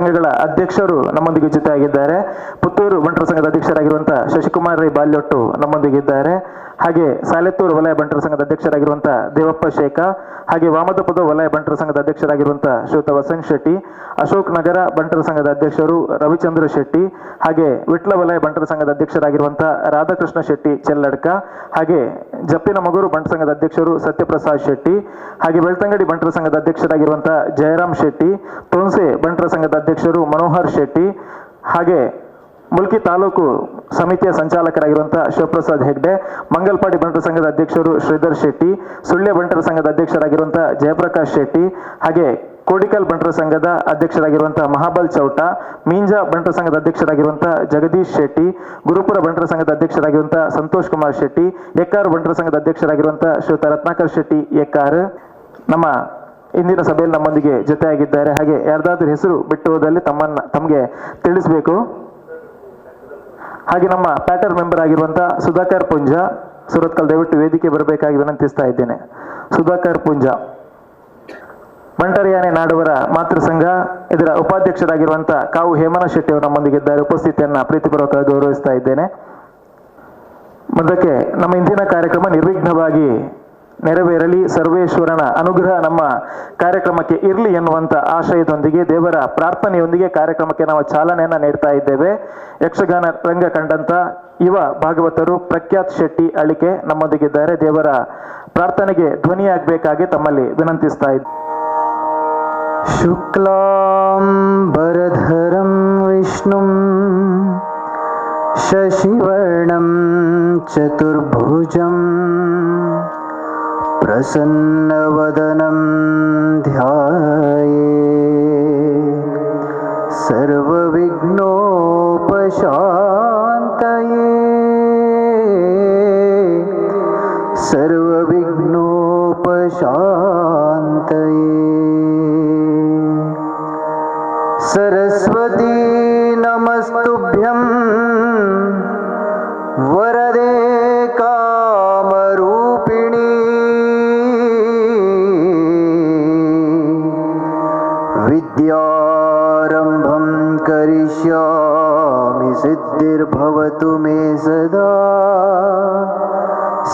ಸಂಘಗಳ ಅಧ್ಯಕ್ಷರು ನಮ್ಮೊಂದಿಗೆ ಜೊತೆಯಾಗಿದ್ದಾರೆ. ಪುತ್ತೂರು ಬಂಟರ ಸಂಘದ ಅಧ್ಯಕ್ಷರಾಗಿರುವಂತಹ ಶಶಿಕುಮಾರ್ ರೈ ಬಾಲ್ಯೊಟ್ಟು ನಮ್ಮೊಂದಿಗಿದ್ದಾರೆ. ಹಾಗೆ ಸಾಲೆತ್ತೂರು ವಲಯ ಬಂಟರ ಸಂಘದ ಅಧ್ಯಕ್ಷರಾಗಿರುವಂತಹ ದೇವಪ್ಪ ಶೇಖ, ಹಾಗೆ ವಾಮದಪುರ ವಲಯ ಬಂಟರ ಸಂಘದ ಅಧ್ಯಕ್ಷರಾಗಿರುವಂತಹ ಶ್ರೀಯುತ ವಸಂತ್ ಶೆಟ್ಟಿ, ಅಶೋಕ್ ನಗರ ಬಂಟರ ಸಂಘದ ಅಧ್ಯಕ್ಷರು ರವಿಚಂದ್ರ ಶೆಟ್ಟಿ, ಹಾಗೆ ವಿಟ್ಲ ವಲಯ ಬಂಟರ ಸಂಘದ ಅಧ್ಯಕ್ಷರಾಗಿರುವಂತಹ ರಾಧಾಕೃಷ್ಣ ಶೆಟ್ಟಿ ಚೆಲ್ಲಡ್ಕ, ಹಾಗೆ ಜಪ್ಪಿನ ಮಗೂರು ಬಂಟರ ಸಂಘದ ಅಧ್ಯಕ್ಷರು ಸತ್ಯಪ್ರಸಾದ್ ಶೆಟ್ಟಿ, ಹಾಗೆ ಬೆಳ್ತಂಗಡಿ ಬಂಟರ ಸಂಘದ ಅಧ್ಯಕ್ಷರಾಗಿರುವಂತಹ ಜಯರಾಮ್ ಶೆಟ್ಟಿ, ತೊನ್ಸೆ ಬಂಟರ ಸಂಘದ ಅಧ್ಯಕ್ಷರು ಮನೋಹರ್ ಶೆಟ್ಟಿ, ಹಾಗೆ ಮುಲ್ಕಿ ತಾಲೂಕು ಸಮಿತಿಯ ಸಂಚಾಲಕರಾಗಿರುವಂತಹ ಶಿವಪ್ರಸಾದ್ ಹೆಗ್ಡೆ, ಮಂಗಲ್ಪಾಡಿ ಬಂಟರ ಸಂಘದ ಅಧ್ಯಕ್ಷರು ಶ್ರೀಧರ್ ಶೆಟ್ಟಿ, ಸುಳ್ಯ ಬಂಟರ ಸಂಘದ ಅಧ್ಯಕ್ಷರಾಗಿರುವಂತಹ ಜಯಪ್ರಕಾಶ್ ಶೆಟ್ಟಿ, ಹಾಗೆ ಕೋಡಿಕಲ್ ಬಂಟರ ಸಂಘದ ಅಧ್ಯಕ್ಷರಾಗಿರುವಂತಹ ಮಹಾಬಲ್ ಚೌಟ, ಮೀಂಜಾ ಬಂಟರ ಸಂಘದ ಅಧ್ಯಕ್ಷರಾಗಿರುವಂತಹ ಜಗದೀಶ್ ಶೆಟ್ಟಿ, ಗುರುಪುರ ಬಂಟರ ಸಂಘದ ಅಧ್ಯಕ್ಷರಾಗಿರುವಂತಹ ಸಂತೋಷ್ ಕುಮಾರ್ ಶೆಟ್ಟಿ, ಎಕ್ಕಾರ್ ಬಂಟರ ಸಂಘದ ಅಧ್ಯಕ್ಷರಾಗಿರುವಂತಹ ಶ್ರೀಯುತ ರತ್ನಾಕರ್ ಶೆಟ್ಟಿ ಎಕ್ಕಾರ್ ನಮ್ಮ ಇಂದಿನ ಸಭೆಯಲ್ಲಿ ನಮ್ಮೊಂದಿಗೆ ಜೊತೆಯಾಗಿದ್ದಾರೆ. ಹಾಗೆ ಯಾರ್ದಾದ್ರೂ ಹೆಸರು ಬಿಟ್ಟು ಹೋದಲ್ಲಿ ತಮಗೆ ತಿಳಿಸಬೇಕು. ಹಾಗೆ ನಮ್ಮ ಪ್ಯಾಟರ್ ಮೆಂಬರ್ ಆಗಿರುವಂತಹ ಸುಧಾಕರ್ ಪುಂಜ ಸುರತ್ಕಲ್ ದಯವಿಟ್ಟು ವೇದಿಕೆ ಬರಬೇಕಾಗಿ ವಿನಂತಿಸ್ತಾ ಇದ್ದೇನೆ. ಸುಧಾಕರ್ ಪುಂಜ ಬಂಟರಿಯಾನೆ ನಾಡುವರ ಮಾತೃ ಸಂಘ ಇದರ ಉಪಾಧ್ಯಕ್ಷರಾಗಿರುವಂತಹ ಕಾವು ಹೇಮನ ಶೆಟ್ಟಿ ಅವರು ನಮ್ಮೊಂದಿಗಿದ್ದಾರೆ. ಉಪಸ್ಥಿತಿಯನ್ನ ಪ್ರೀತಿಪೂರ್ವಕ ಗೌರವಿಸ್ತಾ ಇದ್ದೇನೆ. ಮುಂದಕ್ಕೆ ನಮ್ಮ ಇಂದಿನ ಕಾರ್ಯಕ್ರಮ ನಿರ್ವಿಘ್ನವಾಗಿ ನೆರವೇರಲಿ, ಸರ್ವೇಶ್ವರನ ಅನುಗ್ರಹ ನಮ್ಮ ಕಾರ್ಯಕ್ರಮಕ್ಕೆ ಇರಲಿ ಎನ್ನುವಂತ ಆಶಯದೊಂದಿಗೆ ದೇವರ ಪ್ರಾರ್ಥನೆಯೊಂದಿಗೆ ಕಾರ್ಯಕ್ರಮಕ್ಕೆ ನಾವು ಚಾಲನೆಯನ್ನ ನೀಡ್ತಾ ಇದ್ದೇವೆ. ಯಕ್ಷಗಾನ ರಂಗ ಕಂಡಂತ ಯುವ ಭಾಗವತರು ಪ್ರಖ್ಯಾತ್ ಶೆಟ್ಟಿ ಅಳಿಕೆ ನಮ್ಮೊಂದಿಗಿದ್ದಾರೆ. ದೇವರ ಪ್ರಾರ್ಥನೆಗೆ ಧ್ವನಿಯಾಗಬೇಕಾಗಿ ತಮ್ಮಲ್ಲಿ ವಿನಂತಿಸ್ತಾ ಇದ್ದೆ. ಶುಕ್ಲಾಂಬರಧರಂ ವಿಷ್ಣುಂ ಶಶಿವರ್ಣಂ ಚತುರ್ಭುಜಂ ಪ್ರಸನ್ನವದನಂ ಧ್ಯಾಯೇ ಸರ್ವವಿಘ್ನೋಪಶಾಂತಯೇ ಸರ್ವವಿಘ್ನೋಪಶಾಂತಯೇ. ಸರಸ್ವತೀ ನಮಸ್ತುಭ್ಯಂ ವರದೆ ಕಾಮರೂಪಿಣಿ ವಿದ್ಯಾರಂಭಂ ಕರಿಷ್ಯಾಮಿ ಸಿದ್ಧಿರ್ಭವತು ಮೇ ಸದಾ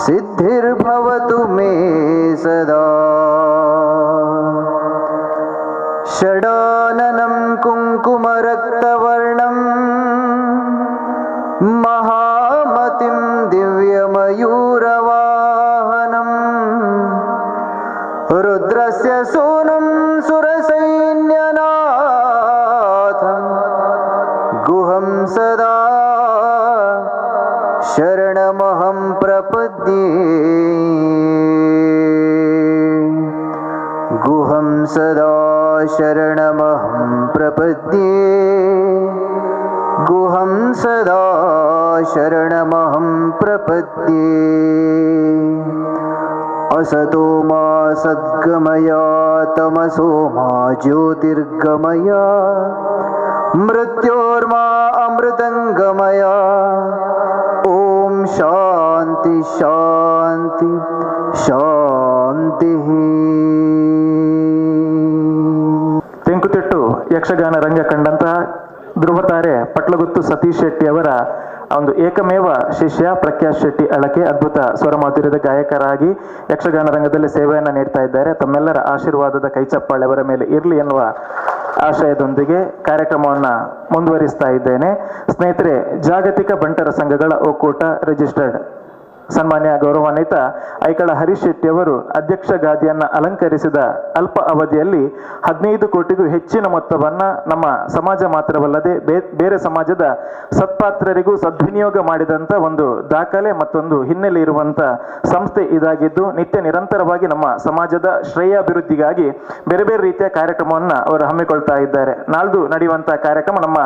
ಸಿದ್ಧಿರ್ಭವತು ಮೇ ಸದಾ. ಷಡಾನನಂ ಕುಂಕುಮರಕ್ತವರ್ಣಂ ಮಹಾಮತಿಂ ದಿವ್ಯಮಯೂರವಾಹನಂ ರುದ್ರಸ್ಯ ಸೂನುಂ ಸುರಸೈನ್ಯನಾಥಂ ಗುಹಂ ಸದಾ ಶರಣಮಹಂ ಪ್ರಪದ್ಯೆ. ಗುಹಂ ಸದಾ ಶರಣಮಹಂ ಪ್ರಪದ್ಯೆ. ಗುಹಂ ಸದಾ ಶರಣಮಹಂ ಪ್ರಪದ್ಯೆ. असतो मा सद्गमय तमसो मा ज्योतिर्गमय मृत्योर्मा अमृतंगमय. ओम शांति शांति शांति. ತೆಂಕುತಿಟ್ಟು ಯಕ್ಷಗಾನ ರಂಗ ಕಂಡಂತಹ ಧ್ರುವತಾರೆ ಪಟ್ಲಗುತ್ತು ಸತೀಶ್ ಶೆಟ್ಟಿ ಅವರ ಒಂದು ಏಕಮೇವ ಶಿಷ್ಯ ಪ್ರಖ್ಯಾತ್ ಶೆಟ್ಟಿ ಅಳಕೆ ಅದ್ಭುತ ಸ್ವರ ಮಾಧುರ್ಯದ ಗಾಯಕರಾಗಿ ಯಕ್ಷಗಾನ ರಂಗದಲ್ಲಿ ಸೇವೆಯನ್ನು ನೀಡ್ತಾ ಇದ್ದಾರೆ. ತಮ್ಮೆಲ್ಲರ ಆಶೀರ್ವಾದದ ಕೈಚಪ್ಪಾಳೆ ಅವರ ಮೇಲೆ ಇರಲಿ ಎನ್ನುವ ಆಶಯದೊಂದಿಗೆ ಕಾರ್ಯಕ್ರಮವನ್ನು ಮುಂದುವರಿಸ್ತಾ ಇದ್ದೇನೆ. ಸ್ನೇಹಿತರೆ, ಜಾಗತಿಕ ಬಂಟರ ಸಂಘಗಳ ಒಕ್ಕೂಟ ರಿಜಿಸ್ಟರ್ಡ್ ಸನ್ಮಾನ್ಯ ಗೌರವಾನ್ವಿತ ಐಕಳ ಹರೀಶ್ ಶೆಟ್ಟಿ ಅವರು ಅಧ್ಯಕ್ಷ ಗಾದಿಯನ್ನ ಅಲಂಕರಿಸಿದ ಅಲ್ಪ ಅವಧಿಯಲ್ಲಿ 15 ಕೋಟಿಗೂ ಹೆಚ್ಚಿನ ಮೊತ್ತವನ್ನ ನಮ್ಮ ಸಮಾಜ ಮಾತ್ರವಲ್ಲದೆ ಬೇರೆ ಸಮಾಜದ ಸತ್ಪಾತ್ರರಿಗೂ ಸದ್ವಿನಿಯೋಗ ಮಾಡಿದಂತ ಒಂದು ದಾಖಲೆ ಮತ್ತೊಂದು ಹಿನ್ನೆಲೆ ಇರುವಂತ ಸಂಸ್ಥೆ ಇದಾಗಿದ್ದು, ನಿತ್ಯ ನಿರಂತರವಾಗಿ ನಮ್ಮ ಸಮಾಜದ ಶ್ರೇಯಾಭಿವೃದ್ಧಿಗಾಗಿ ಬೇರೆ ಬೇರೆ ರೀತಿಯ ಕಾರ್ಯಕ್ರಮವನ್ನ ಅವರು ಹಮ್ಮಿಕೊಳ್ತಾ ಇದ್ದಾರೆ. ನಾಳ್ದು ನಡೆಯುವಂತಹ ಕಾರ್ಯಕ್ರಮ ನಮ್ಮ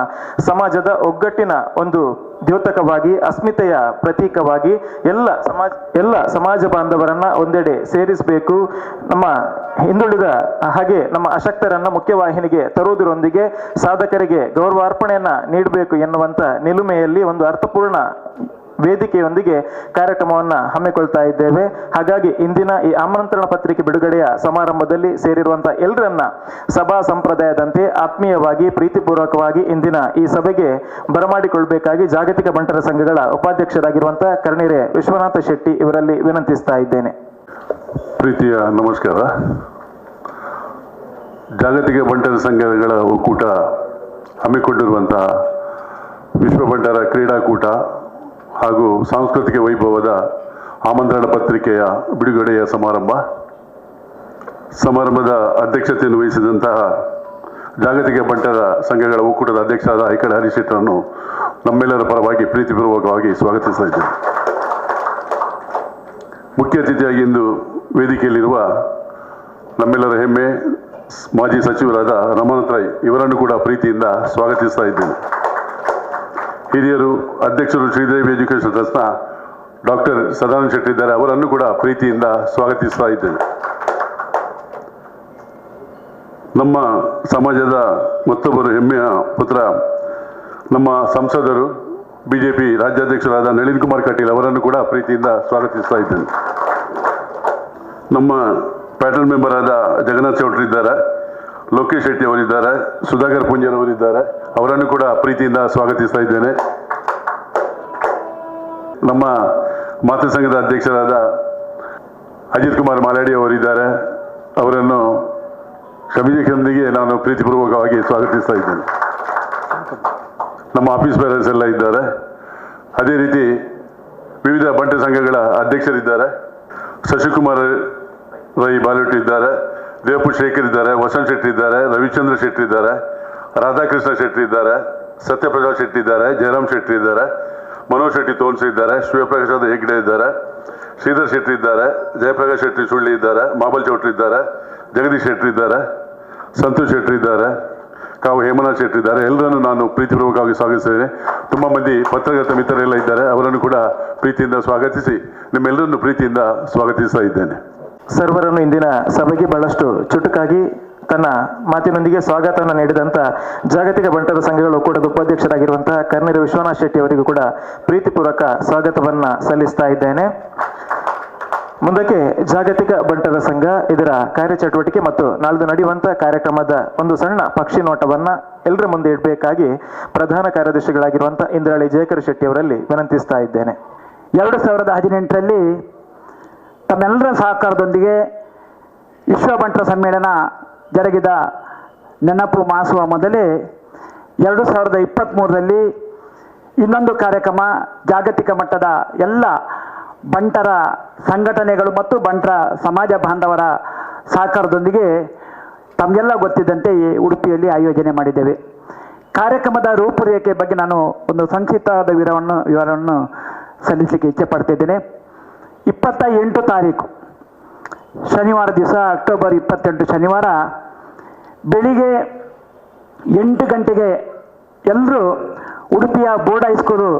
ಸಮಾಜದ ಒಗ್ಗಟ್ಟಿನ ಒಂದು ದ್ಯೋತಕವಾಗಿ, ಅಸ್ಮಿತೆಯ ಪ್ರತೀಕವಾಗಿ ಎಲ್ಲ ಸಮಾಜ ಬಾಂಧವರನ್ನ ಒಂದೆಡೆ ಸೇರಿಸಬೇಕು, ನಮ್ಮ ಹಿಂದುಳಿದ ಹಾಗೆ ನಮ್ಮ ಅಶಕ್ತರನ್ನ ಮುಖ್ಯವಾಹಿನಿಗೆ ತರುವುದರೊಂದಿಗೆ ಸಾಧಕರಿಗೆ ಗೌರವಾರ್ಪಣೆಯನ್ನ ನೀಡಬೇಕು ಎನ್ನುವಂತ ನಿಲುಮೆಯಲ್ಲಿ ಒಂದು ಅರ್ಥಪೂರ್ಣ ವೇದಿಕೆಯೊಂದಿಗೆ ಕಾರ್ಯಕ್ರಮವನ್ನು ಹಮ್ಮಿಕೊಳ್ತಾ ಇದ್ದೇವೆ. ಹಾಗಾಗಿ ಇಂದಿನ ಈ ಆಮಂತ್ರಣ ಪತ್ರಿಕೆ ಬಿಡುಗಡೆಯ ಸಮಾರಂಭದಲ್ಲಿ ಸೇರಿರುವಂತಹ ಎಲ್ಲರನ್ನ ಸಭಾ ಸಂಪ್ರದಾಯದಂತೆ ಆತ್ಮೀಯವಾಗಿ ಪ್ರೀತಿಪೂರ್ವಕವಾಗಿ ಇಂದಿನ ಈ ಸಭೆಗೆ ಬರಮಾಡಿಕೊಳ್ಬೇಕಾಗಿ ಜಾಗತಿಕ ಬಂಟರ ಸಂಘಗಳ ಉಪಾಧ್ಯಕ್ಷರಾಗಿರುವಂತಹ ಕರ್ಣಿರೆ ವಿಶ್ವನಾಥ ಶೆಟ್ಟಿ ಇವರಲ್ಲಿ ವಿನಂತಿಸ್ತಾ ಇದ್ದೇನೆ. ಪ್ರೀತಿಯ ನಮಸ್ಕಾರ. ಜಾಗತಿಕ ಬಂಟರ ಸಂಘಗಳ ಒಕ್ಕೂಟ ಹಮ್ಮಿಕೊಂಡಿರುವಂತಹ ವಿಶ್ವ ಬಂಟರ ಕ್ರೀಡಾಕೂಟ ಹಾಗೂ ಸಾಂಸ್ಕೃತಿಕ ವೈಭವದ ಆಮಂತ್ರಣ ಪತ್ರಿಕೆಯ ಬಿಡುಗಡೆಯ ಸಮಾರಂಭದ ಅಧ್ಯಕ್ಷತೆಯನ್ನು ವಹಿಸಿದಂತಹ ಜಾಗತಿಕ ಬಂಟರ ಸಂಘಗಳ ಒಕ್ಕೂಟದ ಅಧ್ಯಕ್ಷರಾದ ಐಕಳ ಹರಿಶೆಟ್ಟರನ್ನು ನಮ್ಮೆಲ್ಲರ ಪರವಾಗಿ ಪ್ರೀತಿಪೂರ್ವಕವಾಗಿ ಸ್ವಾಗತಿಸ್ತಾ ಇದ್ದೇನೆ. ಮುಖ್ಯ ಅತಿಥಿಯಾಗಿ ಇಂದು ವೇದಿಕೆಯಲ್ಲಿರುವ ನಮ್ಮೆಲ್ಲರ ಹೆಮ್ಮೆ ಮಾಜಿ ಸಚಿವರಾದ ರಮಾನಾಥ್ ರೈ ಇವರನ್ನು ಕೂಡ ಪ್ರೀತಿಯಿಂದ ಸ್ವಾಗತಿಸ್ತಾ ಇದ್ದೇನೆ. ಹಿರಿಯರು ಅಧ್ಯಕ್ಷರು ಶ್ರೀದೇವಿ ಎಜುಕೇಷನ್ ಟ್ರಸ್ಟ್ನ ಡಾಕ್ಟರ್ ಸದಾನಂದ ಶೆಟ್ಟಿ ಇದ್ದಾರೆ, ಅವರನ್ನು ಕೂಡ ಪ್ರೀತಿಯಿಂದ ಸ್ವಾಗತಿಸ್ತಾ ಇದ್ದೇನೆ. ನಮ್ಮ ಸಮಾಜದ ಮತ್ತೊಬ್ಬರು ಹೆಮ್ಮೆಯ ಪುತ್ರ ನಮ್ಮ ಸಂಸದರು ಬಿಜೆಪಿ ರಾಜ್ಯಾಧ್ಯಕ್ಷರಾದ ನಳಿನ್ ಕುಮಾರ್ ಕಟೀಲ್ ಅವರನ್ನು ಕೂಡ ಪ್ರೀತಿಯಿಂದ ಸ್ವಾಗತಿಸ್ತಾ ಇದ್ದೇನೆ. ನಮ್ಮ ಪ್ಯಾಟರ್ನ್ ಮೆಂಬರ್ ಆದ ಜಗನ್ನಾಥ್ ಚೌಟ್ರಿ ಇದ್ದಾರೆ, ಲೋಕೇಶ್ ಶೆಟ್ಟಿ ಅವರಿದ್ದಾರೆ, ಸುಧಾಕರ್ ಪುಂಜರ್ ಅವರಿದ್ದಾರೆ, ಅವರನ್ನು ಕೂಡ ಪ್ರೀತಿಯಿಂದ ಸ್ವಾಗತಿಸ್ತಾ ಇದ್ದೇನೆ. ನಮ್ಮ ಮಾತೃ ಸಂಘದ ಅಧ್ಯಕ್ಷರಾದ ಅಜಿತ್ ಕುಮಾರ್ ಮಾಲಾಡಿ ಅವರಿದ್ದಾರೆ, ಅವರನ್ನು ಕ್ಷಮಿಕೆಯೊಂದಿಗೆ ನಾನು ಪ್ರೀತಿಪೂರ್ವಕವಾಗಿ ಸ್ವಾಗತಿಸ್ತಾ ಇದ್ದೇನೆ. ನಮ್ಮ ಆಫೀಸ್ ಬೇರರ್ಸ್ ಎಲ್ಲ ಇದ್ದಾರೆ. ಅದೇ ರೀತಿ ವಿವಿಧ ಬಂಟ ಸಂಘಗಳ ಅಧ್ಯಕ್ಷರಿದ್ದಾರೆ. ಶಶಿಕುಮಾರ್ ರೈ ಬಾಲೋಟ್ ಇದ್ದಾರೆ, ದೇವಪು ಶೇಖರ್ ಇದ್ದಾರೆ, ವಸಂತ್ ಶೆಟ್ಟಿ ಇದ್ದಾರೆ, ರವಿಚಂದ್ರ ಶೆಟ್ಟಿ ಇದ್ದಾರೆ, ರಾಧಾಕೃಷ್ಣ ಶೆಟ್ಟಿ ಇದ್ದಾರೆ, ಸತ್ಯಪ್ರಕಾಶ್ ಶೆಟ್ಟಿ ಇದ್ದಾರೆ, ಜಯರಾಮ್ ಶೆಟ್ಟಿ ಇದ್ದಾರೆ, ಮನೋಜ್ ಶೆಟ್ಟಿ ತೋನ್ಸಿ ಇದ್ದಾರೆ, ಶಿವಪ್ರಕಾಶ್ ಹೆಗ್ಡೆ ಇದ್ದಾರೆ, ಶ್ರೀಧರ್ ಶೆಟ್ಟಿ ಇದ್ದಾರೆ, ಜಯಪ್ರಕಾಶ್ ಶೆಟ್ಟಿ ಸುಳ್ಳಿ ಇದ್ದಾರೆ, ಮಾಬಲ್ ಚೌಟ್ರಿ ಇದ್ದಾರೆ, ಜಗದೀಶ್ ಶೆಟ್ಟಿ ಇದ್ದಾರೆ, ಸಂತೋಷ್ ಶೆಟ್ಟಿ ಇದ್ದಾರೆ, ಕಾವು ಹೇಮನಾಥ್ ಶೆಟ್ಟಿ ಇದ್ದಾರೆ. ಎಲ್ಲರನ್ನು ನಾನು ಪ್ರೀತಿಪೂರ್ವಕವಾಗಿ ಸ್ವಾಗತಿಸ್ತೇನೆ. ತುಂಬ ಮಂದಿ ಪತ್ರಕರ್ತ ಮಿತ್ರರೆಲ್ಲ ಇದ್ದಾರೆ, ಅವರನ್ನು ಕೂಡ ಪ್ರೀತಿಯಿಂದ ಸ್ವಾಗತಿಸಿ ನಿಮ್ಮೆಲ್ಲರನ್ನು ಪ್ರೀತಿಯಿಂದ ಸ್ವಾಗತಿಸ್ತಾ ಇದ್ದೇನೆ. ಸರ್ವರನ್ನು ಇಂದಿನ ಸಭೆಗೆ ಬಹಳಷ್ಟು ಚುಟುಕಾಗಿ ತನ್ನ ಮಾತಿನೊಂದಿಗೆ ಸ್ವಾಗತವನ್ನು ನೀಡಿದಂಥ ಜಾಗತಿಕ ಬಂಟರ ಸಂಘಗಳ ಒಕ್ಕೂಟದ ಉಪಾಧ್ಯಕ್ಷರಾಗಿರುವಂತಹ ಕರ್ಣಿರೆ ವಿಶ್ವನಾಥ್ ಶೆಟ್ಟಿ ಅವರಿಗೂ ಕೂಡ ಪ್ರೀತಿಪೂರ್ವಕ ಸ್ವಾಗತವನ್ನು ಸಲ್ಲಿಸ್ತಾ ಇದ್ದೇನೆ. ಮುಂದಕ್ಕೆ ಜಾಗತಿಕ ಬಂಟರ ಸಂಘ ಇದರ ಕಾರ್ಯಚಟುವಟಿಕೆ ಮತ್ತು ನಾಳ್ದು ನಡೆಯುವಂಥ ಕಾರ್ಯಕ್ರಮದ ಒಂದು ಸಣ್ಣ ಪಕ್ಷಿ ನೋಟವನ್ನ ಎಲ್ಲರ ಮುಂದೆ ಇಡಬೇಕಾಗಿ ಪ್ರಧಾನ ಕಾರ್ಯದರ್ಶಿಗಳಾಗಿರುವಂಥ ಇಂದ್ರಾಳಿ ಜಯಕರ್ ಶೆಟ್ಟಿ ಅವರಲ್ಲಿ ವಿನಂತಿಸ್ತಾ ಇದ್ದೇನೆ. 2018ರಲ್ಲಿ ತಮ್ಮೆಲ್ಲರ ಸಹಕಾರದೊಂದಿಗೆ ವಿಶ್ವ ಬಂಟರ ಸಮ್ಮೇಳನ ಜರುಗಿದ ನೆನಪು ಮಾಸುವ ಮೊದಲೇ 2023ರಲ್ಲಿ ಇನ್ನೊಂದು ಕಾರ್ಯಕ್ರಮ ಜಾಗತಿಕ ಮಟ್ಟದ ಎಲ್ಲ ಬಂಟರ ಸಂಘಟನೆಗಳು ಮತ್ತು ಬಂಟರ ಸಮಾಜ ಬಾಂಧವರ ಸಹಕಾರದೊಂದಿಗೆ ತಮಗೆಲ್ಲ ಗೊತ್ತಿದ್ದಂತೆ ಈ ಉಡುಪಿಯಲ್ಲಿ ಆಯೋಜನೆ ಮಾಡಿದ್ದೇವೆ. ಕಾರ್ಯಕ್ರಮದ ರೂಪುರೇಖೆ ಬಗ್ಗೆ ನಾನು ಒಂದು ಸಂಕ್ಷಿಪ್ತವಾದ ವಿವರವನ್ನು ಸಲ್ಲಿಸಲಿಕ್ಕೆ ಇಚ್ಛೆ ಪಡ್ತಿದ್ದೇನೆ. 28 ತಾರೀಕು ಶನಿವಾರ ದಿವಸ, ಅಕ್ಟೋಬರ್ 28 ಶನಿವಾರ ಬೆಳಿಗ್ಗೆ 8 ಗಂಟೆಗೆ ಎಲ್ಲರೂ ಉಡುಪಿಯ ಬೋರ್ಡ್ ಹೈಸ್ಕೂಲು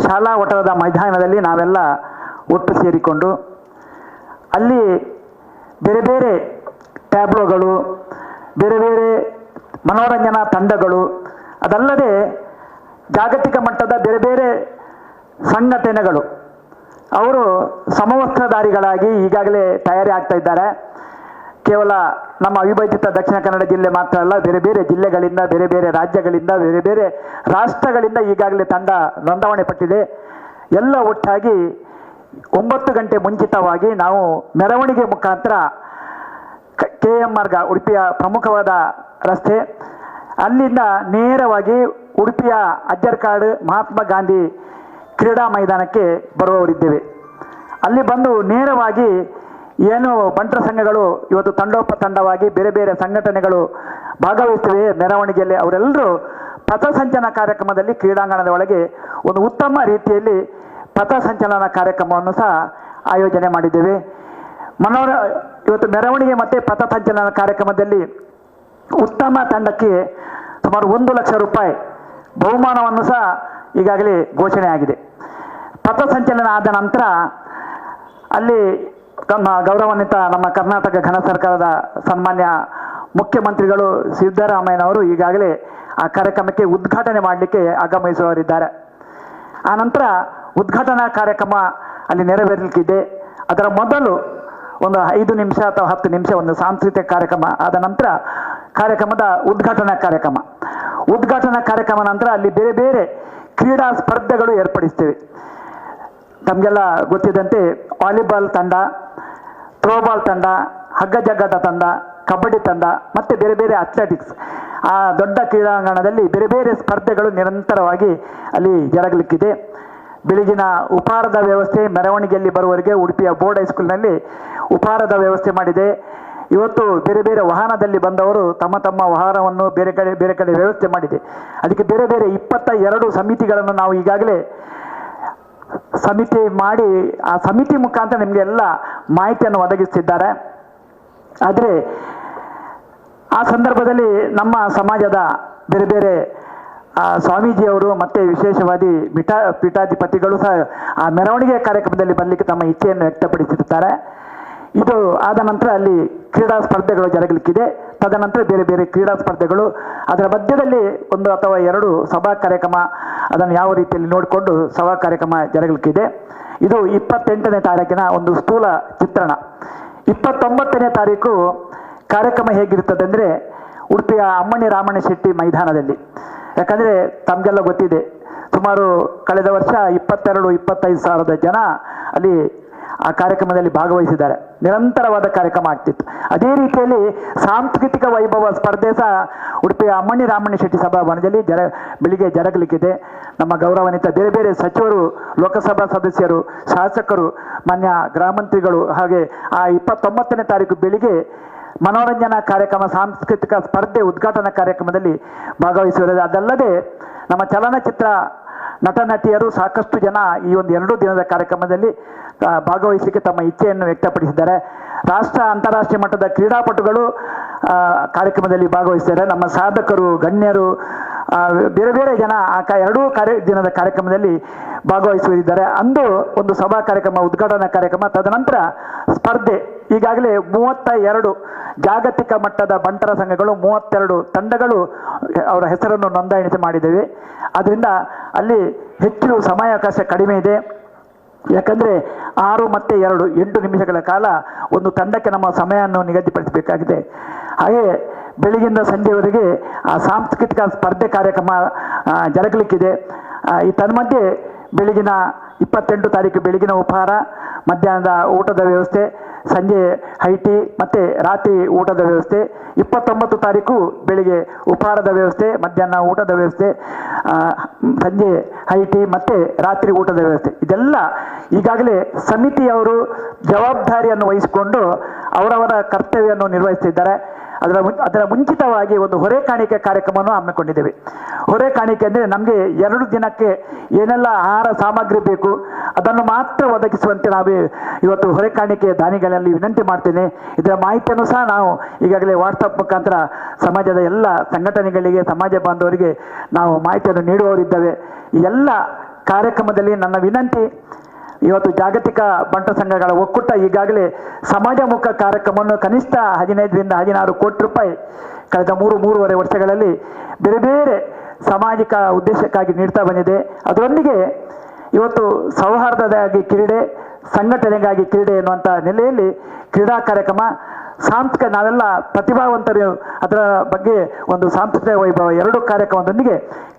ಶಾಲಾ ಒಟರದ ಮೈದಾನದಲ್ಲಿ ನಾವೆಲ್ಲ ಒಟ್ಟು ಸೇರಿಕೊಂಡು ಅಲ್ಲಿ ಬೇರೆ ಬೇರೆ ಟ್ಯಾಬ್ಲೋಗಳು, ಬೇರೆ ಬೇರೆ ಮನೋರಂಜನಾ ತಂಡಗಳು, ಅದಲ್ಲದೆ ಜಾಗತಿಕ ಮಟ್ಟದ ಬೇರೆ ಬೇರೆ ಸಂಘಟನೆಗಳು ಅವರು ಸಮವಸ್ತ್ರಧಾರಿಗಳಾಗಿ ಈಗಾಗಲೇ ತಯಾರಿ ಆಗ್ತಾ ಇದ್ದಾರೆ. ಕೇವಲ ನಮ್ಮ ಅವಿಭಜಿತ ದಕ್ಷಿಣ ಕನ್ನಡ ಜಿಲ್ಲೆ ಮಾತ್ರ ಅಲ್ಲ, ಬೇರೆ ಬೇರೆ ಜಿಲ್ಲೆಗಳಿಂದ, ಬೇರೆ ಬೇರೆ ರಾಜ್ಯಗಳಿಂದ, ಬೇರೆ ಬೇರೆ ರಾಷ್ಟ್ರಗಳಿಂದ ಈಗಾಗಲೇ ತಂಡ ನೋಂದಾವಣೆ ಪಟ್ಟಿದೆ. ಎಲ್ಲ ಒಟ್ಟಾಗಿ 9 ಗಂಟೆ ಮುಂಚಿತವಾಗಿ ನಾವು ಮೆರವಣಿಗೆ ಮುಖಾಂತರ KM ಮಾರ್ಗ, ಉಡುಪಿಯ ಪ್ರಮುಖವಾದ ರಸ್ತೆ, ಅಲ್ಲಿಂದ ನೇರವಾಗಿ ಉಡುಪಿಯ ಅಜ್ಜರ್ಕಾಡು ಮಹಾತ್ಮ ಗಾಂಧಿ ಕ್ರೀಡಾ ಮೈದಾನಕ್ಕೆ ಬರುವವರಿದ್ದೇವೆ. ಅಲ್ಲಿ ಬಂದು ನೇರವಾಗಿ ಏನು ಬಂಟರ ಸಂಘಗಳು ಇವತ್ತು ತಂಡೋಪತಂಡವಾಗಿ ಬೇರೆ ಬೇರೆ ಸಂಘಟನೆಗಳು ಭಾಗವಹಿಸ್ತವೆ ಮೆರವಣಿಗೆಯಲ್ಲಿ, ಅವರೆಲ್ಲರೂ ಪಥಸಂಚಲನ ಕಾರ್ಯಕ್ರಮದಲ್ಲಿ ಕ್ರೀಡಾಂಗಣದ ಒಳಗೆ ಒಂದು ಉತ್ತಮ ರೀತಿಯಲ್ಲಿ ಪಥಸಂಚಲನ ಕಾರ್ಯಕ್ರಮವನ್ನು ಸಹ ಆಯೋಜನೆ ಮಾಡಿದ್ದೇವೆ. ಇವತ್ತು ಮೆರವಣಿಗೆ ಮತ್ತು ಪಥಸಂಚಲನ ಕಾರ್ಯಕ್ರಮದಲ್ಲಿ ಉತ್ತಮ ತಂಡಕ್ಕೆ ಸುಮಾರು 1 ಲಕ್ಷ ರೂಪಾಯಿ ಬಹುಮಾನವನ್ನು ಸಹ ಈಗಾಗಲೇ ಘೋಷಣೆ ಆಗಿದೆ. ಪಥಸಂಚಲನ ಆದ ನಂತರ ಅಲ್ಲಿ ಗೌರವಾನ್ವಿತ ನಮ್ಮ ಕರ್ನಾಟಕ ಘನ ಸರ್ಕಾರದ ಸನ್ಮಾನ್ಯ ಮುಖ್ಯಮಂತ್ರಿಗಳು ಸಿದ್ದರಾಮಯ್ಯನವರು ಈಗಾಗಲೇ ಆ ಕಾರ್ಯಕ್ರಮಕ್ಕೆ ಉದ್ಘಾಟನೆ ಮಾಡಲಿಕ್ಕೆ ಆಗಮಿಸುವವರಿದ್ದಾರೆ. ಆ ನಂತರ ಉದ್ಘಾಟನಾ ಕಾರ್ಯಕ್ರಮ ಅಲ್ಲಿ ನೆರವೇರಲಿಕ್ಕಿದೆ. ಅದರ ಮೊದಲು ಒಂದು 5 ನಿಮಿಷ ಅಥವಾ 10 ನಿಮಿಷ ಒಂದು ಸಾಂಸ್ಕೃತಿಕ ಕಾರ್ಯಕ್ರಮ, ಆದ ನಂತರ ಕಾರ್ಯಕ್ರಮದ ಉದ್ಘಾಟನಾ ಕಾರ್ಯಕ್ರಮ ನಂತರ ಅಲ್ಲಿ ಬೇರೆ ಬೇರೆ ಕ್ರೀಡಾ ಸ್ಪರ್ಧೆಗಳು ಏರ್ಪಡಿಸ್ತೇವೆ. ತಮಗೆಲ್ಲ ಗೊತ್ತಿದ್ದಂತೆ ವಾಲಿಬಾಲ್ ತಂಡ, ಥ್ರೋಬಾಲ್ ತಂಡ, ಹಗ್ಗ ಜಗ್ಗಾಟ ತಂಡ, ಕಬಡ್ಡಿ ತಂಡ ಮತ್ತು ಬೇರೆ ಬೇರೆ ಅಥ್ಲೆಟಿಕ್ಸ್, ಆ ದೊಡ್ಡ ಕ್ರೀಡಾಂಗಣದಲ್ಲಿ ಬೇರೆ ಬೇರೆ ಸ್ಪರ್ಧೆಗಳು ನಿರಂತರವಾಗಿ ಅಲ್ಲಿ ಜರುಗಲಿಕ್ಕಿದೆ. ಬೆಳಗಿನ ಉಪಹಾರದ ವ್ಯವಸ್ಥೆ, ಮೆರವಣಿಗೆಯಲ್ಲಿ ಬರುವವರಿಗೆ ಉಡುಪಿಯ ಬೋರ್ಡ್ ಹೈಸ್ಕೂಲ್ನಲ್ಲಿ ಉಪಹಾರದ ವ್ಯವಸ್ಥೆ ಮಾಡಿದೆ. ಇವತ್ತು ಬೇರೆ ಬೇರೆ ವಾಹನದಲ್ಲಿ ಬಂದವರು ತಮ್ಮ ತಮ್ಮ ವಾಹನವನ್ನು ಬೇರೆ ಕಡೆ ವ್ಯವಸ್ಥೆ ಮಾಡಿದೆ. ಅದಕ್ಕೆ ಬೇರೆ ಬೇರೆ 22 ಸಮಿತಿಗಳನ್ನು ನಾವು ಈಗಾಗಲೇ ಸಮಿತಿ ಮಾಡಿ ಆ ಸಮಿತಿ ಮುಖಾಂತರ ನಿಮಗೆ ಎಲ್ಲ ಮಾಹಿತಿಯನ್ನು ಒದಗಿಸ್ತಿದ್ದಾರೆ. ಆದರೆ ಆ ಸಂದರ್ಭದಲ್ಲಿ ನಮ್ಮ ಸಮಾಜದ ಬೇರೆ ಬೇರೆ ಸ್ವಾಮೀಜಿಯವರು ಮತ್ತು ವಿಶೇಷವಾಗಿ ಪೀಠಾಧಿಪತಿಗಳು ಸಹ ಆ ಮೆರವಣಿಗೆ ಕಾರ್ಯಕ್ರಮದಲ್ಲಿ ಬರಲಿಕ್ಕೆ ತಮ್ಮ ಇಚ್ಛೆಯನ್ನು ವ್ಯಕ್ತಪಡಿಸಿರುತ್ತಾರೆ. ಇದು ಆದ ನಂತರ ಅಲ್ಲಿ ಕ್ರೀಡಾ ಸ್ಪರ್ಧೆಗಳು ಜರುಗಲಿಕ್ಕಿದೆ. ತದನಂತರ ಬೇರೆ ಬೇರೆ ಕ್ರೀಡಾ ಸ್ಪರ್ಧೆಗಳು, ಅದರ ಮಧ್ಯದಲ್ಲಿ 1 ಅಥವಾ 2 ಸಭಾ ಕಾರ್ಯಕ್ರಮ, ಅದನ್ನು ಯಾವ ರೀತಿಯಲ್ಲಿ ನೋಡಿಕೊಂಡು ಸಭಾ ಕಾರ್ಯಕ್ರಮ ಜರುಗಲಿಕ್ಕಿದೆ. ಇದು 28ನೇ ತಾರೀಕಿನ ಒಂದು ಸ್ಥೂಲ ಚಿತ್ರಣ. 29ನೇ ತಾರೀಕು ಕಾರ್ಯಕ್ರಮ ಹೇಗಿರ್ತದೆ ಅಂದರೆ ಉಡುಪಿಯ ಅಮ್ಮಣ್ಣಿ ರಾಮಣ್ಣ ಶೆಟ್ಟಿ ಮೈದಾನದಲ್ಲಿ. ಯಾಕಂದರೆ ತಮಗೆಲ್ಲ ಗೊತ್ತಿದೆ, ಸುಮಾರು ಕಳೆದ ವರ್ಷ 22-25 ಸಾವಿರದ ಜನ ಅಲ್ಲಿ ಆ ಕಾರ್ಯಕ್ರಮದಲ್ಲಿ ಭಾಗವಹಿಸಿದ್ದಾರೆ. ನಿರಂತರವಾದ ಕಾರ್ಯಕ್ರಮ ಆಗ್ತಿತ್ತು. ಅದೇ ರೀತಿಯಲ್ಲಿ ಸಾಂಸ್ಕೃತಿಕ ವೈಭವ ಸ್ಪರ್ಧೆ ಸಹ ಉಡುಪಿಯ ಅಮ್ಮಣ್ಣಿ ರಾಮಣ್ಣ ಶೆಟ್ಟಿ ಸಭಾಭವನದಲ್ಲಿ ಬೆಳಿಗ್ಗೆ ಜರುಗಲಿಕ್ಕಿದೆ. ನಮ್ಮ ಗೌರವಾನ್ವಿತ ಬೇರೆ ಬೇರೆ ಸಚಿವರು, ಲೋಕಸಭಾ ಸದಸ್ಯರು, ಶಾಸಕರು, ಮಾನ್ಯ ಗೃಹ ಮಂತ್ರಿಗಳು, ಹಾಗೆ ಆ 29ನೇ ತಾರೀಕು ಬೆಳಿಗ್ಗೆ ಮನೋರಂಜನಾ ಕಾರ್ಯಕ್ರಮ, ಸಾಂಸ್ಕೃತಿಕ ಸ್ಪರ್ಧೆ ಉದ್ಘಾಟನಾ ಕಾರ್ಯಕ್ರಮದಲ್ಲಿ ಭಾಗವಹಿಸುವುದು. ಅದಲ್ಲದೆ ನಮ್ಮ ಚಲನಚಿತ್ರ ನಟ ನಟಿಯರು ಸಾಕಷ್ಟು ಜನ ಈ ಒಂದು 2 ದಿನದ ಕಾರ್ಯಕ್ರಮದಲ್ಲಿ ಭಾಗವಹಿಸಲಿಕ್ಕೆ ತಮ್ಮ ಇಚ್ಛೆಯನ್ನು ವ್ಯಕ್ತಪಡಿಸಿದ್ದಾರೆ. ರಾಷ್ಟ್ರ ಅಂತಾರಾಷ್ಟ್ರೀಯ ಮಟ್ಟದ ಕ್ರೀಡಾಪಟುಗಳು ಕಾರ್ಯಕ್ರಮದಲ್ಲಿ ಭಾಗವಹಿಸಿದ್ದಾರೆ. ನಮ್ಮ ಸಾಧಕರು, ಗಣ್ಯರು, ಬೇರೆ ಬೇರೆ ಜನ ಆ 2 ದಿನದ ಕಾರ್ಯಕ್ರಮದಲ್ಲಿ ಭಾಗವಹಿಸುತ್ತಿದ್ದಾರೆ. ಅಂದು ಒಂದು ಸಭಾ ಕಾರ್ಯಕ್ರಮ, ಉದ್ಘಾಟನಾ ಕಾರ್ಯಕ್ರಮ, ತದನಂತರ ಸ್ಪರ್ಧೆ. ಈಗಾಗಲೇ 32 ಜಾಗತಿಕ ಮಟ್ಟದ ಬಂಟರ ಸಂಘಗಳು, 32 ತಂಡಗಳು ಅವರ ಹೆಸರನ್ನು ನೋಂದಾಯಿಸಿ ಮಾಡಿದ್ದೇವೆ. ಆದ್ದರಿಂದ ಅಲ್ಲಿ ಹೆಚ್ಚು ಸಮಯಾವಕಾಶ ಕಡಿಮೆ ಇದೆ. ಯಾಕಂದರೆ 6 ಮತ್ತು 2 8 ನಿಮಿಷಗಳ ಕಾಲ ಒಂದು ತಂಡಕ್ಕೆ ನಮ್ಮ ಸಮಯವನ್ನು ನಿಗದಿಪಡಿಸಬೇಕಾಗಿದೆ. ಹಾಗೆ ಬೆಳಗಿಂದ ಸಂಜೆವರೆಗೆ ಆ ಸಾಂಸ್ಕೃತಿಕ ಸ್ಪರ್ಧೆ ಕಾರ್ಯಕ್ರಮ ಜರುಗಲಿಕ್ಕಿದೆ. ಈ ತನ್ಮಧ್ಯೆ ಬೆಳಗಿನ 28 ತಾರೀಕು ಬೆಳಗಿನ ಉಪಹಾರ, ಮಧ್ಯಾಹ್ನದ ಊಟದ ವ್ಯವಸ್ಥೆ, ಸಂಜೆ ಹೈಟಿ ಮತ್ತು ರಾತ್ರಿ ಊಟದ ವ್ಯವಸ್ಥೆ, 29 ತಾರೀಕು ಬೆಳಿಗ್ಗೆ ಉಪಹಾರದ ವ್ಯವಸ್ಥೆ, ಮಧ್ಯಾಹ್ನ ಊಟದ ವ್ಯವಸ್ಥೆ, ಸಂಜೆ ಹೈಟಿ ಮತ್ತು ರಾತ್ರಿ ಊಟದ ವ್ಯವಸ್ಥೆ. ಇದೆಲ್ಲ ಈಗಾಗಲೇ ಸಮಿತಿಯವರು ಜವಾಬ್ದಾರಿಯನ್ನು ವಹಿಸಿಕೊಂಡು ಅವರವರ ಕರ್ತವ್ಯವನ್ನು ನಿರ್ವಹಿಸ್ತಿದ್ದಾರೆ. ಅದರ ಮುಂಚಿತವಾಗಿ ಒಂದು ಹೊರೆ ಕಾಣಿಕೆ ಕಾರ್ಯಕ್ರಮವನ್ನು ಹಮ್ಮಿಕೊಂಡಿದ್ದೇವೆ. ಹೊರೆ ಕಾಣಿಕೆ ಅಂದರೆ ನಮಗೆ 2 ದಿನಕ್ಕೆ ಏನೆಲ್ಲ ಆಹಾರ ಸಾಮಗ್ರಿ ಬೇಕು ಅದನ್ನು ಮಾತ್ರ ಒದಗಿಸುವಂತೆ ನಾವು ಇವತ್ತು ಹೊರೆ ಕಾಣಿಕೆ ದಾನಿಗಳಲ್ಲಿ ವಿನಂತಿ ಮಾಡ್ತೇನೆ. ಇದರ ಮಾಹಿತಿಯನ್ನು ಸಹ ನಾವು ಈಗಾಗಲೇ ವಾಟ್ಸಪ್ ಮುಖಾಂತರ ಸಮಾಜದ ಎಲ್ಲ ಸಂಘಟನೆಗಳಿಗೆ, ಸಮಾಜ ಬಾಂಧವರಿಗೆ ನಾವು ಮಾಹಿತಿಯನ್ನು ನೀಡುವವರಿದ್ದೇವೆ. ಈ ಎಲ್ಲ ಕಾರ್ಯಕ್ರಮದಲ್ಲಿ ನನ್ನ ವಿನಂತಿ, ಇವತ್ತು ಜಾಗತಿಕ ಬಂಟ ಸಂಘಗಳ ಒಕ್ಕೂಟ ಈಗಾಗಲೇ ಸಮಾಜಮುಖ ಕಾರ್ಯಕ್ರಮವನ್ನು ಕನಿಷ್ಠ 15ರಿಂದ 16 ಕೋಟಿ ರೂಪಾಯಿ ಕಳೆದ 3-3.5 ವರ್ಷಗಳಲ್ಲಿ ಬೇರೆ ಬೇರೆ ಸಾಮಾಜಿಕ ಉದ್ದೇಶಕ್ಕಾಗಿ ನೀಡ್ತಾ ಬಂದಿದೆ. ಅದರೊಂದಿಗೆ ಇವತ್ತು ಸೌಹಾರ್ದವಾಗಿ ಕ್ರೀಡೆ, ಸಂಘಟನೆಗಾಗಿ ಕ್ರೀಡೆ ಎನ್ನುವಂಥ ನೆಲೆಯಲ್ಲಿ ಕ್ರೀಡಾ ಕಾರ್ಯಕ್ರಮ, ನಾವೆಲ್ಲ ಪ್ರತಿಭಾವಂತರು, ಅದರ ಬಗ್ಗೆ ಒಂದು ಸಾಂಸ್ಕೃತಿಕ ವೈಭವ 2 ಕಾರ್ಯಕ್ರಮದೊಂದಿಗೆ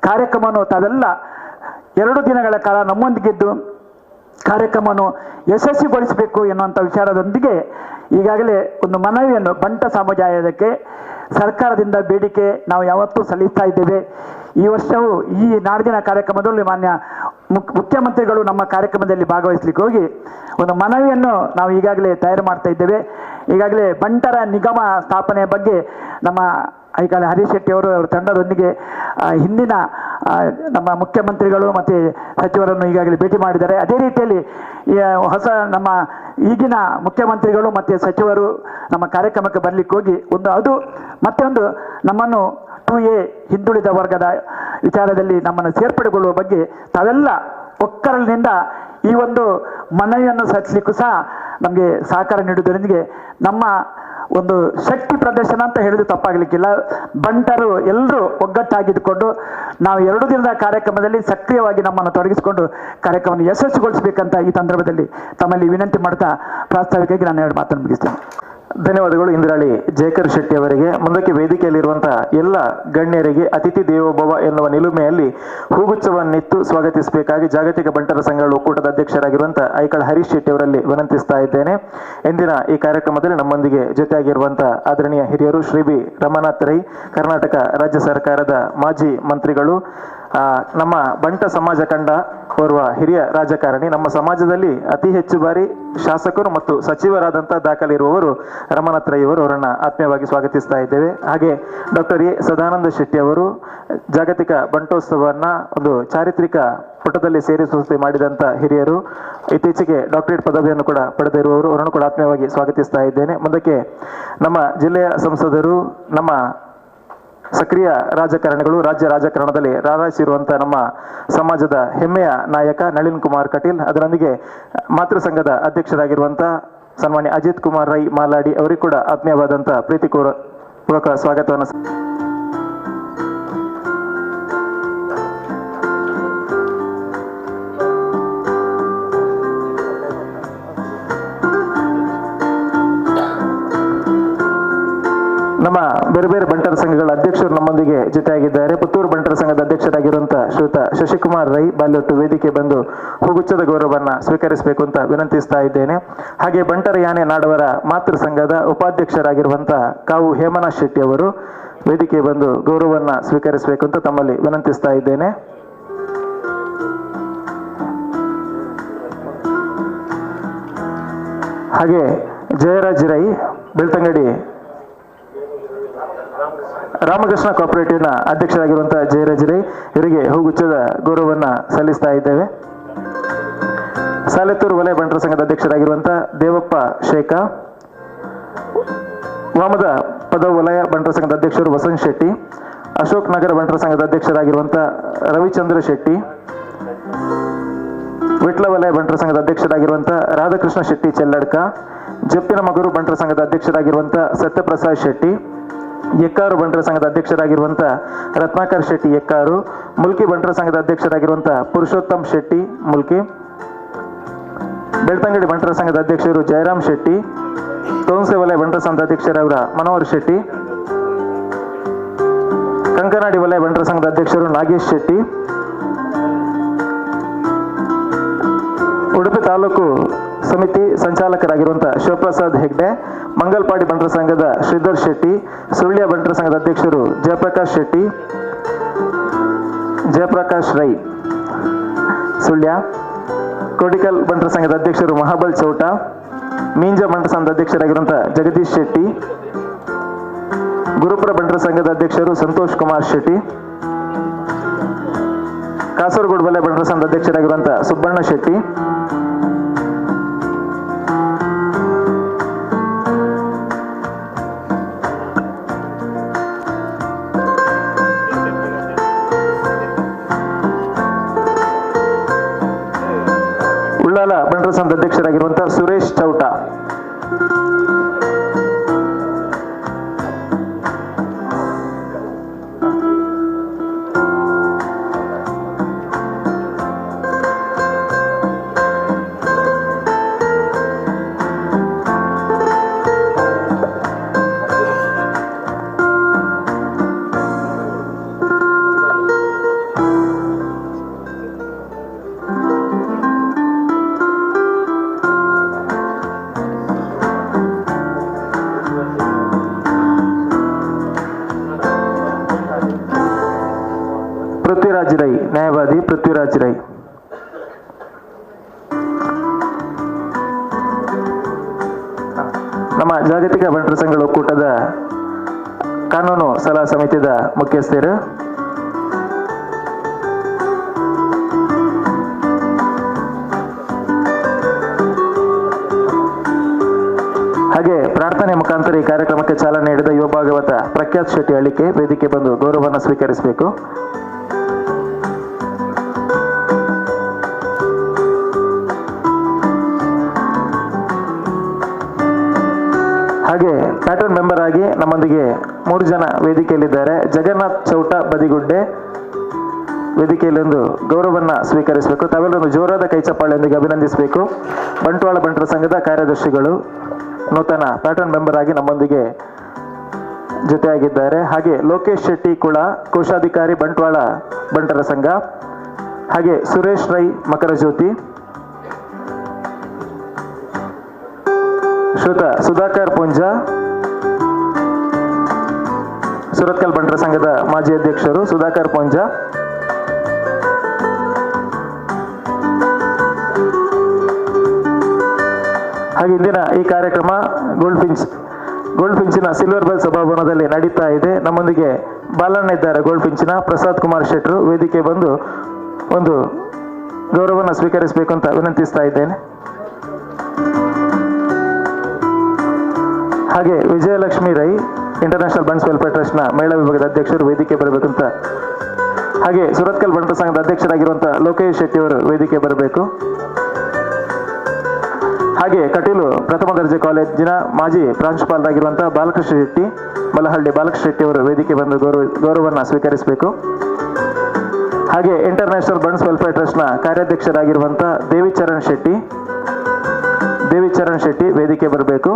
ಕಾರ್ಯಕ್ರಮವನ್ನು ತಾವೆಲ್ಲ 2 ದಿನಗಳ ಕಾಲ ನಮ್ಮೊಂದಿಗಿದ್ದು ಕಾರ್ಯಕ್ರಮವನ್ನು ಯಶಸ್ವಿಗೊಳಿಸಬೇಕು ಎನ್ನುವಂಥ ವಿಚಾರದೊಂದಿಗೆ ಈಗಾಗಲೇ ಒಂದು ಮನವಿಯನ್ನು ಬಂಟ ಸಮುದಾಯಕ್ಕೆ ಸರ್ಕಾರದಿಂದ ಬೇಡಿಕೆ ನಾವು ಯಾವತ್ತೂ ಸಲ್ಲಿಸ್ತಾ ಇದ್ದೇವೆ. ಈ ವರ್ಷವೂ ಈ ನಾಡಿನ ಕಾರ್ಯಕ್ರಮದಲ್ಲಿ ಮಾನ್ಯ ಮುಖ್ಯಮಂತ್ರಿಗಳು ನಮ್ಮ ಕಾರ್ಯಕ್ರಮದಲ್ಲಿ ಭಾಗವಹಿಸಲಿಕ್ಕೆ ಹೋಗಿ ಒಂದು ಮನವಿಯನ್ನು ನಾವು ಈಗಾಗಲೇ ತಯಾರು ಮಾಡ್ತಾ ಇದ್ದೇವೆ. ಈಗಾಗಲೇ ಬಂಟರ ನಿಗಮ ಸ್ಥಾಪನೆಯ ಬಗ್ಗೆ ನಮ್ಮ ಈಗಾಗಲೇ ಹರೀಶ್ ಶೆಟ್ಟಿ ಅವರು ಅವರ ತಂಡದೊಂದಿಗೆ ಹಿಂದಿನ ನಮ್ಮ ಮುಖ್ಯಮಂತ್ರಿಗಳು ಮತ್ತು ಸಚಿವರನ್ನು ಈಗಾಗಲೇ ಭೇಟಿ ಮಾಡಿದ್ದಾರೆ. ಅದೇ ರೀತಿಯಲ್ಲಿ ಹೊಸ ನಮ್ಮ ಈಗಿನ ಮುಖ್ಯಮಂತ್ರಿಗಳು ಮತ್ತು ಸಚಿವರು ನಮ್ಮ ಕಾರ್ಯಕ್ರಮಕ್ಕೆ ಬರಲಿಕ್ಕೆ ಹೋಗಿ ಅದು ಮತ್ತೊಂದು ನಮ್ಮನ್ನು 2A ಹಿಂದುಳಿದ ವರ್ಗದ ವಿಚಾರದಲ್ಲಿ ನಮ್ಮನ್ನು ಸೇರ್ಪಡೆಗೊಳ್ಳುವ ಬಗ್ಗೆ ತಾವೆಲ್ಲ ಒಕ್ಕರಲಿನಿಂದ ಈ ಒಂದು ಮನವಿಯನ್ನು ಸಲ್ಲಿಸಲಿಕ್ಕೂ ಸಹ ನಮಗೆ ಸಹಕಾರ ನೀಡುವುದರೊಂದಿಗೆ ನಮ್ಮ ಒಂದು ಶಕ್ತಿ ಪ್ರದರ್ಶನ ಅಂತ ಹೇಳಿದ್ರೆ ತಪ್ಪಾಗಲಿಕ್ಕಿಲ್ಲ. ಬಂಟರು ಎಲ್ಲರೂ ಒಗ್ಗಟ್ಟಾಗಿದ್ದುಕೊಂಡು ನಾವು 2 ದಿನದ ಕಾರ್ಯಕ್ರಮದಲ್ಲಿ ಸಕ್ರಿಯವಾಗಿ ನಮ್ಮನ್ನು ತೊಡಗಿಸಿಕೊಂಡು ಕಾರ್ಯಕ್ರಮವನ್ನು ಯಶಸ್ವಿಗೊಳಿಸಬೇಕಂತ ಈ ಸಂದರ್ಭದಲ್ಲಿ ತಮ್ಮಲ್ಲಿ ವಿನಂತಿ ಮಾಡ್ತಾ ಪ್ರಾಸ್ತಾವಿಕವಾಗಿ ನಾನು 2 ಮಾತನ್ನು ಮುಗಿಸ್ತೇನೆ. ಧನ್ಯವಾದಗಳು ಇಂದ್ರಾಳಿ ಜಯಕರ್ ಶೆಟ್ಟಿ ಅವರಿಗೆ. ಮುಂದಕ್ಕೆ ವೇದಿಕೆಯಲ್ಲಿರುವಂತಹ ಎಲ್ಲ ಗಣ್ಯರಿಗೆ ಅತಿಥಿ ದೇವೋಭವ ಎನ್ನುವ ನಿಲುಮೆಯಲ್ಲಿ ಹೂಗುಚ್ಛವನ್ನಿತ್ತು ಸ್ವಾಗತಿಸಬೇಕಾಗಿ ಜಾಗತಿಕ ಬಂಟರ ಸಂಘಗಳ ಒಕ್ಕೂಟದ ಅಧ್ಯಕ್ಷರಾಗಿರುವಂತಹ ಐಕಳ ಹರೀಶ್ ಶೆಟ್ಟಿ ಅವರಲ್ಲಿ ವಿನಂತಿಸ್ತಾ ಇದ್ದೇನೆ. ಇಂದಿನ ಈ ಕಾರ್ಯಕ್ರಮದಲ್ಲಿ ನಮ್ಮೊಂದಿಗೆ ಜೊತೆಯಾಗಿರುವಂತಹ ಆದರಣೀಯ ಹಿರಿಯರು ಶ್ರೀ ಬಿ ರಮಾನಾಥ್ ರೈ, ಕರ್ನಾಟಕ ರಾಜ್ಯ ಸರ್ಕಾರದ ಮಾಜಿ ಮಂತ್ರಿಗಳು, ನಮ್ಮ ಬಂಟ ಸಮಾಜ ಕಂಡ ಓರ್ವ ಹಿರಿಯ ರಾಜಕಾರಣಿ, ನಮ್ಮ ಸಮಾಜದಲ್ಲಿ ಅತಿ ಹೆಚ್ಚು ಬಾರಿ ಶಾಸಕರು ಮತ್ತು ಸಚಿವರಾದಂತಹ ದಾಖಲೆ ಇರುವವರು ರಮಾನಾಥ್ ರೈ ಅವರು, ಅವರನ್ನ ಆತ್ಮೀಯವಾಗಿ ಸ್ವಾಗತಿಸ್ತಾ ಇದ್ದೇವೆ. ಹಾಗೆ ಡಾಕ್ಟರ್ ಎ ಸದಾನಂದ ಶೆಟ್ಟಿ ಅವರು ಜಾಗತಿಕ ಬಂಟೋತ್ಸವವನ್ನ ಒಂದು ಚಾರಿತ್ರಿಕ ಪುಟದಲ್ಲಿ ಸೇರಿಸುವಂತೆ ಮಾಡಿದಂತ ಹಿರಿಯರು, ಇತ್ತೀಚೆಗೆ ಡಾಕ್ಟರೇಟ್ ಪದವಿಯನ್ನು ಕೂಡ ಪಡೆದಿರುವವರು, ಅವರನ್ನು ಕೂಡ ಆತ್ಮೀಯವಾಗಿ ಸ್ವಾಗತಿಸ್ತಾ ಇದ್ದೇನೆ. ಮುಂದಕ್ಕೆ ನಮ್ಮ ಜಿಲ್ಲೆಯ ಸಂಸದರು, ನಮ್ಮ ಸಕ್ರಿಯ ರಾಜಕಾರಣಿಗಳು, ರಾಜ್ಯ ರಾಜಕಾರಣದಲ್ಲಿ ರಾರಾಯಿಸಿರುವಂತಹ ನಮ್ಮ ಸಮಾಜದ ಹೆಮ್ಮೆಯ ನಾಯಕ ನಳಿನ್ ಕುಮಾರ್ ಕಟೀಲ್, ಅದರೊಂದಿಗೆ ಮಾತೃ ಸಂಘದ ಅಧ್ಯಕ್ಷರಾಗಿರುವಂತಹ ಸನ್ಮಾನ್ಯ ಅಜಿತ್ ಕುಮಾರ್ ರೈ ಮಾಲಾಡಿ ಅವರಿಗೂ ಕೂಡ ಆತ್ಮೀಯವಾದಂತಹ ಪ್ರೀತಿಪೂರ್ವಕ ಸ್ವಾಗತವನ್ನು. ನಮ್ಮ ಬೇರೆ ಬೇರೆ ಬಂಟರ ಸಂಘಗಳ ಅಧ್ಯಕ್ಷರು ನಮ್ಮೊಂದಿಗೆ ಜೊತೆಯಾಗಿದ್ದಾರೆ. ಪುತ್ತೂರು ಬಂಟರ ಸಂಘದ ಅಧ್ಯಕ್ಷರಾಗಿರುವಂತಹ ಶ್ರೀಯುತ ಶಶಿಕುಮಾರ್ ರೈ ಬಾಲ್ಯೊಟ್ಟು ವೇದಿಕೆ ಬಂದು ಹೂಗುಚ್ಛದ ಗೌರವವನ್ನು ಸ್ವೀಕರಿಸಬೇಕು ಅಂತ ವಿನಂತಿಸ್ತಾ ಇದ್ದೇನೆ. ಹಾಗೆ ಬಂಟರ ಯಾನೆ ನಾಡವರ ಮಾತೃ ಸಂಘದ ಉಪಾಧ್ಯಕ್ಷರಾಗಿರುವಂತಹ ಕಾವು ಹೇಮನಾಥ್ ಶೆಟ್ಟಿ ಅವರು ವೇದಿಕೆ ಬಂದು ಗೌರವವನ್ನು ಸ್ವೀಕರಿಸಬೇಕು ಅಂತ ತಮ್ಮಲ್ಲಿ ವಿನಂತಿಸ್ತಾ ಇದ್ದೇನೆ. ಹಾಗೆ ಜಯರಾಜ್ ರೈ ಬೆಳ್ತಂಗಡಿ ರಾಮಕೃಷ್ಣ ಕೋಆಪರೇಟಿವ್ನ ಅಧ್ಯಕ್ಷರಾಗಿರುವಂತಹ ಜಯರಾಜ್ ರೈ ಇವರಿಗೆ ಹೂಗುಚ್ಛದ ಗೌರವವನ್ನು ಸಲ್ಲಿಸ್ತಾ ಇದ್ದೇವೆ. ಸಾಲೆತ್ತೂರು ವಲಯ ಬಂಟರ ಸಂಘದ ಅಧ್ಯಕ್ಷರಾಗಿರುವಂತಹ ದೇವಪ್ಪ ಶೇಖ, ವಾಮದ ಪದವು ವಲಯ ಬಂಟರ ಸಂಘದ ಅಧ್ಯಕ್ಷರು ವಸಂತ್ ಶೆಟ್ಟಿ, ಅಶೋಕ್ ನಗರ ಬಂಟರ ಸಂಘದ ಅಧ್ಯಕ್ಷರಾಗಿರುವಂತಹ ರವಿಚಂದ್ರ ಶೆಟ್ಟಿ, ವಿಟ್ಲ ವಲಯ ಬಂಟರ ಸಂಘದ ಅಧ್ಯಕ್ಷರಾಗಿರುವಂತಹ ರಾಧಾಕೃಷ್ಣ ಶೆಟ್ಟಿ ಚೆಲ್ಲಡ್ಕ, ಜಪ್ಪಿನ ಮಗರು ಬಂಟರ ಸಂಘದ ಅಧ್ಯಕ್ಷರಾಗಿರುವಂತಹ ಸತ್ಯಪ್ರಸಾದ್ ಶೆಟ್ಟಿ, ಎಕ್ಕಾರು ಬಂಟರ ಸಂಘದ ಅಧ್ಯಕ್ಷರಾಗಿರುವಂತಹ ರತ್ನಾಕರ್ ಶೆಟ್ಟಿ ಎಕ್ಕಾರು, ಮುಲ್ಕಿ ಬಂಟರ ಸಂಘದ ಅಧ್ಯಕ್ಷರಾಗಿರುವಂತಹ ಪುರುಷೋತ್ತಮ್ ಶೆಟ್ಟಿ ಮುಲ್ಕಿ, ಬೆಳ್ತಂಗಡಿ ಬಂಟರ ಸಂಘದ ಅಧ್ಯಕ್ಷರು ಜಯರಾಮ್ ಶೆಟ್ಟಿ, ತೋನ್ಸೆ ವಲಯ ಬಂಟರ ಸಂಘದ ಅಧ್ಯಕ್ಷರಾದ ಮನೋಹರ್ ಶೆಟ್ಟಿ, ಕಂಕನಾಡಿ ವಲಯ ಬಂಟರ ಸಂಘದ ಅಧ್ಯಕ್ಷರು ನಾಗೇಶ್ ಶೆಟ್ಟಿ, ಉಡುಪಿ ತಾಲೂಕು ಸಮಿತಿ ಸಂಚಾಲಕರಾಗಿರುವಂತಹ ಶಿವಪ್ರಸಾದ್ ಹೆಗ್ಡೆ, ಮಂಗಲ್ಪಾಡಿ ಬಂಟರ ಸಂಘದ ಶ್ರೀಧರ್ ಶೆಟ್ಟಿ, ಸುಳ್ಯ ಬಂಟರ ಸಂಘದ ಅಧ್ಯಕ್ಷರು ಜಯಪ್ರಕಾಶ್ ರೈ ಸುಳ್ಯ, ಕೋಡಿಕಲ್ ಬಂಟರ ಸಂಘದ ಅಧ್ಯಕ್ಷರು ಮಹಾಬಲ್ ಚೌಟ, ಮೀಂಜ ಬಂಟರ ಸಂಘದ ಅಧ್ಯಕ್ಷರಾಗಿರುವಂತಹ ಜಗದೀಶ್ ಶೆಟ್ಟಿ, ಗುರುಪುರ ಬಂಟರ ಸಂಘದ ಅಧ್ಯಕ್ಷರು ಸಂತೋಷ್ ಕುಮಾರ್ ಶೆಟ್ಟಿ, ಕಾಸರಗೋಡು ವಲಯ ಬಂಟರ ಸಂಘದ ಅಧ್ಯಕ್ಷರಾಗಿರುವಂತಹ ಸುಬ್ಬಣ್ಣ ಶೆಟ್ಟಿ, ಉಳ್ಳಾಲ ಬಂಟರ ಸಂಘದ ಅಧ್ಯಕ್ಷರಾಗಿರುವಂತಹ ಸುರೇಶ್ ಚೌಟ, ಪೃಥ್ವಿರಾಜ್ ರೈ ನ್ಯಾಯವಾದಿ ಪೃಥ್ವಿರಾಜ್ ರೈ, ನಮ್ಮ ಜಾಗತಿಕ ಬಂಟರ ಸಂಘಗಳ ಒಕ್ಕೂಟದ ಕಾನೂನು ಸಲಹಾ ಸಮಿತಿಯ ಮುಖ್ಯಸ್ಥರು, ಹಾಗೆ ಪ್ರಾರ್ಥನೆ ಮುಖಾಂತರ ಈ ಕಾರ್ಯಕ್ರಮಕ್ಕೆ ಚಾಲನೆ ನೀಡಿದ ಯುವ ಭಾಗವತ ಪ್ರಖ್ಯಾತ್ ಶೆಟ್ಟಿ ಅಳಿಕೆ ವೇದಿಕೆ ಬಂದು ಗೌರವವನ್ನು ಸ್ವೀಕರಿಸಬೇಕು. ಹಾಗೆ ಪ್ಯಾಟರ್ನ್ ಮೆಂಬರ್ ಆಗಿ ನಮ್ಮೊಂದಿಗೆ 3 ಜನ ವೇದಿಕೆಯಲ್ಲಿದ್ದಾರೆ. ಜಗನ್ನಾಥ್ ಚೌಟ ಬದಿಗುಡ್ಡೆ ವೇದಿಕೆಯಲ್ಲೊಂದು ಗೌರವವನ್ನು ಸ್ವೀಕರಿಸಬೇಕು. ತಾವೆಲ್ಲೊಂದು ಜೋರಾದ ಕೈಚಪ್ಪಾಳೆಯೊಂದಿಗೆ ಅಭಿನಂದಿಸಬೇಕು. ಬಂಟ್ವಾಳ ಬಂಟರ ಸಂಘದ ಕಾರ್ಯದರ್ಶಿಗಳು ನೂತನ ಪ್ಯಾಟರ್ನ್ ಮೆಂಬರ್ ಆಗಿ ನಮ್ಮೊಂದಿಗೆ ಜೊತೆಯಾಗಿದ್ದಾರೆ. ಹಾಗೆ ಲೋಕೇಶ್ ಶೆಟ್ಟಿ ಕುಳ ಕೋಶಾಧಿಕಾರಿ ಬಂಟ್ವಾಳ ಬಂಟರ ಸಂಘ, ಹಾಗೆ ಸುರೇಶ್ ರೈ ಮಕರಜ್ಯೋತಿ, ಶ್ರುತ ಸುಧಾಕರ್ ಪುಂಜ ಸುರತ್ಕಲ್ ಬಂಟರ ಸಂಘದ ಮಾಜಿ ಅಧ್ಯಕ್ಷರು ಸುಧಾಕರ್ ಪುಂಜ, ಹಾಗೆ ಇಂದಿನ ಈ ಕಾರ್ಯಕ್ರಮ ಗೋಲ್ಡ್ ಫಿಂಚಿನ ಸಿಲ್ವರ್ ಬೆಲ್ ಸಭಾಭವನದಲ್ಲಿ ನಡೀತಾ ಇದೆ. ನಮ್ಮೊಂದಿಗೆ ಬಾಲಣ್ಣ ಇದ್ದಾರೆ. ಗೋಲ್ಡ್ ಫಿಂಚಿನ ಪ್ರಸಾದ್ ಕುಮಾರ್ ಶೆಟ್ರು ವೇದಿಕೆ ಬಂದು ಒಂದು ಗೌರವವನ್ನು ಸ್ವೀಕರಿಸಬೇಕು ಅಂತ ವಿನಂತಿಸ್ತಾ ಇದ್ದೇನೆ. ಹಾಗೆ ವಿಜಯಲಕ್ಷ್ಮಿ ರೈ ಇಂಟರ್ನ್ಯಾಷನಲ್ ಬಂಡ್ಸ್ ವೆಲ್ಫೇರ್ ಟ್ರಸ್ಟ್ನ ಮಹಿಳಾ ವಿಭಾಗದ ಅಧ್ಯಕ್ಷರು ವೇದಿಕೆ ಬರಬೇಕಂತ, ಹಾಗೆ ಸುರತ್ಕಲ್ ಬಂಟರ ಸಂಘದ ಅಧ್ಯಕ್ಷರಾಗಿರುವಂಥ ಲೋಕೇಶ್ ಶೆಟ್ಟಿ ಅವರು ವೇದಿಕೆ ಬರಬೇಕು. ಹಾಗೆ ಕಟೀಲು ಪ್ರಥಮ ದರ್ಜೆ ಕಾಲೇಜಿನ ಮಾಜಿ ಪ್ರಾಂಶುಪಾಲರಾಗಿರುವಂಥ ಬಾಲಕೃಷ್ಣ ಶೆಟ್ಟಿ ಮಲಹಳ್ಳಿ ಬಾಲಕೃಷ್ಣ ಶೆಟ್ಟಿ ಅವರು ವೇದಿಕೆ ಬಂದು ಗೌರವವನ್ನು ಸ್ವೀಕರಿಸಬೇಕು. ಹಾಗೆ ಇಂಟರ್ನ್ಯಾಷನಲ್ ಬಂಡ್ಸ್ ವೆಲ್ಫೇರ್ ಟ್ರಸ್ಟ್ನ ಕಾರ್ಯಾಧ್ಯಕ್ಷರಾಗಿರುವಂಥ ದೇವಿಚರಣ್ ಶೆಟ್ಟಿ ವೇದಿಕೆ ಬರಬೇಕು.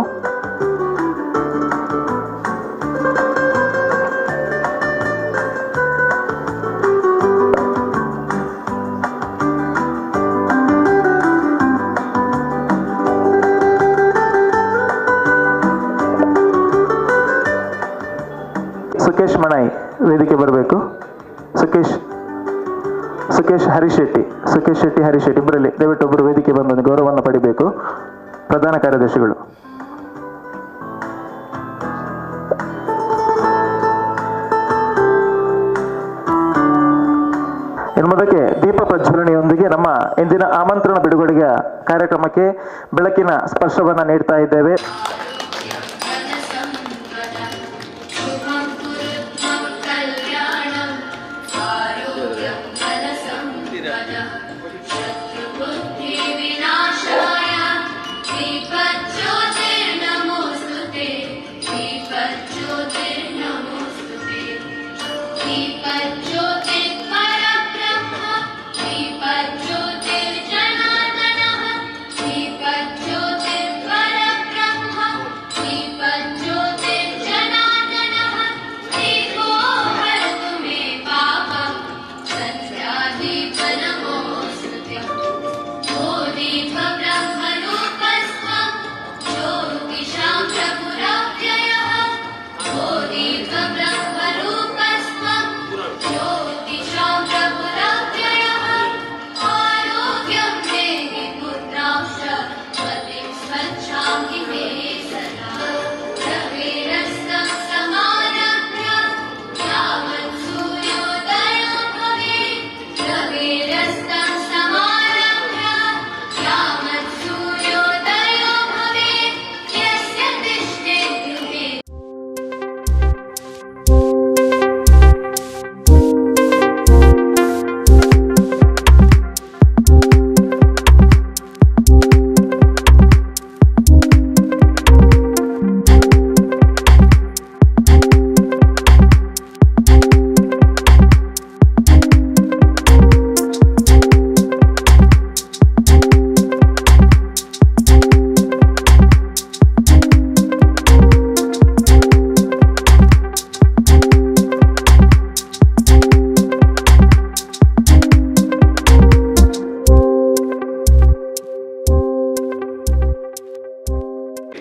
ಸುಕೇಶ್ ಮಣಾಯಿ ವೇದಿಕೆ ಬರಬೇಕು. ಸುಕೇಶ್ ಶೆಟ್ಟಿ ಹರಿಶೆಟ್ಟಿ ಇಬ್ಬರಲ್ಲಿ ದಯವಿಟ್ಟು ಒಬ್ಬರು ವೇದಿಕೆ ಬಂದು ಗೌರವವನ್ನು ಪಡಿಬೇಕು. ಪ್ರಧಾನ ಕಾರ್ಯದರ್ಶಿಗಳು. ಇನ್ನು ಮುಂದಕ್ಕೆ ದೀಪ ಪ್ರಜ್ವಲನೆಯೊಂದಿಗೆ ನಮ್ಮ ಇಂದಿನ ಆಮಂತ್ರಣ ಬಿಡುಗಡೆಯ ಕಾರ್ಯಕ್ರಮಕ್ಕೆ ಬೆಳಕಿನ ಸ್ಪರ್ಶವನ್ನು ನೀಡ್ತಾ ಇದ್ದೇವೆ.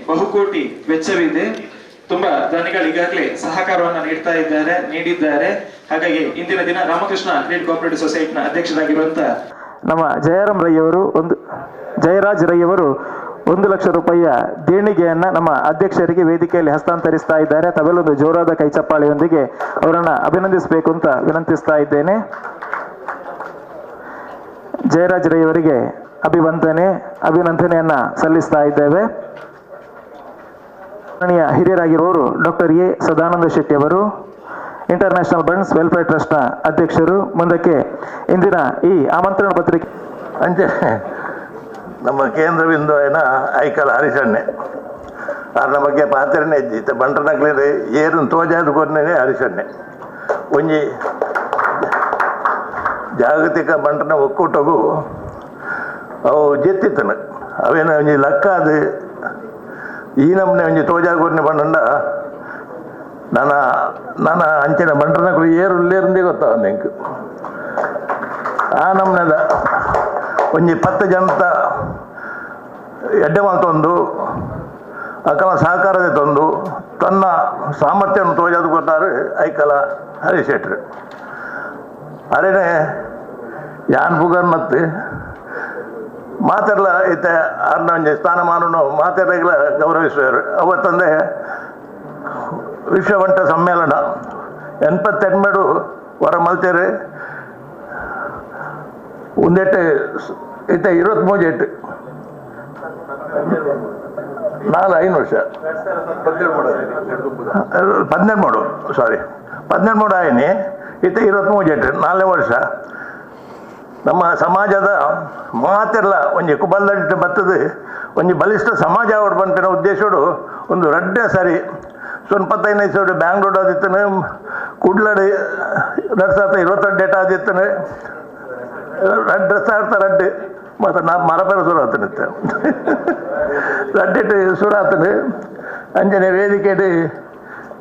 ಬಹುಕೋಟಿ ವೆಚ್ಚವಿದೆ. ತುಂಬಾ ದಾನಿಗಳು ಈಗಾಗಲೇ ಸಹಕಾರವನ್ನು ನೀಡಿದ್ದಾರೆ. ಹಾಗಾಗಿ ಇಂದಿನ ದಿನ ರಾಮಕೃಷ್ಣ ಕ್ರೆಡಿಟ್ ಕೋಆಪರೇಟಿವ್ ಸೊಸೈಟಿನ ಅಧ್ಯಕ್ಷರಾಗಿರುವಂತ ನಮ್ಮ ಜಯರಾಜ್ ರೈ ಅವರು 1 ಲಕ್ಷ ರೂಪಾಯಿಯ ದೇಣಿಗೆಯನ್ನ ನಮ್ಮ ಅಧ್ಯಕ್ಷರಿಗೆ ವೇದಿಕೆಯಲ್ಲಿ ಹಸ್ತಾಂತರಿಸ್ತಾ ಇದ್ದಾರೆ. ತಾವೆಲ್ಲೊಂದು ಜೋರಾದ ಕೈಚಪ್ಪಾಳೆಯೊಂದಿಗೆ ಅವರನ್ನ ಅಭಿನಂದಿಸಬೇಕು ಅಂತ ವಿನಂತಿಸ್ತಾ ಇದ್ದೇನೆ. ಜಯರಾಜ್ ರೈ ಅವರಿಗೆ ಅಭಿನಂದನೆಯನ್ನ ಸಲ್ಲಿಸ್ತಾ ಇದ್ದೇವೆ. ಹಿರಿಯರಾಗಿರುವವರು ಡಾಕ್ಟರ್ ಎ ಸದಾನಂದ ಶೆಟ್ಟಿ ಅವರು ಇಂಟರ್ನ್ಯಾಷನಲ್ ಬಂಡ್ಸ್ ವೆಲ್ಫೇರ್ ಟ್ರಸ್ಟ್ನ ಅಧ್ಯಕ್ಷರು. ಮುಂದಕ್ಕೆ ಇಂದಿನ ಈ ಆಮಂತ್ರಣ ಪತ್ರಿಕೆ ಅಂಚೆ ನಮ್ಮ ಕೇಂದ್ರ ಬಿಂದು ಐನ ಐಕಲ್ ಹರಿಸಣ್ಣೆ ಅರ್ನ ಬಗ್ಗೆ ಪಾತ್ರೆನೇ ಇದ್ದಿತ್ತು ಬಂಟ್ರನಗ್ಲಿ ಏರು ತೋಜಾದ ಕೊರ್ನೇ ಹರಿಸನ್ನೆ ಒಂಜಿ ಜಾಗತಿಕ ಬಂಟನ ಒಕ್ಕೂಟಗೂ ಅವು ಜೆತ್ತಿತ್ತನ ಅವೇನು ಒಂಜಿ ಲಕ್ಕ ಅದು ಈ ನಮ್ಮನೆ ಒಂಜಿ ತೋಜಾಗೊರ್ನೆ ಬಂಡ ನನ್ನ ಅಂಚಿನ ಬಂಟ್ರನಗಳು ಏರು ಉಲ್ಲೇರಿಂದೇ ಗೊತ್ತಾವ ನೆಂಕು ಆ ನಮ್ಮನೆದ ಒಂಜಿ 10 ಜನತ ಎಡ್ಡೆ ಮಾತೊಂದು ಅಕಲ ಸಹಕಾರದೆ ತಂದು ತನ್ನ ಸಾಮರ್ಥ್ಯವನ್ನು ತೋಜದು ಕೊಟ್ಟಾರು ಐಕಲ ಹರೀಶ್ ಶೆಟ್ರು ಅರೇನೆ ಯಾನ್ ಪುಗರ್ ಮತ್ತು ಮಾತೆಲ್ಲ ಇತ್ತೆ ಅರ್ನ ಒಂಜಿ ಸ್ಥಾನಮಾನನು ಮಾತೆಲ್ಲ ಗೌರವಿಸುವರು ಅವತ್ತಂದೆ ವಿಶ್ವವಂಟ ಸಮ್ಮೇಳನ 82 ಹೊರ ಮಲ್ತೇರು ಒಂದೆಟ್ಟು ಇತ್ತೆ 23 ಎಟ್ಟು 5 ವರ್ಷ 13 ಆಯ್ನಿ ಇತ್ತೆ 23 ಎಟ್ಟು 4 ವರ್ಷ ನಮ್ಮ ಸಮಾಜದ ಮಾತೆಲ್ಲ ಒಂಜಿ ಕುಬಲ್ದಿಟ್ಟು ಬತ್ತದ ಒಂಜಿ ಬಲಿಷ್ಠ ಸಮಾಜ ಆವಡ್ ಬಂಪಿನ ಉದ್ದೇಶಡು ಒಂದು ರಡ್ಡೆ ಸರಿ 25 ಬ್ಯಾಂಗ್ಳೂರ್ ಆದಿತ್ತನು ಕುಡ್ಲಡ್ 2022 ಡೇಟ್ ಆದಿತ್ತನು ರಡ್ಡು ಮತ್ತು ನಾ ಮರಪೇರ ಸುರಾತನಿತ್ತು ರಡ್ಡಿಟ್ಟು ಸುರಾತನು ಅಂಜನೆ ವೇದಿಕೆಡು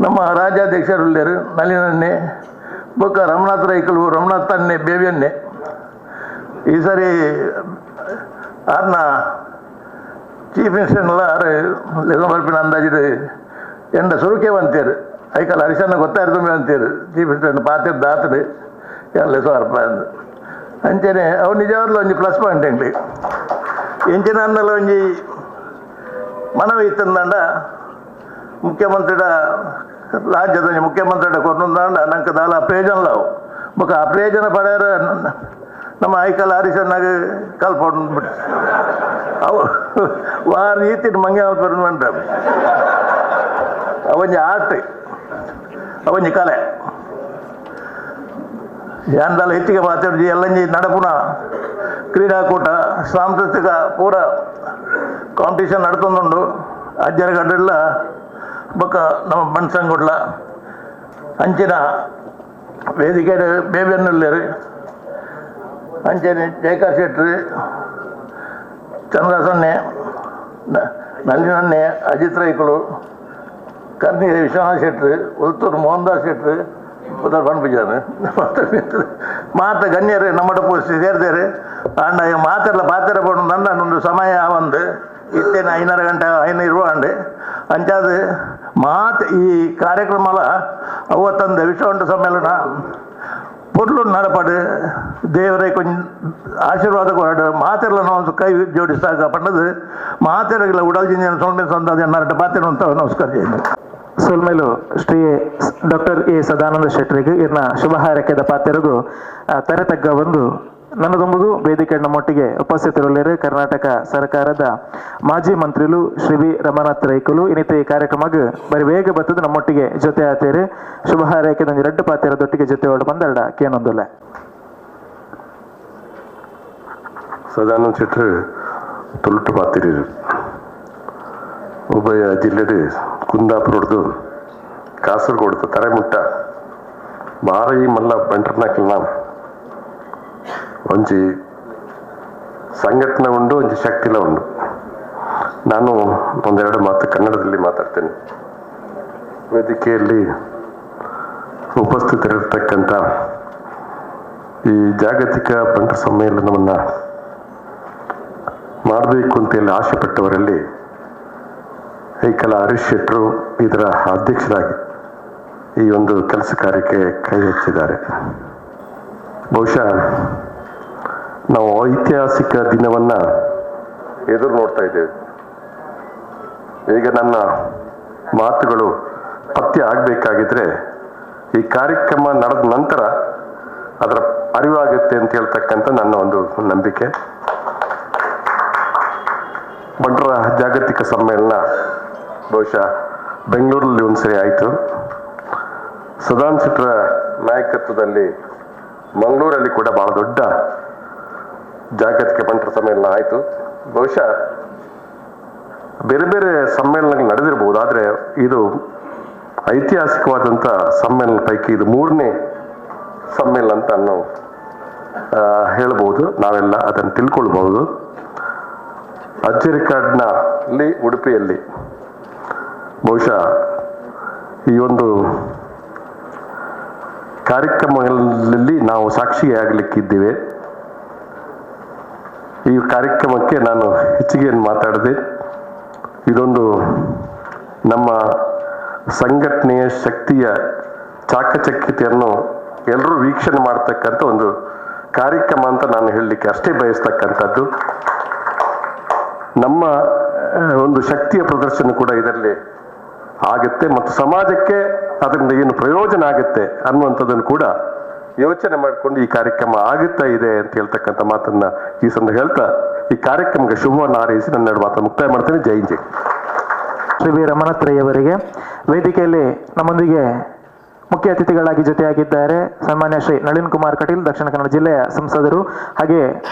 ನಮ್ಮ ರಾಜ್ಯಾಧ್ಯಕ್ಷರು ಉಳ್ಳೇರು ನಳಿನನ್ನೆ ಬೊಕ್ಕ ರಮನಾಥ್ ರೈಕಲು ರಮನಾಥ್ ಅನ್ನೆ ಬೇವಿಯನ್ನೆ ಈ ಸರಿ ಆರ್ನ ಚೀಫ್ ಮಿನಿಸ್ಟರ್ನೆಲ್ಲ ಲೆಸಂಬರ್ಪಿನ ಅಂದಾಜಿಡು ಎಂಡ ಸುರುಕೆ ಬಂತೇರು ಐಕಲ್ ಹರಿಶನ್ನ ಗೊತ್ತಾಯ್ತು ಅಂತೀರು ಚೀಫ್ ಮಿನಿಸ್ಟರ್ ಪಾತಿರ್ ದಾತಡು ಎಲ್ಲ ಅರ್ಪ ಅಂದು ಅಂಚನೆ ಅವು ನಿಜವಾಗ್ಲೂ ಒಂಜಿ ಪ್ಲಸ್ ಪಾಯಿಂಟ್ ಅಂಗ್ಲಿ ಎಂಚಿನ ಅನ್ನಲ್ಲ ಒಂಜಿ ಮನವಿ ಇತ್ತಂದಂಡ ಮುಖ್ಯಮಂತ್ರಿಡ ರಾಜ್ಯದ ಮುಖ್ಯಮಂತ್ರಿಡ ಕೊಟ್ಟಂದಾಂಡ ನಂಗೆ ದಾಲ ಪ್ರಯೋಜನಲಾವು ಬೊಕ್ಕ ಆ ಪ್ರಯೋಜನ ಪಡೆಯರ ನಮ್ಮ ಐಕಲ್ ಹರೀಶನ್ನಾಗ ಕಲ್ಪೊಂಡ್ಬಿಟ್ಟು ಅವು ವಾರ ಈತಿನ ಮಂಗೆ ಬಂಟ ಅವೊಂಜಿ ಆರ್ಟ್ ಅವೊಂಜಿ ಕಲೆ ಯಾಂದಲ ಹೆಚ್ಚಿಗೆ ಮಾತಾಡಿದ್ವಿ ಎಲ್ಲಂಜಿ ನಡಪುನ ಕ್ರೀಡಾಕೂಟ ಸಾಂಸ್ಕೃತಿಕ ಪೂರ ಕಾಂಪಿಟೇಷನ್ ನಡ್ತೊಂದುಂಡು ಅಜ್ಜರಗಡ್ಡೆಲ್ಲ ಬೊಕ್ಕ ನಮ್ಮ ಬಣ್ಸಂಗುಡ್ಲ ಅಂಚಿನ ವೇದಿಕೆ ಬೇಬಿಯನ್ನುಳ್ಳೇರು ಅಂಚನೆ ಜಯಕಾರ್ ಶೆಟ್ರು ಚಂದ್ರಸನ್ನೆ ನಳಿನನ್ನೆ ಅಜಿತ್ ರೈಕುಳು ಕರ್ನಿಗೆ ವಿಶ್ವನಾಥ್ ಶೆಟ್ರು ಉಲ್ತೂರು ಮೋಹನ್ದಾಸ್ ಶೆಟ್ರು ಉದರ್ ಪಂಪಿಜಾನು ಮಾತ ಗಣ್ಯರು ನಮ್ಮಡ ಪೋಸ್ಟ್ ಸೇರ್ದೇರು ಅಂಡ ಮಾತೆಲ್ಲ ಪಾತ್ರೆ ಪಡು ನಂದೊಂದು ಸಮಯ ಒಂದು ಇತ್ತೇನೆ 5:30 ಗಂಟೆ 5 ಇರುವಾಂಡು ಅಂಚಾದ ಮಾತು ಈ ಕಾರ್ಯಕ್ರಮಲ ಅವತ್ತಂದು ವಿಶ್ವವಂಟ ಸಮ್ಮೇಳನ ಪೊರ್ಲು ನಡಪಡು ದೇವರೇ ಕೊಂಚ ಆಶೀರ್ವಾದ ಕೊರಡು ಮಾತೆಲ್ಲ ನಾವು ಕೈ ಜೋಡಿಸಿದಾಗ ಪಂಡದು ಮಾತೆರಗಿಲ್ಲ ಉಡಲ್ ಜಿಂಜಿನ ಸೊಲ್ಮೆ ಸಂದಾದ ಎನ್ನರಟ ಪಾತ್ರೆ ಅಂತ ನಮಸ್ಕಾರ ചെയ്യുന്നു. ಸೊಲ್ಮೇಲು ಶ್ರೀ ಡಾಕ್ಟರ್ ಎ ಸದಾನಂದ ಶೆಟ್ಟರಿಗೆ ಇರ್ನ ಶುಭ ಹಾರೈಕೆದ ಪಾತ್ರೆಗೂ ತರೆತಗ್ಗ ಒಂದು ನನ್ನದೊಂಬುದು ವೇದಿಕೆ ನಮ್ಮೊಟ್ಟಿಗೆ ಉಪಸ್ಥಿತರಿರುವರು ಕರ್ನಾಟಕ ಸರ್ಕಾರದ ಮಾಜಿ ಮಂತ್ರಿಲು ಶ್ರೀ ವಿ ರಮನಾಥ್ ರೈಕುಲು ಇನ್ನಿತ ಈ ಕಾರ್ಯಕ್ರಮಕ್ಕೆ ಬರೀ ಬೇಗ ಬರ್ತದೆ ನಮ್ಮೊಟ್ಟಿಗೆ ಜೊತೆ ಆತೇರಿ ಶುಭ ಹಾರೈಕೆ ನಂಗೆ 2 ಪಾತ್ರೆದೊಟ್ಟಿಗೆ ಜೊತೆ ಹೊರಡು ಬಂದಲ್ಡ ಕೇನೊಂದುಲ್ಲ ಸದಾನಂದ ಶೆಟ್ಟರು ತೊಲಟು ಪಾತಿರು ಉಭಯ ಜಿಲ್ಲೆಡು ಕುಂದಾಪುರದ್ದು ಕಾಸರಗೋಡು ತರೆಮುಟ್ಟ ಭಾರಿ ಮಲ್ಲ ಬಂಟ್ರನಾಕಿಲ್ಲ ಒಂಜಿ ಸಂಘಟನೆ ಉಂಡು ಒಂಜಿ ಶಕ್ತಿಲ ಉಂಡು. ನಾನು ಒಂದೆರಡು ಮಾತು ಕನ್ನಡದಲ್ಲಿ ಮಾತಾಡ್ತೇನೆ. ವೇದಿಕೆಯಲ್ಲಿ ಉಪಸ್ಥಿತರಿರ್ತಕ್ಕಂಥ ಈ ಜಾಗತಿಕ ಬಂಟರ ಸಮ್ಮೇಳನವನ್ನು ಮಾಡಬೇಕು ಅಂತೇಳಿ ಆಸೆ ಪಟ್ಟವರಲ್ಲಿ ಐಕಲ ಹರೀಶ್ ಶೆಟ್ಟರು ಇದರ ಅಧ್ಯಕ್ಷರಾಗಿ ಈ ಒಂದು ಕೆಲಸ ಕಾರ್ಯಕ್ಕೆ ಕೈ ಹಚ್ಚಿದ್ದಾರೆ. ಬಹುಶಃ ನಾವು ಐತಿಹಾಸಿಕ ದಿನವನ್ನು ಎದುರು ನೋಡ್ತಾ ಇದ್ದೇವೆ. ಈಗ ನನ್ನ ಮಾತುಗಳು ಪಥ್ಯ ಆಗಬೇಕಾಗಿದ್ರೆ ಈ ಕಾರ್ಯಕ್ರಮ ನಡೆದ ನಂತರ ಅದರ ಅರಿವಾಗುತ್ತೆ ಅಂತ ಹೇಳ್ತಕ್ಕಂಥ ನನ್ನ ಒಂದು ನಂಬಿಕೆ. ಬಂಟರ ಜಾಗತಿಕ ಸಮ್ಮೇಳನ ಬಹುಶಃ ಬೆಂಗಳೂರಲ್ಲಿ ಒಂದು ಸರಿ ಆಯಿತು. ಸದಾನಂದ ಶೆಟ್ಟರ ನಾಯಕತ್ವದಲ್ಲಿ ಮಂಗಳೂರಲ್ಲಿ ಕೂಡ ಬಹಳ ದೊಡ್ಡ ಜಾಗತಿಕ ಬಂಟರ ಸಮ್ಮೇಳನ ಆಯಿತು. ಬಹುಶಃ ಬೇರೆ ಬೇರೆ ಸಮ್ಮೇಳನಗಳು ನಡೆದಿರ್ಬೋದು, ಆದರೆ ಇದು ಐತಿಹಾಸಿಕವಾದಂಥ ಸಮ್ಮೇಳನ ಪೈಕಿ ಇದು 3ನೇ ಸಮ್ಮೇಳನ ಅಂತ ನಾವು ಹೇಳ್ಬೋದು. ನಾವೆಲ್ಲ ಅದನ್ನು ತಿಳ್ಕೊಳ್ಬಹುದು. ಅಜ್ಜರಿಕಾಡ್ನಲ್ಲಿ ಉಡುಪಿಯಲ್ಲಿ ಬಹುಶಃ ಈ ಒಂದು ಕಾರ್ಯಕ್ರಮಗಳಲ್ಲಿ ನಾವು ಸಾಕ್ಷಿಯಾಗಲಿಕ್ಕಿದ್ದೇವೆ. ಈ ಕಾರ್ಯಕ್ರಮಕ್ಕೆ ನಾನು ಹೆಚ್ಚಿಗೆ ಮಾತಾಡಿದೆ. ಇದೊಂದು ನಮ್ಮ ಸಂಘಟನೆಯ ಶಕ್ತಿಯ ಚಾಕಚಕ್ಯತೆಯನ್ನು ಎಲ್ಲರೂ ವೀಕ್ಷಣೆ ಮಾಡ್ತಕ್ಕಂಥ ಒಂದು ಕಾರ್ಯಕ್ರಮ ಅಂತ ನಾನು ಹೇಳಲಿಕ್ಕೆ ಅಷ್ಟೇ ಬಯಸ್ತಕ್ಕಂಥದ್ದು. ನಮ್ಮ ಒಂದು ಶಕ್ತಿಯ ಪ್ರದರ್ಶನ ಕೂಡ ಇದರಲ್ಲಿ ಆಗುತ್ತೆ ಮತ್ತು ಸಮಾಜಕ್ಕೆ ಅದರಿಂದ ಏನು ಪ್ರಯೋಜನ ಆಗುತ್ತೆ ಅನ್ನುವಂಥದ್ದನ್ನು ಕೂಡ ಯೋಚನೆ ಮಾಡಿಕೊಂಡು ಈ ಕಾರ್ಯಕ್ರಮ ಆಗುತ್ತಾ ಇದೆ ಅಂತ ಹೇಳ್ತಕ್ಕಂಥ ಮಾತನ್ನ ಈ ಸಂದರ್ಭ ಹೇಳ್ತಾ ಈ ಕಾರ್ಯಕ್ರಮಕ್ಕೆ ಶುಭವನ್ನು ಹಾರೈಸಿ ನನ್ನ 2 ಮಾತನ್ನು ಮುಕ್ತಾಯ ಮಾಡ್ತೇನೆ. ಜೈ ಜೈ. ಶ್ರೀ ವಿ ರಮಣತ್ರಯವರಿಗೆ ವೇದಿಕೆಯಲ್ಲಿ ನಮ್ಮೊಂದಿಗೆ ಮುಖ್ಯ ಅತಿಥಿಗಳಾಗಿ ಜೊತೆಯಾಗಿದ್ದಾರೆ ಸನ್ಮಾನ್ಯ ಶ್ರೀ ನಳಿನ್ ಕುಮಾರ್ ಕಟೀಲ್, ದಕ್ಷಿಣ ಕನ್ನಡ ಜಿಲ್ಲೆಯ ಸಂಸದರು, ಹಾಗೆ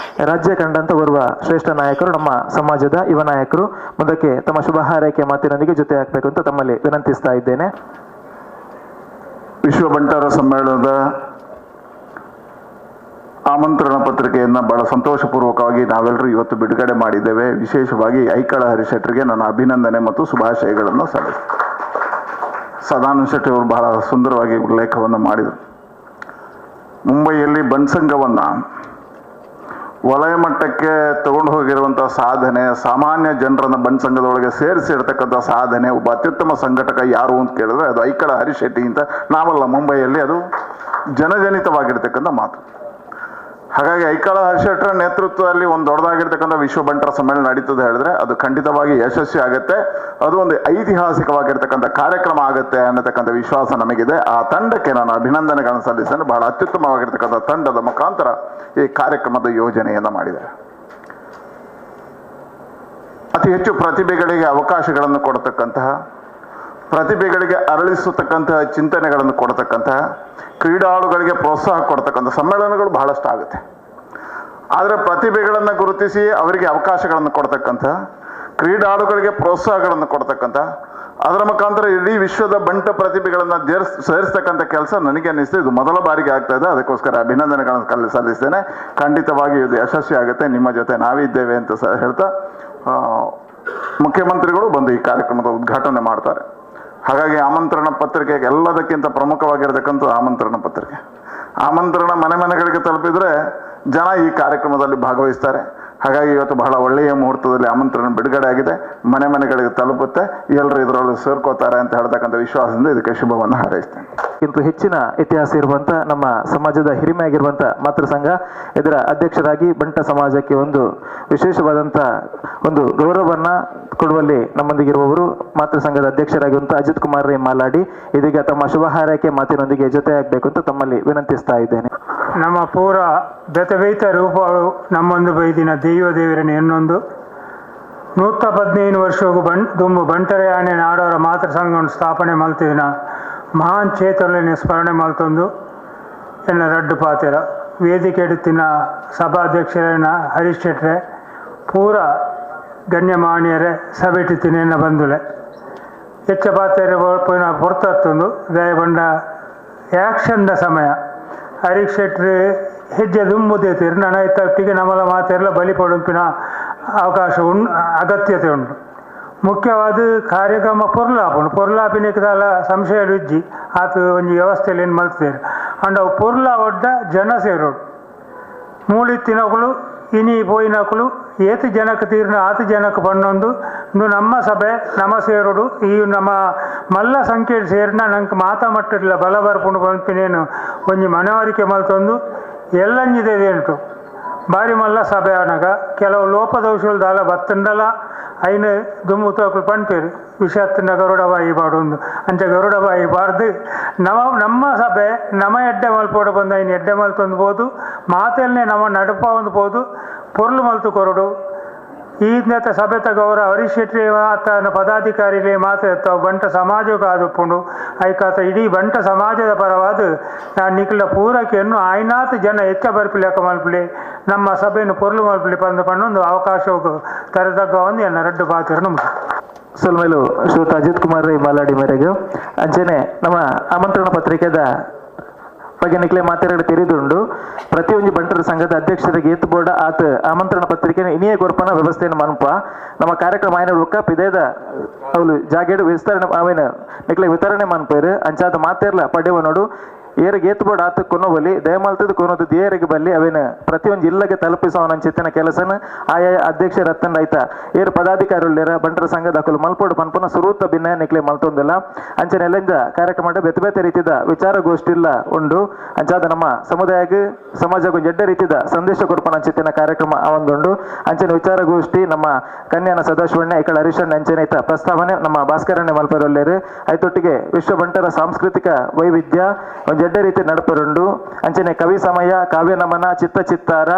ರಾಜ್ಯ ಕಂಡಂತ ಓರ್ವ ಶ್ರೇಷ್ಠ ನಾಯಕರು, ನಮ್ಮ ಸಮಾಜದ ಯುವ ನಾಯಕರು. ಮುಂದಕ್ಕೆ ತಮ್ಮ ಶುಭ ಹಾರೈಕೆ ಮಾತಿನೊಂದಿಗೆ ಜೊತೆ ಹಾಕಬೇಕು ಅಂತ ತಮ್ಮಲ್ಲಿ ವಿನಂತಿಸ್ತಾ ಇದ್ದೇನೆ. ವಿಶ್ವ ಬಂಟರ ಸಮ್ಮೇಳನದ ಆಮಂತ್ರಣ ಪತ್ರಿಕೆಯನ್ನು ಬಹಳ ಸಂತೋಷಪೂರ್ವಕವಾಗಿ ನಾವೆಲ್ಲರೂ ಇವತ್ತು ಬಿಡುಗಡೆ ಮಾಡಿದ್ದೇವೆ. ವಿಶೇಷವಾಗಿ ಐಕಳ ಹರಿಶೆಟ್ಟರಿಗೆ ನನ್ನ ಅಭಿನಂದನೆ ಮತ್ತು ಶುಭಾಶಯಗಳನ್ನು ಸಲ್ಲಿಸ್ತೇನೆ. ಸದಾನಂದ ಶೆಟ್ಟಿ ಅವರು ಬಹಳ ಸುಂದರವಾಗಿ ಉಲ್ಲೇಖವನ್ನು ಮಾಡಿದರು. ಮುಂಬೈಯಲ್ಲಿ ಬಣ್ಸಂಗವನ್ನು ವಲಯ ಮಟ್ಟಕ್ಕೆ ತಗೊಂಡು ಹೋಗಿರುವಂಥ ಸಾಧನೆ, ಸಾಮಾನ್ಯ ಜನರನ್ನು ಬಣ್ಸಂಗದೊಳಗೆ ಸೇರಿಸಿರ್ತಕ್ಕಂಥ ಸಾಧನೆ, ಒಬ್ಬ ಅತ್ಯುತ್ತಮ ಸಂಘಟಕ ಯಾರು ಅಂತ ಕೇಳಿದ್ರೆ ಅದು ಐಕಳ ಹರಿಶೆಟ್ಟಿ ಅಂತ. ನಾವಲ್ಲ, ಮುಂಬೈಯಲ್ಲಿ ಅದು ಜನಜನಿತವಾಗಿರ್ತಕ್ಕಂಥ ಮಾತು. ಹಾಗಾಗಿ ಐಕಳ ಹರಿಶೆಟ್ಟರ ನೇತೃತ್ವದಲ್ಲಿ ಒಂದು ದೊಡ್ಡದಾಗಿರ್ತಕ್ಕಂಥ ವಿಶ್ವ ಬಂಟರ ಸಮ್ಮೇಳನ ನಡೀತದೆ ಹೇಳಿದ್ರೆ ಅದು ಖಂಡಿತವಾಗಿ ಯಶಸ್ವಿ ಆಗುತ್ತೆ. ಅದು ಒಂದು ಐತಿಹಾಸಿಕವಾಗಿರ್ತಕ್ಕಂಥ ಕಾರ್ಯಕ್ರಮ ಆಗುತ್ತೆ ಅನ್ನತಕ್ಕಂಥ ವಿಶ್ವಾಸ ನಮಗಿದೆ. ಆ ತಂಡಕ್ಕೆ ನಾನು ಅಭಿನಂದನೆಗಳನ್ನು ಸಲ್ಲಿಸ್ತೇನೆ. ಬಹಳ ಅತ್ಯುತ್ತಮವಾಗಿರ್ತಕ್ಕಂಥ ತಂಡದ ಮುಖಾಂತರ ಈ ಕಾರ್ಯಕ್ರಮದ ಯೋಜನೆಯನ್ನು ಮಾಡಿದ್ದಾರೆ. ಅತಿ ಹೆಚ್ಚು ಪ್ರತಿಭೆಗಳಿಗೆ ಅವಕಾಶಗಳನ್ನು ಕೊಡತಕ್ಕಂತಹ, ಪ್ರತಿಭೆಗಳಿಗೆ ಅರಳಿಸತಕ್ಕಂತಹ ಚಿಂತನೆಗಳನ್ನು ಕೊಡತಕ್ಕಂತಹ, ಕ್ರೀಡಾಳುಗಳಿಗೆ ಪ್ರೋತ್ಸಾಹ ಕೊಡ್ತಕ್ಕಂಥ ಸಮ್ಮೇಳನಗಳು ಬಹಳಷ್ಟು ಆಗುತ್ತೆ. ಆದರೆ ಪ್ರತಿಭೆಗಳನ್ನು ಗುರುತಿಸಿ ಅವರಿಗೆ ಅವಕಾಶಗಳನ್ನು ಕೊಡ್ತಕ್ಕಂಥ, ಕ್ರೀಡಾಳುಗಳಿಗೆ ಪ್ರೋತ್ಸಾಹಗಳನ್ನು ಕೊಡ್ತಕ್ಕಂಥ, ಅದರ ಮುಖಾಂತರ ಇಡೀ ವಿಶ್ವದ ಬಂಟ ಪ್ರತಿಭೆಗಳನ್ನು ಸೇರಿಸ್ತಕ್ಕಂಥ ಕೆಲಸ ನನಗೆ ಅನ್ನಿಸ್ತದೆ ಇದು ಮೊದಲ ಬಾರಿಗೆ ಆಗ್ತಾ ಇದೆ. ಅದಕ್ಕೋಸ್ಕರ ಅಭಿನಂದನೆಗಳನ್ನು ಸಲ್ಲಿಸ್ತೇನೆ. ಖಂಡಿತವಾಗಿ ಇದು ಯಶಸ್ವಿ ಆಗುತ್ತೆ. ನಿಮ್ಮ ಜೊತೆ ನಾವಿದ್ದೇವೆ ಅಂತ ಹೇಳ್ತಾ ಮುಖ್ಯಮಂತ್ರಿಗಳು ಬಂದು ಈ ಕಾರ್ಯಕ್ರಮದ ಉದ್ಘಾಟನೆ ಮಾಡ್ತಾರೆ. ಹಾಗಾಗಿ ಆಮಂತ್ರಣ ಪತ್ರಿಕೆಗೆ ಎಲ್ಲದಕ್ಕಿಂತ ಪ್ರಮುಖವಾಗಿರತಕ್ಕಂಥ ಆಮಂತ್ರಣ ಪತ್ರಿಕೆ. ಆಮಂತ್ರಣ ಮನೆ ಮನೆಗಳಿಗೆ ತಲುಪಿದ್ರೆ ಜನ ಈ ಕಾರ್ಯಕ್ರಮದಲ್ಲಿ ಭಾಗವಹಿಸ್ತಾರೆ. ಹಾಗಾಗಿ ಇವತ್ತು ಬಹಳ ಒಳ್ಳೆಯ ಮುಹೂರ್ತದಲ್ಲಿ ಆಮಂತ್ರಣ ಬಿಡುಗಡೆ ಆಗಿದೆ. ಮನೆ ಮನೆಗಳಿಗೆ ತಲುಪುತ್ತೆ, ಎಲ್ಲರೂ ಇದರಲ್ಲಿ ಸೇರ್ಕೋತಾರೆ ಅಂತ ಹೇಳ್ತಕ್ಕಂಥ ವಿಶ್ವಾಸದಿಂದ ಇದಕ್ಕೆ ಶುಭವನ್ನು ಹಾರೈಸ್ತೇನೆ. ಇಂದು ಹೆಚ್ಚಿನ ಇತಿಹಾಸ ಇರುವಂತ ನಮ್ಮ ಸಮಾಜದ ಹಿರಿಮೆಯಾಗಿರುವಂತ ಮಾತೃ ಸಂಘ, ಇದರ ಅಧ್ಯಕ್ಷರಾಗಿ ಬಂಟ ಸಮಾಜಕ್ಕೆ ಒಂದು ವಿಶೇಷವಾದಂತ ಒಂದು ಗೌರವವನ್ನ ಕೊಡುವಲ್ಲಿ ನಮ್ಮೊಂದಿಗಿರುವವರು ಮಾತೃ ಸಂಘದ ಅಧ್ಯಕ್ಷರಾಗಿರುವಂತ ಅಜಿತ್ ಕುಮಾರ್ ರೈ ಮಾಲಾಡಿ. ಇದೀಗ ತಮ್ಮ ಶುಭ ಹಾರೈಕೆ ಮಾತಿನೊಂದಿಗೆ ಜೊತೆಯಾಗಬೇಕು ಅಂತ ತಮ್ಮಲ್ಲಿ ವಿನಂತಿಸ್ತಾ ಇದ್ದೇನೆ. ನಮ್ಮ ಪೂರ ಬೆತಬೈತ ರೂಪಗಳು ನಮ್ಮೊಂದು ಬೈದಿನ ದೈವ ದೇವರನ್ನು ಎನ್ನೊಂದು 115 ವರ್ಷಗೂ ದುಂಬು ಬಂಟರೆ ಆನೆ ನಾಡೋರ ಮಾತೃ ಸಂಘವನ್ನು ಸ್ಥಾಪನೆ ಮಲ್ತಿದಿನ ಮಹಾನ್ ಚೇತನನೆ ಸ್ಮರಣೆ ಮಲ್ತೊಂದು ಎನ್ನ ರಡ್ಡು ಪಾತೆರ ವೇದಿಕೆ ಎಡುತ್ತಿನ ಸಭಾಧ್ಯಕ್ಷರನ್ನ ಹರೀಶ್ ಶೆಟ್ರೆ, ಪೂರ ಗಣ್ಯಮಾನ್ಯರೇ, ಸಭೆಟಿತ್ತಿನ ಎನ್ನ ಬಂಧುಲೆ ಹೆಚ್ಚ ಪಾತೆರೆ ಪೋಯಿನ ಪೊರ್ತತ್ತೊಂದು ದಯಬಂಡ ಆ್ಯಕ್ಷನ್ದ ಸಮಯ ಹರೀಶ್ ಶೆಟ್ರಿ ಹೆಜ್ಜೆ ದುಂಬುದೇತಿರು ನನಗೆ ನಮ್ಮಲ ಮಾತೆಲ್ಲ ಬಲಿಪಡುಂಪಿನ ಅವಕಾಶ ಅಗತ್ಯತೆ ಉಂಟು. ಮುಖ್ಯವಾದ ಕಾರ್ಯಕ್ರಮ ಪೊರ್ಲಾಪಿನಿಕದಾಲ ಸಂಶಯ ರುಜ್ಜಿ ಆತು ಒಂದು ವ್ಯವಸ್ಥೆಯಲ್ಲಿ ಏನು ಮಲ್ತೇರು ಅಂಡ್ ಅವು ಪೊರ್ಲ ಒಡ್ಡ ಜನ ಸೇರೋಡು ಮೂಳಿತ್ತಿನಕಲು ಇನಿ ಪೋಯಿನಕಲು ಏತು ಜನಕ್ಕೆ ತೀರ್ನ ಆತು ಜನಕ್ಕೆ ಬಣ್ಣೊಂದು ಇಂದು ನಮ್ಮ ಸಭೆ ನಮ್ಮ ಸೇರೋಡು ಈ ನಮ್ಮ ಮಲ್ಲ ಸಂಖ್ಯೆ ಸೇರಿನ ನಂಗೆ ಮಾತಾಮಟ್ಟಿಲ್ಲ ಬಲ ಬರ್ಪುಂಡು ಬಂಪಿನೇನು ಒಂಜಿ ಮನವರಿಕೆ ಮಲ್ತೊಂದು ಎಲ್ಲಂಜಿದೆ ಉಂಟು ಬಾರಿ ಮಲ್ಲ ಸಭೆ ಆನಾಗ ಕೆಲವು ಲೋಪದೋಷಗಳು ದಾಲ ಬತ್ತಂಡಲ ಐನು ದುಮ್ಮು ತೋಕಲು ಪಂಪೇರು ವಿಷತ್ತಿನ ಗರುಡಬಾಯಿ ಬಾಡೊಂದು ಅಂಚ ಗರುಡಬಾಯಿ ಬಾರ್ದು ನಮ್ಮ ಸಭೆ ನಮ್ಮ ಎಡ್ಡೆ ಮಲ್ಪೋಡು ಬಂದು ಐನು ಎಡ್ಡೆ ಮಲ್ತೊಂದು ಮಾತೆಲ್ಲೇ ನಮ್ಮ ನಡುಪ ಒಂದು ಬೋದು ಪೊರ್ಲು ಮಲ್ತು ಕೊರಡು ಈ ಸಭೆತ ಗೌರವ ಹರೀಶ್ ಶೆಟ್ಟಿ ಆತನ ಪದಾಧಿಕಾರಿಗಳೇ ಮಾತಾಡ್ತಾವೆ ಬಂಟ ಸಮಾಜಕ್ಕೆ ಆದುಕೊಂಡು ಐಕಾತ ಇಡೀ ಬಂಟ ಸಮಾಜದ ಪರವಾದ ನಾನು ನಿಖಿಲ ಪೂರೈಕೆಯನ್ನು ಆಯ್ನಾತ್ ಜನ ಹೆಚ್ಚ ಬರ್ಪಿಲೆಕ್ಕ ಮಲ್ಪಲಿ ನಮ್ಮ ಸಭೆಯನ್ನು ಪೊರ್ಲು ಮಲ್ಪಲಿ ಪಂದು ಪಣ್ಣೊಂದು ಅವಕಾಶ ತರದಗ್ಗ ಒಂದು ಎನ್ನ ರಡ್ಡು ಬಾತಿರು ನಮ್ಗೆ ಸೊಲ್ಮೇಲು ಶ್ರೀಯುತ ಅಜಿತ್ ಕುಮಾರ್ ರೈ ಮಾಲಾಡಿ ಮೇರೆಗೆ ಅಂಚನೆ ನಮ್ಮ ಆಮಂತ್ರಣ ಪತ್ರಿಕೆದ ಬಗ್ಗೆ ನಿಕ್ಲೆ ಮಾತೆರಡು ತಿರಿದುಂಡು ಪ್ರತಿಯೊಂದು ಬಂಟರ ಸಂಘದ ಅಧ್ಯಕ್ಷರಿಗೆ ಏತ್ ಬೋರ್ಡ ಆತ ಆಮಂತ್ರಣ ಪತ್ರಿಕೆ ಇನಿಯೇ ಗೊರ್ಪನ ವ್ಯವಸ್ಥೆಯನ್ನು ಮನ್ಪ ನಮ್ಮ ಕಾರ್ಯಕ್ರಮ ಆಯ್ನ ಒಕ್ಕ ಪಿದೇದ ಅವಳು ಜಾಗೇಡು ವಿಸ್ತರಣೆ ಅವೇನು ನಿಕ್ಲೆ ವಿತರಣೆ ಮನ್ಪೇರು ಅಂಚಾದ ಮಾತೆರ್ಲ ಪಡೆವ ನೋಡು ಏರಿಗೆ ಏತ್ ಬೋರ್ಡ್ ಆತ ಕೊನೋಬಲಿ ದಯಮಾಲ್ತದ ಕೊನೋದು ಏರಿಗೆ ಬಲ್ಲಿ ಅವೇನು ಪ್ರತಿಯೊಂದು ಇಲ್ಲಗೆ ತಲುಪಿಸೋನ ಚಿತ್ತನ ಕೆಲಸನ ಆಯಾ ಅಧ್ಯಕ್ಷರ ಹತ್ತಂಡ ಆಯ್ತಾ ಏರು ಪದಾಧಿಕಾರಿಗಳೇರ ಬಂಟರ ಸಂಘದ ಹಾಕಲು ಮಲ್ಪೋಡು ಪನ್ಪನ ಸುರೂತ ಭಿನ್ನ ನಿಕ್ಲೆ ಮಲ್ತೊಂದಿಲ್ಲ ಅಂಚನೆ ಎಲ್ಲೆಂದ ಕಾರ್ಯಕ್ರಮ ಬೇತೆ ಬೇತೆ ರೀತಿಯ ವಿಚಾರಗೋಷ್ಠಿಲ್ಲ ಉಂಡು ಅಂಚಾದ ನಮ್ಮ ಸಮುದಾಯಕ್ಕೆ ಸಮಾಜಕ್ಕೂ ಜಡ್ಡ ರೀತಿಯ ಸಂದೇಶ ಕೊಡ್ಪನ ಚಿತ್ತಿನ ಕಾರ್ಯಕ್ರಮ ಅವೊಂದುಂಡು ಅಂಚನೆ ವಿಚಾರಗೋಷ್ಠಿ ನಮ್ಮ ಕನ್ಯಾನ ಸದಾಶಿವಣ್ಣ ಈ ಕಡೆ ಹರೀಶಣ್ಣ ಅಂಚನೆ ಐತ ಪ್ರಸ್ತಾವನೆ ನಮ್ಮ ಭಾಸ್ಕರಣ್ಣ ಮಲ್ಪರಲ್ಲೇರು ಐತೊಟ್ಟಿಗೆ ವಿಶ್ವ ಬಂಟರ ಸಾಂಸ್ಕೃತಿಕ ವೈವಿಧ್ಯ ಜಡ್ಡ ರೀತಿ ನಡಪರುಂಡು ಅಂಚನೆ ಕವಿ ಸಮಯ ಕಾವ್ಯ ನಮನ ಚಿತ್ತಾರ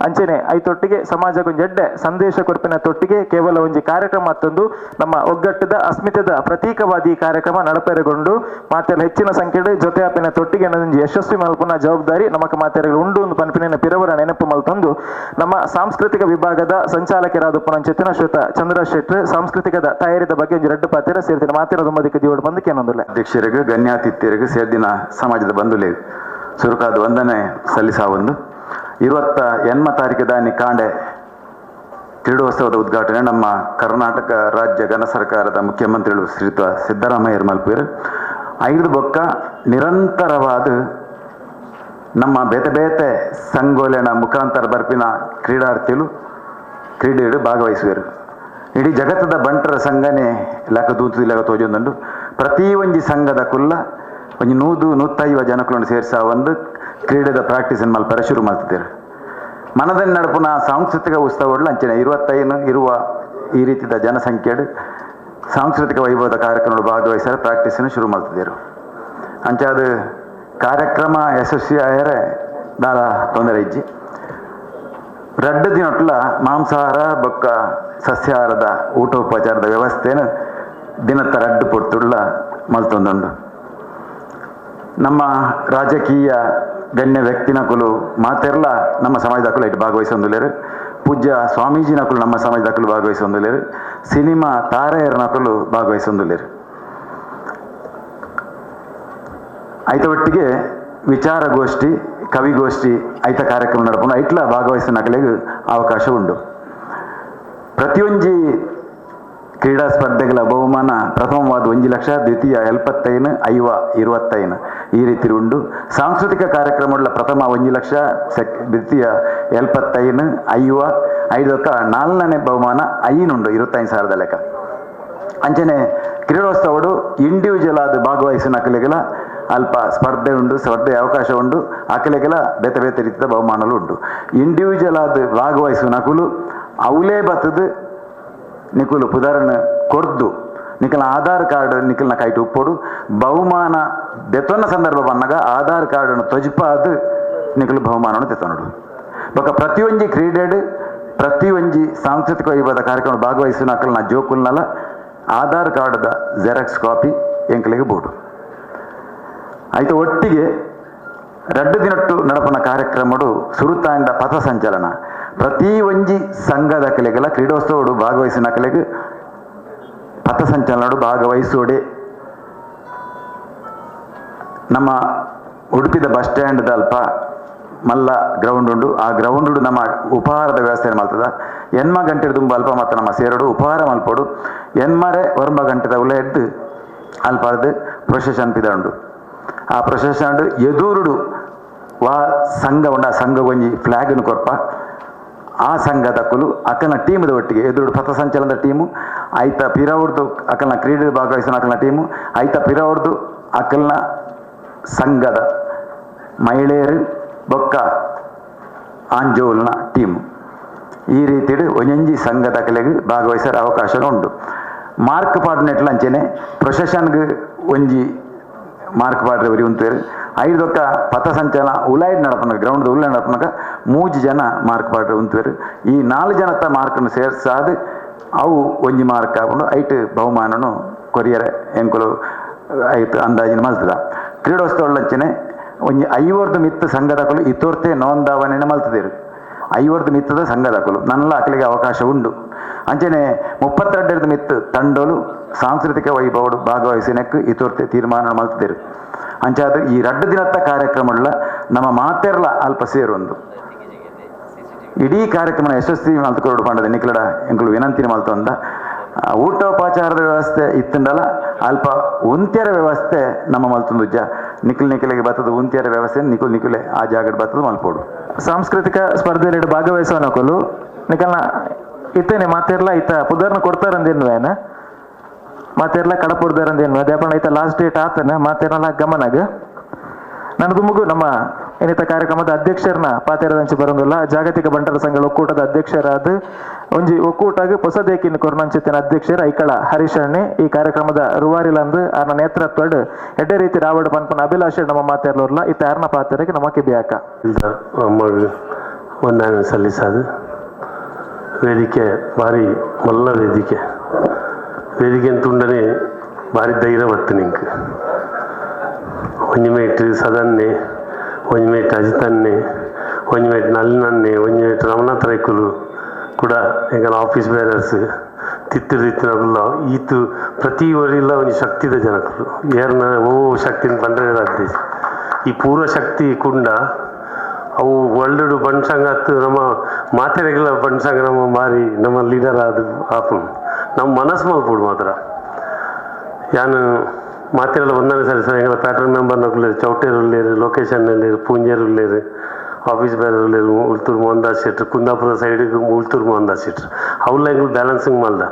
ಅಂಚನೆ ಐತೊಟ್ಟಿಗೆ ಸಮಾಜಕ್ಕೂ ಜಡ್ಡೆ ಸಂದೇಶ ಕೊರ್ಪಿನ ತೊಟ್ಟಿಗೆ ಕೇವಲ ಒಂಜಿ ಕಾರ್ಯಕ್ರಮ ಮತ್ತೊಂದು ನಮ್ಮ ಒಗ್ಗಟ್ಟದ ಅಸ್ಮಿತೆದ ಪ್ರತೀಕವಾದಿ ಕಾರ್ಯಕ್ರಮ ನಡಪೆರಗೊಂಡು ಮಾತೆಲ್ಲ ಹೆಚ್ಚಿನ ಸಂಖ್ಯೆಡೆ ಜೊತೆ ಆಪಿನ ತೊಟ್ಟಿಗೆ ಅನ್ನೊಂದು ಯಶಸ್ವಿ ಮಲ್ಪನ ಜವಾಬ್ದಾರಿ ನಮಕ್ ಮಾತೆರೆಗಳು ಉಂಡು ಒಂದು ಪನ್ಪಿನ ಪಿರವರ ನೆನಪು ಮಲ್ತೊಂದು ನಮ್ಮ ಸಾಂಸ್ಕೃತಿಕ ವಿಭಾಗದ ಸಂಚಾಲಕರಾದ ಪುನಂಚಿತ್ತಿನ ಶ್ವೇತ ಚಂದ್ರ ಶೆಟ್ರ್ ಸಾಂಸ್ಕೃತಿಕದ ತಯಾರಿದ ಬಗ್ಗೆ ಒಂದು ಎರಡು ಪಾತ್ರ ಸೇರ್ತಿನ ಮಾತಿರೋದು ಮೊದಲಿಗೆ ಜೀವನ ಬಂದಕ್ಕೆ ಏನೊಂದಿಲ್ಲ ಅಧ್ಯಕ್ಷರಿಗೆ ಗಣ್ಯಾತಿಥ್ಯರಿಗೆ ಸೇರ್ದಿನ ಸಮಾಜದ ಬಂಧುಲೆ ಸುರುಕಾದ ವಂದನೆ ಸಲ್ಲಿಸಾವೊಂದು 28 ತಾರೀಕದಾನಿ ಕಾಂಡೆ ಕ್ರೀಡೋತ್ಸವದ ಉದ್ಘಾಟನೆ ನಮ್ಮ ಕರ್ನಾಟಕ ರಾಜ್ಯ ಘನ ಸರ್ಕಾರದ ಮುಖ್ಯಮಂತ್ರಿಗಳು ಶ್ರೀಯುತ ಸಿದ್ದರಾಮಯ್ಯ ಮಲ್ಪೇರು 5 ಬೊಕ್ಕ ನಿರಂತರವಾದ ನಮ್ಮ ಬೇತೆ ಬೇತೆ ಸಂಗೋಲೆನ ಮುಖಾಂತರ ಬರ್ಪಿನ ಕ್ರೀಡಾರ್ಥಿಗಳು ಕ್ರೀಡೆಯಲ್ಲಿ ಭಾಗವಹಿಸುವರು ಇಡೀ ಜಗತ್ತದ ಬಂಟರ ಸಂಘನೆ ಲೆಕ್ಕ ದೂತು ಲೆಕ್ಕ ತೋಜೊಂದುಂಡು ಪ್ರತಿ ಒಂಜಿ ಸಂಘದ ಕುಲ್ಲ ಒಂಜಿ 100-150 ಜನಗಳನ್ನು ಸೇರಿಸ ಒಂದು ಕ್ರೀಡೆದ ಪ್ರಾಕ್ಟೀಸನ್ನು ಮಲ್ಪರ ಶುರು ಮಾಡ್ತಿದ್ದಾರೆ ಮನದಲ್ಲಿ ನಡಪುನ ಸಾಂಸ್ಕೃತಿಕ ಉತ್ಸವಗಳು ಅಂಚನೆ 25 ಇರುವ ಈ ರೀತಿಯ ಜನಸಂಖ್ಯೆಡು ಸಾಂಸ್ಕೃತಿಕ ವೈಭವದ ಕಾರ್ಯಕ್ರಮಗಳು ಭಾಗವಹಿಸಲು ಪ್ರಾಕ್ಟೀಸನ್ನು ಶುರು ಮಾಡ್ತಿದ್ದರು ಅಂಚಾದ ಕಾರ್ಯಕ್ರಮ ಯಶಸ್ವಿ ಆಯರೆ ದಾರ ತೊಂದರೆ ಇಜ್ಜಿ 2 ದಿನೊಟ್ಲ ಮಾಂಸಾಹಾರ ಬೊಕ್ಕ ಸಸ್ಯಾಹಾರದ ಊಟೋಪಚಾರದ ವ್ಯವಸ್ಥೆಯನ್ನು ದಿನತ್ತ 2 ಪೊರ್ತುಳ್ಳ ಮಲ್ತೊಂದುಂಡು ನಮ್ಮ ರಾಜಕೀಯ ಗಣ್ಯ ವ್ಯಕ್ತಿನಕುಲು ಮಾತೆರ್ಲ ನಮ್ಮ ಸಮಾಜದಕುಲು ಇಟ್ಟು ಭಾಗವಹಿಸೊಂದುಲ್ಲೇರು ಪೂಜ್ಯ ಸ್ವಾಮೀಜಿನಕುಲು ನಮ್ಮ ಸಮಾಜದಕುಲು ಭಾಗವಹಿಸೊಂದುಲ್ಲೇರು ಸಿನಿಮಾ ತಾರೆಯರ್ನಕುಲು ಭಾಗವಹಿಸೊಂದುಲ್ಲೇರು ಐತ ಒಟ್ಟಿಗೆ ವಿಚಾರಗೋಷ್ಠಿ ಕವಿಗೋಷ್ಠಿ ಐತ ಕಾರ್ಯಕ್ರಮ ನಡಪುನ ಐಟ್ಲ ಭಾಗವಹಿಸಿದ ನಕಲಿಗೆ ಅವಕಾಶ ಉಂಡು ಪ್ರತಿಯೊಂಜಿ ಕ್ರೀಡಾ ಸ್ಪರ್ಧೆಗಳ ಬಹುಮಾನ ಪ್ರಥಮವಾದ 1 ಲಕ್ಷ ದ್ವಿತೀಯ 75 ಐವ 25 ಈ ರೀತಿ ಉಂಡು ಸಾಂಸ್ಕೃತಿಕ ಕಾರ್ಯಕ್ರಮಗಳ ಪ್ರಥಮ 1 ಲಕ್ಷ ದ್ವಿತೀಯ 75 ಐವ 5ಕ್ಕ 4ನೇ ಬಹುಮಾನ 5 ಉಂಡು 25,000 ಲೆಕ್ಕ ಅಂಚನೆ ಕ್ರೀಡೋತ್ಸವಡು ಇಂಡಿವಿಜುವಲ್ ಆದ ಭಾಗವಹಿಸಿದ ನಕಲಿಗೆಲ ಅಲ್ಪ ಸ್ಪರ್ಧೆ ಉಂಡು ಸ್ಪರ್ಧೆ ಅವಕಾಶ ಉಂಡು ಅಕಲೆಗೆಲ ಬೇತೆ ಬೇತೆ ರೀತಿಯ ಬಹುಮಾನಗಳು ಉಂಡು ಇಂಡಿವಿಜುವಲ್ ಆದ ಭಾಗವಹಿಸುವ ನಕುಲು ಅವಲೇ ಬತ್ತದ ನಿಕುಲು ಪುದರನ್ನು ಕೊರ್ದು ನಿಕಲ್ನ ಆಧಾರ್ ಕಾರ್ಡ್ ನಿಕಲ್ನ ಕೈಟು ಉಪ್ಪೋಡು ಬಹುಮಾನ ದೆತ್ತೊನ್ನ ಸಂದರ್ಭ ಬಂದಾಗ ಆಧಾರ್ ಕಾರ್ಡನ್ನು ತೊಜಿಪಾದ ನಿಕಲು ಬಹುಮಾನವನ್ನು ತೆತ್ತನೋಡು ಬೊಕ್ಕ ಪ್ರತಿಯೊಂಜಿ ಕ್ರೀಡೆಡ್ ಪ್ರತಿಯೊಂಜಿ ಸಾಂಸ್ಕೃತಿಕ ವೈಭವದ ಕಾರ್ಯಕ್ರಮ ಭಾಗವಹಿಸುವ ನಕಲ್ನ ಜೋಕುಲ್ನಲ ಆಧಾರ್ ಕಾರ್ಡ್ದ ಜೆರಾಕ್ಸ್ ಕಾಪಿ ಎಂಕಲಿಗೆ ಬೋಡು ಆಯ್ತು ಒಟ್ಟಿಗೆ 2 ದಿನಟ್ಟು ನಡಪನ ಕಾರ್ಯಕ್ರಮಡು ಸುರುತಾಂಡ ಪಥ ಸಂಚಲನ ಪ್ರತಿ ಒಂಜಿ ಸಂಘದ ಕಲೆಗಳ ಕ್ರೀಡೋತ್ಸವಡು ಭಾಗವಹಿಸಿನ ಕಲೆಗೆ ಪಥ ಸಂಚಲನಡು ಭಾಗವಹಿಸೋಡೆ ನಮ್ಮ ಉಡುಪಿದ ಬಸ್ ಸ್ಟ್ಯಾಂಡ್ ಅಲ್ಪ ಮಲ್ಲ ಗ್ರೌಂಡ್ ಉಂಡು ಆ ಗ್ರೌಂಡ್ ನಮ್ಮ ಉಪಹಾರದ ವ್ಯವಸ್ಥೆ ಮಾಡ್ತದ 8 ಗಂಟೆ ತುಂಬ ಅಲ್ಪ ಮತ್ತು ನಮ್ಮ ಸೇರಡು ಉಪಹಾರ ಮಲ್ಪೋಡು 8 ಗಂಟೆದ ಉಲ್ಲ ಎದ್ದು ಅಲ್ಪದು ಪ್ರೊಸೆಷನ್ ಪಿದ ಉಂಡು ಆ ಪ್ರೊಸೆಷನ್ ಎದುರುಡು ವಾ ಸಂಘ ಉಂಡ ಆ ಸಂಘ ಒಂಜಿ ಫ್ಲಾಗ್ನು ಕೊರ್ಪ ಆ ಸಂಘದ ಕುಲು ಅಕ್ಕನ ಟೀಮದ ಒಟ್ಟಿಗೆ ಎದುರು ಪಥ ಸಂಚಲನದ ಟೀಮು ಐತ ಪಿರವರ್ದು ಅಕ್ಕಲ್ನ ಕ್ರೀಡೆ ಭಾಗವಹಿಸೋ ಅಕ್ಕಲ್ನ ಟೀಮು ಐತ ಪಿರವರ್ದು ಅಕ್ಕಲ್ನ ಸಂಘದ ಮಹಿಳೆಯರು ಬೊಕ್ಕ ಆಂಜೋಲ್ನ ಟೀಮು ಈ ರೀತಿ ಒಂಜೊಂಜಿ ಸಂಘದ ಕಲೆಗೆ ಭಾಗವಹಿಸೋ ಅವಕಾಶ ಉಂಡು ಮಾರ್ಕ್ ಪಾಡ್ನೆಟ್ಲ ಅಂಚೆನೆ ಪ್ರೊಸೆಷನ್ಗೆ ಒಂಜಿ ಮಾರ್ಕ್ ಪಾಡ್ರೆ ಉಂತೇರು 5 ಪಥ ಸಂಚಲನ ಉಲಾಯ್ಡ್ ನಡಪನಾಗ ಗ್ರೌಂಡ್ ಉಲಾಯ್ಡ್ ನಡಪನಾಗ 3 ಜನ ಮಾರ್ಕ್ ಪಾಡ್ರೆ ಉಂತೇರು ಈ 4 ಜನತ ಮಾರ್ಕನ್ನು ಸೇರ್ಸಾದ ಅವು ಒಂಜಿ ಮಾರ್ಕ್ ಹಾಕೊಂಡು ಐಟ್ ಬಹುಮಾನನು ಕೊರಿಯರೆ ಎಂಕುಲು ಐತು ಅಂದಾಜಿನ ಮಲ್ತದ ಕ್ರೀಡೋತ್ಸವದಂಚನೆ ಒಂಜಿ 50 ಮಿತ್ತ ಸಂಘದಕಲು ಇತೋರ್ತೆ ನೋಂದಾವಣೆನ ಮಲ್ತದೇರು 50 ಮಿತ್ತದ ಸಂಘದಕಲು ನನ್ನಲ್ಲ ಅಕಲಿಗೆ ಅವಕಾಶ ಉಂಡು ಅಂಚನೆ 32 ಮಿತ್ತು ತಂಡೋಲು ಸಾಂಸ್ಕೃತಿಕ ವೈಭವಡು ಭಾಗವಹಿಸಿನಕ್ಕೆ ಇತೋರ್ತೆ ತೀರ್ಮಾನ ಮಲ್ತಿದ್ದೇರು. ಅಂಚಾದ ಈ 2 ದಿನದ ಕಾರ್ಯಕ್ರಮಗಳ ನಮ್ಮ ಮಾತೆರ್ಲ ಅಲ್ಪ ಸೇರೊಂದು ಇಡೀ ಕಾರ್ಯಕ್ರಮ ಯಶಸ್ವಿ ಮಲ್ತುಕೊಡು ಪಂಡದ ನಿಕ್ಲಡ ಎಂಕುಲು ವಿನಂತಿನ ಮಲ್ತೊಂದ ಊಟೋಪಚಾರದ ವ್ಯವಸ್ಥೆ ಇತ್ತಂಡಲ್ಲ ಅಲ್ಪ ಉಂತ್ಯರ ವ್ಯವಸ್ಥೆ ನಮ್ಮ ಮಲ್ತೊಂದುಜ್ಜ ನಿಖಿಲಿಗೆ ಬರ್ತದ ಉಂತ್ಯರ ವ್ಯವಸ್ಥೆ ನಿಖಿಲೆ ಆ ಜಾಗದ ಬರ್ತದ ಮಲ್ಪೋಡು. ಸಾಂಸ್ಕೃತಿಕ ಸ್ಪರ್ಧೆಯಲ್ಲಿ ಭಾಗವಹಿಸುವ ನಕಲು ನಿಖಲ್ನ ಇತ್ತೇನೆ ಮಾತೆರ್ಲ ಇತ್ತ ಪುದರ್ನ ಕೊಡ್ತಾರಂದೇನ್ವೇನ ಮಾತೆರ್ಲ ಕಡಪುಡ್ದಾರಂದೇನ್ವೆ ದೇಪಣ್ಣ ಇತ್ತ ಲಾಸ್ಟ್ ಡೇಟ್ ಆತನ ಮಾತೆರ್ನಲ್ಲ ಗಮನಗ ನನ್ನ ದುಮ್ಮಗು ನಮ್ಮ ಏನಿತ ಕಾರ್ಯಕ್ರಮದ ಅಧ್ಯಕ್ಷರನ್ನ ಪಾತೆರದಂಚಿ ಬರೋದಿಲ್ಲ ಜಾಗತಿಕ ಬಂಟರ ಸಂಘಗಳ ಒಕ್ಕೂಟದ ಅಧ್ಯಕ್ಷರಾದ ಒಂಜಿ ಒಕ್ಕೂಟಾಗ ಹೊಸದೇಕಿನ ಕೊರ್ನಂಚಿತ್ತಿನ ಅಧ್ಯಕ್ಷರ ಐಕಳ ಹರೀಶಣ್ಣೆ ಈ ಕಾರ್ಯಕ್ರಮದ ರುವಾರಿಲಂದು ಆರ್ನ ನೇತೃತ್ವಡ್ ಎಡ್ಡೆ ರೀತಿ ರಾವಡ್ ಪನ್ಪನ ಅಭಿಲಾಷೆ ನಮ್ಮ ಮಾತೆರ್ಲೋರ್ಲ ಇತ್ತ ಯಾರನ್ನ ಪಾತೆರಕ್ಕೆ ನಮಕ್ಕೆ ಬ್ಯಾಕ ಒಂದಾನ ಸಲ್ಲಿಸದು ವೇದಿಕೆ ಭಾರಿ ಮಲ್ಲ ವೇದಿಕೆ ಅಂತುಂಡನೆ ಭಾರಿ ಧೈರ್ಯ ಬತ್ತು ನಿಂಗೆ ಒಂಜಿಮೇಟ್ ಸದನ್ನೆ ಒಂಜಿಮೇಟ್ ಅಜಿತನ್ನೆ ಒಂಜಿಮೇಟ್ ನಲ್ಲಿನನ್ನೆ ಒಂಜಿಮೇಟ್ ರಮನಾಥ್ ರೈಕುಲು ಕೂಡ ಎಂಗಲ ಆಫೀಸ್ ಬೇರರ್ಸ್ ತಿತ್ತಿನಗುಲ್ಲ ಈತು ಪ್ರತಿ ಊರಿಲ್ಲ ಒಂದು ಶಕ್ತಿದ ಜನಕರು ಏರ್ನ ಶಕ್ತಿನ ಬಂದ್ರೆ ಈ ಪೂರ್ವ ಶಕ್ತಿ ಕುಂಡ ಅವು ವರ್ಲ್ಡ್ ಬಣ್ಸಂಗತ್ತು ನಮ್ಮ ಮಾತೆರೆಗಳ ಬಣ್ಸಂಗ ನಮ್ಮ ಮಾರಿ ನಮ್ಮ ಲೀಡರ್ ಆದ ಆಪು ನಮ್ಮ ಮನಸ್ಸು ಮಲ್ಪುಡು ಮಾತ್ರ ಯಾನು ಮಾತೆರೆಲ್ಲ ಒಂದನೇ ಸರಿ ಎಂಗಲ ಪ್ಯಾಟ್ರನ್ ಮೆಂಬರ್ ನಕುಲೇರು ಚೌಟೇರುಳ್ಳೇರು ಲೊಕೇಶನ್ನಲ್ಲಿ ಪೂಂಜೇರುಳ್ಳೇರು ಆಫೀಸ್ ಬೇರೆರು ಉಳ್ತೂರು ಮೋಹನ್ದಾಸ್ ಶೆಟ್ರು ಕುಂದಾಪುರ ಸೈಡಿಗೆ ಉಳ್ತೂರು ಮೋಹನ್ದಾಸ್ ಶೆಟ್ರು ಅವಲ್ಲ ಹೆಂಗೆ ಬ್ಯಾಲೆನ್ಸಿಂಗ್ ಮಾಡ್ದ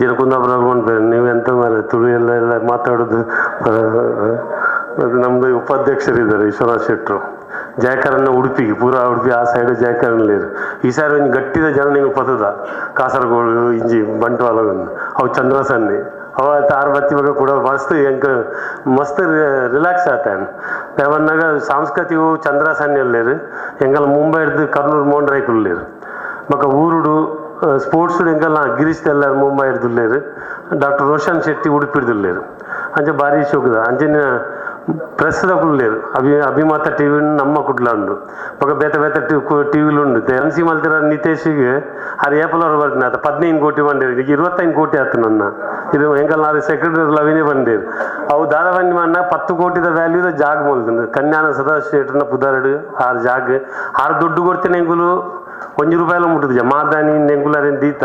ಜನ ಕುಂದಾಪುರ ಬೇರೆ ನೀವು ಎಂತ ಮಾರೆ ತುಳು ಎಲ್ಲ ಮಾತಾಡೋದು ನಮ್ಮದು ಉಪಾಧ್ಯಕ್ಷರಿದ್ದಾರೆ ವಿಶ್ವನಾಥ್ ಶೆಟ್ರು ಜಯಕರನ್ನ ಉಡುಪಿಗೆ ಪೂರಾ ಉಡುಪಿ ಆ ಸೈಡ್ ಜಯಕರನ್ಲೇರು ಈ ಸಾರಿ ಒಂದು ಗಟ್ಟಿದ ಜನ ನಿಂಗೆ ಪತದ ಕಾಸರಗೋಡು ಇಂಜಿ ಬಂಟ್ವಾಲಗೊಂದು ಅವು ಚಂದ್ರಸನ್ನಿ ಅವ ಆರು ಬತ್ತಿ ಬಗ್ಗೆ ಕೂಡ ಮಸ್ತ್ ಹೆಂಗೆ ಮಸ್ತ್ ರಿಲ್ಯಾಕ್ಸ್ ಆತಾನು ಯಾವನ್ನಾಗ ಸಾಂಸ್ಕೃತಿಕ ಚಂದ್ರಸನ್ನಿಯಲ್ಲೇರು ಎಂಗಲ್ಲ ಮುಂಬೈ ಹಿಡ್ದು ಕರ್ನೂರು ಮೋಹನ್ ರೈಕುಲ್ಲೇರು ಮಕ್ಕ ಊರುಡು ಸ್ಪೋರ್ಟ್ಸ್ ಎಂಗಲ್ಲ ಗಿರೀಶ್ ತೆಲ್ಲಾರು ಮುಂಬೈ ಹಿಡ್ದುಲ್ಲೇರು ಡಾಕ್ಟರ್ ರೋಷನ್ ಶೆಟ್ಟಿ ಉಡುಪಿ ಹಿಡ್ದುಲ್ಲೇರು ಅಂಚೆ ಭಾರಿ ಶೋಕದ ಅಂಚಿನ ಪ್ರೆಸ್ದ ಕುಳ್ಳೇರು ಅಭಿಮಾತ ಟಿವಿ ನಮ್ಮ ಕುಡ್ಲ ಉಂಡು ಮಗ ಬೇತ ಬೇತ ಟಿವಿಲು ಉಂಡು ಎನ್ಸಿ ಮಲ್ತಿರ ನಿತೇಶಿಗೆ ಅದು ಏಪಲವ್ರು ಬರ್ತೀನಿ ಆತ 15 ಕೋಟಿ ಬಂಡೇರು ಈಗ 25 ಕೋಟಿ ಆಯ್ತು ನನ್ನ ಇದು ಹೆಂಗಲ್ಲ ಅದು ಸೆಕ್ರೆಟರಿ ಲವಿನೇ ಬಂಡೇರು ಅವು ದಾದಾವನ್ನಿ ಮನ್ನ 10 ಕೋಟಿದ ವ್ಯಾಲ್ಯೂದ ಜಾಗ ಮಲ್ತಂದು ಕನ್ಯಾನ ಸದಾಶೇಟ್ರನ್ನ ಪುದಾರಡು 6 ಜಾಗ 6 ದುಡ್ಡು ಕೊಡ್ತೀನಿ ಹೆಂಗುಲು ₹1 ಮುಟ್ಟಿದ ಮಾದಾನಿ ನೆಂಗುಲಾರೇನು ದೀತ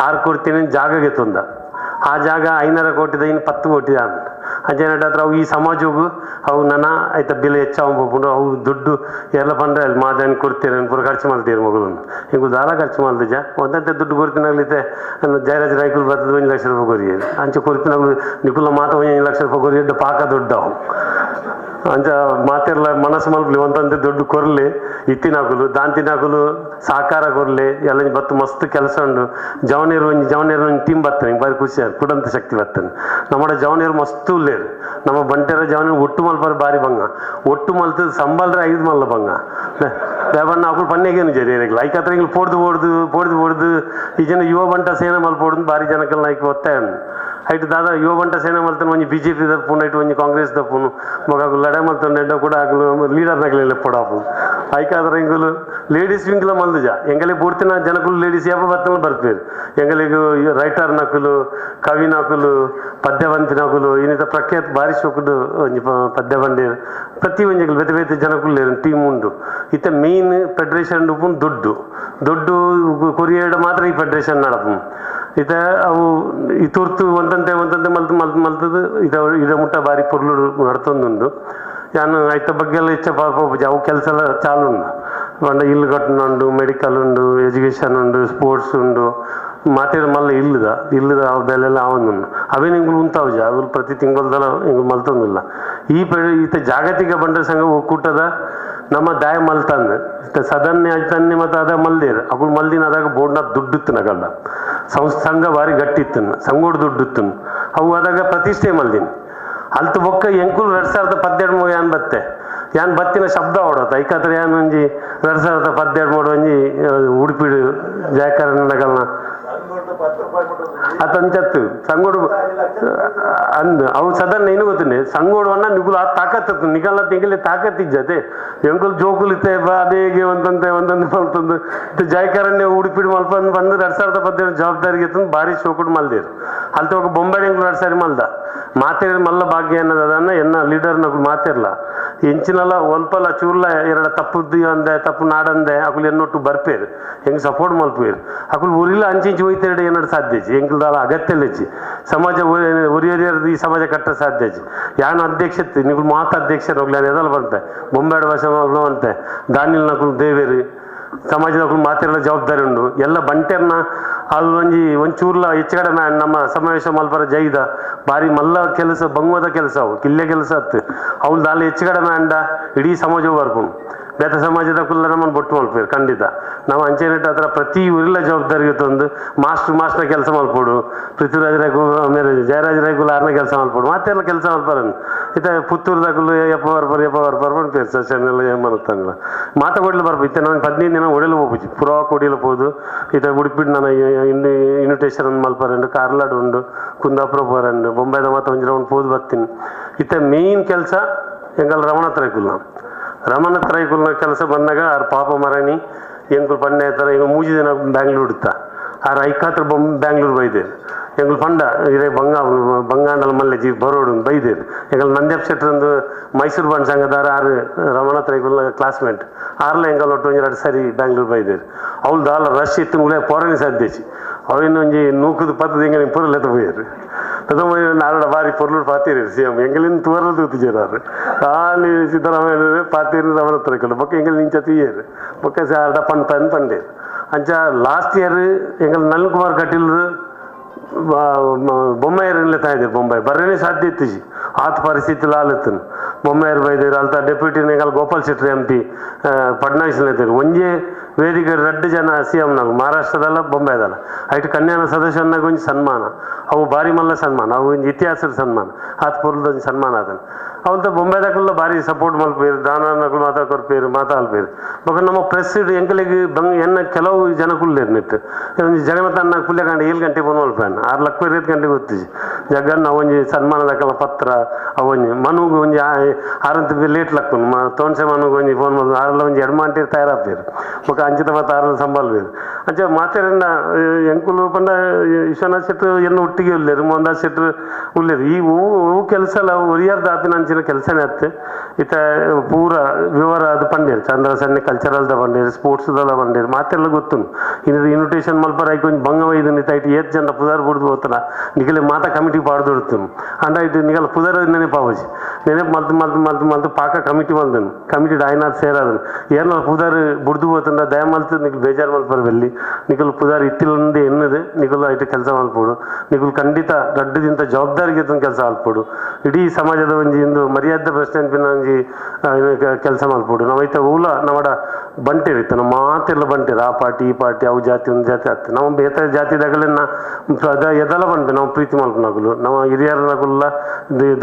6 ಕೊಡ್ತೀನಿ ಜಾಗಗೆ ತೊಂದ ಆ ಜಾಗ 500 ಕೋಟಿದ ಇನ್ನು 10 ಕೋಟಿ ಅಂಚೆನಟ ಹತ್ರ ಅವು ಈ ಸಮಾಜಗೂ ಅವು ನನ್ನ ಆಯ್ತಾ ಬೆಲೆ ಹೆಚ್ಚಾಗ್ಬೋದು ಅವು ದುಡ್ಡು ಎಲ್ಲ ಬಂದ್ರೆ ಅಲ್ಲಿ ಮಾದಾನಿ ಕೊಡ್ತೀರ ಪೂರ ಖರ್ಚು ಮಾಡ್ತೀರಿ ಮಗಳನ್ನು ಹಿಂಗೆ ದಾರ ಖರ್ಚು ಮಾಡ್ದಿಜ ಒಂದಂತೆ ದುಡ್ಡು ಕೊಡ್ತೀನಾಗ್ಲಿತ್ತೆ ಜಯರಾಜ್ ರೈಕುಲ್ ಬರ್ತದೆ 1 ಲಕ್ಷ ರೂಪಾಯಿ ಕೊರಿ ಅಂಚೆ ಕೊಡ್ತೀನಾಗ್ಲು ನಿಕುಲ ಮಾತ 1 ಲಕ್ಷ ರೂಪಾಯಿ ಕೊರಿ ಎಡ್ಡು ಪಾಕ ದುಡ್ಡು ಅವು ಅಂಚ ಮಾತೆರ್ಲ ಮನಸ್ಸು ಮಲ್ಪಲಿ ಒಂದಂತೆ ದುಡ್ಡು ಕೊರ್ಲಿ ಇತ್ತಿನಾಕುಲು ದಾಂತಿನಾಕುಲು ಸಾಕಾರ ಕೊರ್ಲಿ ಎಲ್ಲ ಬತ್ತು ಮಸ್ತ್ ಕೆಲಸ ಉಂಡು ಜವನೇರು ಒಂದು ಟೀಮ್ ಬರ್ತಾನೆ ಬಾರಿ ಖುಷಿ ಕುಡಂತ ಶಕ್ತಿ ಬರ್ತಾನೆ ನಮ್ಮ ಜವನೇರು ಮಸ್ತ್ ಉಳ್ಳೇರು ನಮ್ಮ ಬಂಟೆರ ಜವನೇರು ಒಟ್ಟು ಮಲ್ಪಾರ ಬಾರಿ ಬಂಗ ಒಟ್ಟು ಮಲ್ತದ ಸಂಬಲ್ರ 5 ಮಲ್ಲ ಬಂಗ ಬೇಬಣ್ಣ ಅಕ್ಕಳು ಪನ್ನೆಗೇನು ಜರಿ ಲೈಕ್ ಹತ್ರ ಹಿಂಗೆ ಪೋಡ್ದು ಈ ಜನ ಯುವ ಬಂಟ ಸೇನೆ ಮಲ್ಪೋಡು ಬಾರಿ ಜನಕ್ಕೆಲ್ಲ ಲೈಕ್ ಒತ್ತಾಯ ಐಟು ದಾದಾ ಯುವ ಬಂಟ ಸೇನೆ ಮಲ್ತಾನೆ ಒಂಜಿ BJP ದಪ್ಪುನು ಐಟು ಒಂಜಿ ಕಾಂಗ್ರೆಸ್ ದಪ್ಪುನು ಮಗ ಲಡೆ ಮಲ್ತೊಂಡೆ ಕೂಡ ಆಗಲು ಲೀಡರ್ನಾಗಲಿಲ್ಲ ಪೊಡಾಪು ಐಕಾದ್ರೆ ಹಿಂಗಲು ಲೇಡೀಸ್ ವಿಂಗ್ಲ ಮಲ್ದಜ ಎಂಗಲಿ ಪೂರ್ತಿನ ಜನಕ್ಕೂ ಲೇಡೀಸ್ ಯಾಪ ಬರ್ತನ ಬರ್ತೀರಿ ಎಂಗಲಿಗೂ ರೈಟರ್ ನಕಲು ಕವಿ ನಕಲು ಪದ್ಯವಂತಿ ನಕಲು ಇನ್ನಿತ ಪ್ರಖ್ಯಾತ ಬಾರಿ ಶೋಕುಡು ಒಂಜಿ ಪದ್ಯ ಬಂಡೇರು ಪ್ರತಿ ಒಂಜಿಗೆ ಬೇತೆ ಬೇತೆ ಜನಕ್ಕೂ ಟೀಮ್ ಉಂಡು ಇತ್ತ ಮೇನ್ ಫೆಡರೇಷನ್ ಉಪ್ಪು ದೊಡ್ಡ ಕೊರಿಯರ್ ಮಾತ್ರ ಈ ಫೆಡರೇಷನ್ ನಡಪು ಇತ ಅವು ಈ ತುರ್ತು ಒಂದಂತೆ ಮಲ್ತದು ಇದ ಮುಟ್ಟ ಬಾರಿ ಪೊರ್ಲು ನಡ್ತೊಂದುಂಡು ನಾನು ಐತ ಬಗ್ಗೆ ಎಲ್ಲ ಇಚ್ಛೆ ಅವು ಕೆಲಸ ಎಲ್ಲ ಚಾಲು ಉಂಡು ಬಂಡ ಇಲ್ಲು ಕಟ್ಟುನುಂಡು ಮೆಡಿಕಲ್ ಉಂಡು ಎಜುಕೇಷನ್ ಉಂಡು ಸ್ಪೋರ್ಟ್ಸ್ ಉಂಡು ಮಾತಾಡ ಮಲ್ಲ ಇಲ್ಲದ ಅವು ಬೆಲೆಲ್ಲ ಅವನುಂಡು ಅವೇ ನಿಂಗೆ ಉಂತಾವು ಅವು ಪ್ರತಿ ತಿಂಗಳದಲ್ಲ ಹಿಂಗೆ ಮಲ್ತೊಂದಿಲ್ಲ ಈತ ಜಾಗತಿಕ ಬಂಡರ ಸಂಘ ಒಕ್ಕೂಟದ ನಮ್ಮ ದಾಯ ಮಲ್ತಂದು ಸದನ್ನೆ ಅಜ್ತನ್ನೆ ಮತ್ತು ಅದ ಮಲ್ದೇರು ಅಗಳು ಮಲ್ದಿನ ಅದಾಗ ಬೋರ್ಡ್ನ ದುಡ್ಡಿತ್ತು ನಗಲ್ಲ ಸಂಘ ಭಾರಿ ಗಟ್ಟಿತ್ತು ಸಂಗೋಡು ದುಡ್ಡಿತ್ತು ಅವು ಅದಾಗ ಪ್ರತಿಷ್ಠೆ ಮಲ್ದಿನ ಅಲ್ತು ಬೊಕ್ಕ ಎಂಕುಲು 2017 ಯಾನ್ ಬತ್ತೆ ಯಾನ್ ಬತ್ತಿನ ಶಬ್ದ ಹೊಡೋದು ಐಕಾತ್ರ ಯಾನ್ ಒಂಜಿ 2017 ಒಂಜಿ ಉಡುಪಿ ಜಯಕರ ನಗಲ್ನ ಅತಂಚತ್ತು ಸಂಗೋಡು ಅಂದ್ ಅವು ಸದನ್ ಏನು ಗೊತ್ತಿನಿ ಸಂಗೋಡು ಅನ್ನ ನಿಗುಲು ಆ ತಾಕತ್ ನಿಗಲ ತೆಗಿಲೆ ತಾಕತ್ ಇಜ್ಜತೆ ಎಂಕುಲು ಜೋಕುಲು ಇತ್ತೆ ಅದೇಗೆ ಒಂದೊಂದೇ ಮಲ್ತಂದು ಜಯಕರಣ್ಯ ಉಡುಪಿಡು ಮಲ್ಪ ಬಂದು 2017 ಜವಾಬ್ದಾರಿಗೆ ಭಾರಿ ಶೋಕುಡು ಮಲ್ದೇರು ಅಲ್ತ ఒక ಬೊಂಬಾಡಿ ಎಂಕುಲು 2 ಸಾರಿ ಮಲ್ದ ಮಾತೇರಿ ಮಲ್ಲ ಭಾಗ್ಯ ಅನ್ನೋದನ್ನ ಎನ್ನ ಲೀಡರ್ ನಗುಲು ಮಾತಿರ್ಲ ಎಂಚಿನಲ್ಲ ಒಲ್ಪಲ ಚೂರ್ಲ ಎರಡ ತಪ್ಪುದ್ದು ಅಂದೆ ತಪ್ಪು ನಾಡಂದೆ ಅಕುಲು ಎನ್ನೊಟ್ಟು ಬರ್ಪೇರು ಹೆಂಗೆ ಸಪೋರ್ಟ್ ಮಲ್ಪೇರು ಅಕುಲು ಊರಿಲ್ಲ ಅಂಚಿಂಚು ಹೋಯ್ತೆರಡು ಏನಾರು ಸಾಧ್ಯಜಿ ಎಂಕುಲ್ದಾಲ ಅಗತ್ಯಲಿಜ್ಜಿ ಸಮಾಜ ಒರಿಯರಿಯರ್ದು ಈ ಸಮಾಜ ಕಟ್ಟ ಸಾಧ್ಯಜಿ ಯಾನು ಅಧ್ಯಕ್ಷತೆ ನಿಗುಲು ಮಾತ ಅಧ್ಯಕ್ಷರು ಹೋಗ್ಲಿ ಎದಲ್ಲ ಬಂತೆ ಬೊಂಬಾಡು ಭಾಷೆ ಅಂತೆ ದಾನಿಲ್ ನಕುಲು ದೇವೇರಿ ಸಮಾಜದ ಮಾತಿರಲ್ಲ ಜವಾಬ್ದಾರಿ ಉಂಡು ಎಲ್ಲ ಬಂಟೆರ್ನ ಅದು ಒಂಚೂರ್ಲ ಹೆಚ್ಚುಗಡೆ ನಮ್ಮ ಸಮಾವೇಶ ಮಲ್ಪರ ಜೈದ ಭಾರಿ ಮಲ್ಲ ಕೆಲಸ ಬಂಗುವದ ಕೆಲಸ ಅವು ಕಿಲ್ಲೆ ಕೆಲಸ ಅತ್ತು ಅವ್ಳು ದಾಲ ಹೆಚ್ಚುಗಡೆ ಮ್ಯಾಂಡ ಇಡೀ ಸಮಾಜವು ಬರ್ಕೊಂಡು ಬೇತ ಸಮಾಜದ ಕುಲ್ಲ ನಮ್ಮನ್ನು ಬೊಟ್ಟು ಮಲ್ಪೇರು ಖಂಡಿತ ನಾವು ಅಂಚೆನೆಟ್ ಹತ್ರ ಪ್ರತಿ ಊರಿಲ್ಲ ಜವಾಬ್ದಾರಿಗೆ ತಂದು ಮಾಸ್ಟರ್ ಕೆಲಸ ಮಲ್ಪೋಡು ಪೃಥ್ವಿರಾಜ್ ರೈಕು ಆಮೇಲೆ ಜಯರಾಜ್ ರೈಕುಲ್ ಆರ್ನ ಕೆಲಸ ಮಲ್ಪೋಡು ಮತ್ತೆಲ್ಲ ಕೆಲಸ ಮಲ್ಪರನ್ನು ಇತ್ತ ಪುತ್ತೂರ್ದಾಗಲು ಎಪ್ಪ ಬರ್ಬರ್ ಬಂದ್ಪೇರು ಸೆಷನ್ ಎಲ್ಲ ಏನು ಮಾಡುತ್ತಾನಿಲ್ಲ ಮಾತಾಡಲು ಬರ್ಬೋದು ಇತ್ತ ನಾನು 15 ದಿನ ಒಡೆಲು ಹೋಗ್ಬಿಟ್ಟು ಪುರಾ ಕೊಡಿಲು ಹೋದು ಇತ್ತ ಉಡುಪಿಟ್ಟು ನಾನು ಇನ್ವಿಟೇಷನ್ ಮಲ್ಪರಂಡು ಕಾರ್ಲಾಡು ಉಂಡು ಕುಂದಾಪುರ ಬರಂಡು ಬೊಂಬೈದ ಮಾತ ಒಂಜಿ ರೌಂಡ್ ಹೋದು ಬರ್ತೀನಿ ಇತ್ತ ಮೇಯ್ನ್ ಕೆಲಸ ಎಂಗಲ್ ರಮಣ ತ್ರೈಕುಲ್ನ ಕೆಲಸ ಬಂದಾಗ ಆರು ಪಾಪ ಮರಣಿ ಎಂಕುಲು ಪಂಡ ಥರ ಈಗ ಮೂಜಿ ದಿನ ಬ್ಯಾಂಗ್ಳೂರ್ ಇಡ್ತಾ ಆರು ಐಕಾತ್ರ ಬ್ಯಾಂಗ್ಳೂರ್ ಬೈದೇರು ಎಂಗಲ್ ಪಂಡ ಇರೇ ಬಂಗಾಂಡಲ ಮಲ್ಲೆ ಜಿ ಬರೋಡು ಬೈದೇರು ಎಂಗಲ್ ನಂದ್ಯಪ್ ಶೆಟ್ರಂದು ಮೈಸೂರು ಬಂಡ್ ಸಂಘದಾರ ಆರು ರಮಣ ತ್ರೈಕುಲ್ನ ಕ್ಲಾಸ್ಮೇಟ್ ಆರ್ಲ ಎಂಗಲ್ ಒಟ್ಟು 2 ಸಾರಿ ಬ್ಯಾಂಗ್ಳೂರ್ ಬೈದೇರು ಅವಳು ದಾಲ ರಶ್ ಇತ್ತು ಪೋರಣಿ ಸಾಧ್ಯಸಿ ಅವನೊಂಜಿ ನೂಕುದು ಪತ್ತದ ಎಂಗ ಪುರಲ್ ಎತ್ತ ಹೋಯ್ರು ನಾರಾಯಣ ಬಾರಿ ಪೊರ್ಲೂರು ಪಾತೀರಿ ಸಿಎಂ ಎಂಗಲಿನ ತೋರಲು ತೂತಿಜಾರು ಅಲ್ಲಿ ಸಿದ್ದರಾಮಯ್ಯ ಪಾತೀರಿ ರಮಣ ತ್ರೈಕುಲ್ ಬೊಕ್ಕ ಎಂಗಲ್ ನಿಂಚ ತೀಯರು ಬೊಕ್ಕ ಆರ್ಡ ಪಂಡೇರು ಅಂಚ ಲಾಸ್ಟ್ ಇಯರ್ ಎಂಗಲ್ ನಳಿನ್ ಕುಮಾರ್ ಕಟೀಲ್ ಬೊಮ್ಮಾಯರಲ್ಲೇ ತಾಯಿದ್ರು ಬೊಂಬಾಯಿ ಬರ್ರೇನೆ ಸಾಧ್ಯ ಇತ್ತು ಆತ ಪರಿಸ್ಥಿತಿ ಆಲತ್ತು ಬೊಮ್ಮಾಯರು ಬೈದೇರು ಅಲ್ತ ಡೆಪ್ಯೂಟಿ ನೆಗಲ್ ಗೋಪಾಲ್ ಶೆಟ್ಟಿ MP ಫಡ್ನವೀಸ್ನೈತರು ಒಂಜೇ ವೇದಿಕೆ 2 ಜನ CM ನಾವು ಮಹಾರಾಷ್ಟ್ರದಲ್ಲ ಬೊಂಬೈದಲ್ಲ ಐಟು ಕನ್ಯಾನ ಸದಸ್ಯನಾಗ ಒಂಜಿ ಸನ್ಮಾನ ಅವು ಭಾರಿ ಮಲ್ಲ ಸನ್ಮಾನ ಅವು ಒಂಜಿ ಇತಿಹಾಸದ ಸನ್ಮಾನ ಆತ ಪೊರ್ಲದೊಂದು ಸನ್ಮಾನ ಅದನ್ನು ಅವಲ್ತ ಬೊಂಬೈದಾಗಲ್ಲ ಭಾರಿ ಸಪೋರ್ಟ್ ಮಲ್ಪೇರು ದಾನಗಳು ಮಾತಾಡ್ಪೇರು ಬೊಕ್ಕ ನಮ್ಮ ಪ್ರೆಸ್ ಎಂಕಲಿಗೆ ಎನ್ನ ಕೆಲವು ಜನ ಕುಲ್ಲೇರು ನಿಟ್ಟು ಒಂಜಿ ಜಗನ್ನಾಥ ಅನ್ನ ಕುಲ್ಲೆ ಕಂಡು 7 ಗಂಟೆ ಫೋನ್ ಮಲ್ಪೇನು 6 ಲಕ್ಷ 5 ಗಂಟೆಗೆ ಗೊತ್ತಿಜಿ ಜಗನ್ನ ಒಂಜಿ ಸನ್ಮಾನದಾಕಲ್ಲ ಪತ್ರ ಅವೊಂಜಿ ಮನುಗೆ ಒಂಜಿ 6 ಲೇಟ್ ಲಕ್ಕನು ತೋನ್ಸೆ ಮನುಗೆ ಒಂಜಿ ಫೋನ್ ಮಲ್ಪು ಆರಲ್ಲ ಒಂಜಿ ಎಡ್ಮಾಂಟಿ ತಯಾರಾಪೇರು ಬೊಕ್ಕ ಅಂಚಿತ ಮತ್ತು 6 ಸಂಬಲ್ವೇರು ಅಂಚ ಮಾತಾಡನ್ನ ಎಂಕುಲು ಪಂಡ ವಿಶ್ವನಾಥ್ ಶೆಟ್ರು ಎನ್ನ ಒಟ್ಟಿಗೆ ಉಳ್ಳೇರು ಮೋಹನ್ದಾಸ್ ಶೆಟ್ರು ಉಳ್ಳೇರು ಈ ಹೂ ಕೆಲಸ ಎಲ್ಲ ಒರಿಯಾರ್ದ ಆಪಿನ ಅಂಚಿನ ಕೆಲಸನೇ ಆಯ್ತು ಇತ್ತ ಪೂರ ವಿವರ ಅದು ಪಂಡೇರು ಚಂದ್ರ ಸಣ್ಣ ಕಲ್ಚರಲ್ದ ಪಂಡೇರು ಸ್ಪೋರ್ಟ್ಸ್ದಲ್ಲ ಪಂಡೇರು ಮಾತೆಲ್ಲ ಗೊತ್ತು ಇನ್ವಿಟೇಷನ್ ಮಲ್ಪರ ಕೊಂಚ ಭಂಗ ಒಯ್ದು ನಿಂತ ಇಟ್ಟು 7 ಜನ ಪುದಾರ್ ಬಿಡ್ದು ಹೋಗ್ತಾನ ನಿಗಲೆ ಮಾತಾ ಕಮಿಟಿ ಪಾಡ್ದು ಅಂಡ ಇಟ್ಟು ನಿಗಲ ಪುದಾರ ನೆನಪು ಆವಜಿ ನೆನಪು ಮಲ್ತು ಪಾಕ ಕಮಿಟಿ ಮಲ್ದನು ಕಮಿಟಿ ಡಾಯ್ನಾಥ್ ಸೇರಾದನು ಏನ ಪುದಾರ್ ಬುಡ್ದು ಹೋತಂದ ದಯ ಮಲ್ತು ನಿಗಲು ಬೇಜಾರು ಮಲ್ಪರ ಬೆಲ್ಲಿ ನಿಗಲು ಪುದಾರ್ ಇತ್ತಿಲ್ಲಂದು ಎನ್ನದು ನಿಗಲು ಐಟು ಕೆಲಸ ಮಲ್ಪೋಡು ನಿಗಲು ಖಂಡಿತ ದೊಡ್ಡದಿಂತ ಜವಾಬ್ದಾರಿಗೆ ಕೆಲಸ ಮಲ್ಪೋಡು ಇಡೀ ಸಮಾಜದ ಒಂಜಿ ಇಂದು ಮರ್ಯಾದೆ ಪ್ರಶ್ನೆ ಅನ್ಪಿನ ಒಂಜಿ ಕೆಲಸ ಮಲ್ಪೋಡು ನಾವೈತೆ ಊಲ ನಮ್ಮಡ ಬಂಟೇರಿತ್ತು ನಮ್ಮ ಮಾತೆಲ್ಲ ಬಂಟೇರು ಆ ಪಾರ್ಟಿ ಈ ಪಾರ್ಟಿ ಅವು ಜಾತಿ ಒಂದು ಜಾತಿ ಆಗ್ತದೆ ನಾವು ಬೇರೆ ಜಾತಿದಾಗಲೆನ್ನ ಎದೆಲ್ಲ ಬಂದ್ವಿ ನಾವು ಪ್ರೀತಿ ಮಲ್ಪನಾಗಲು ನಮ್ಮ ಹಿರಿಯರ ನಗುಲ್ಲ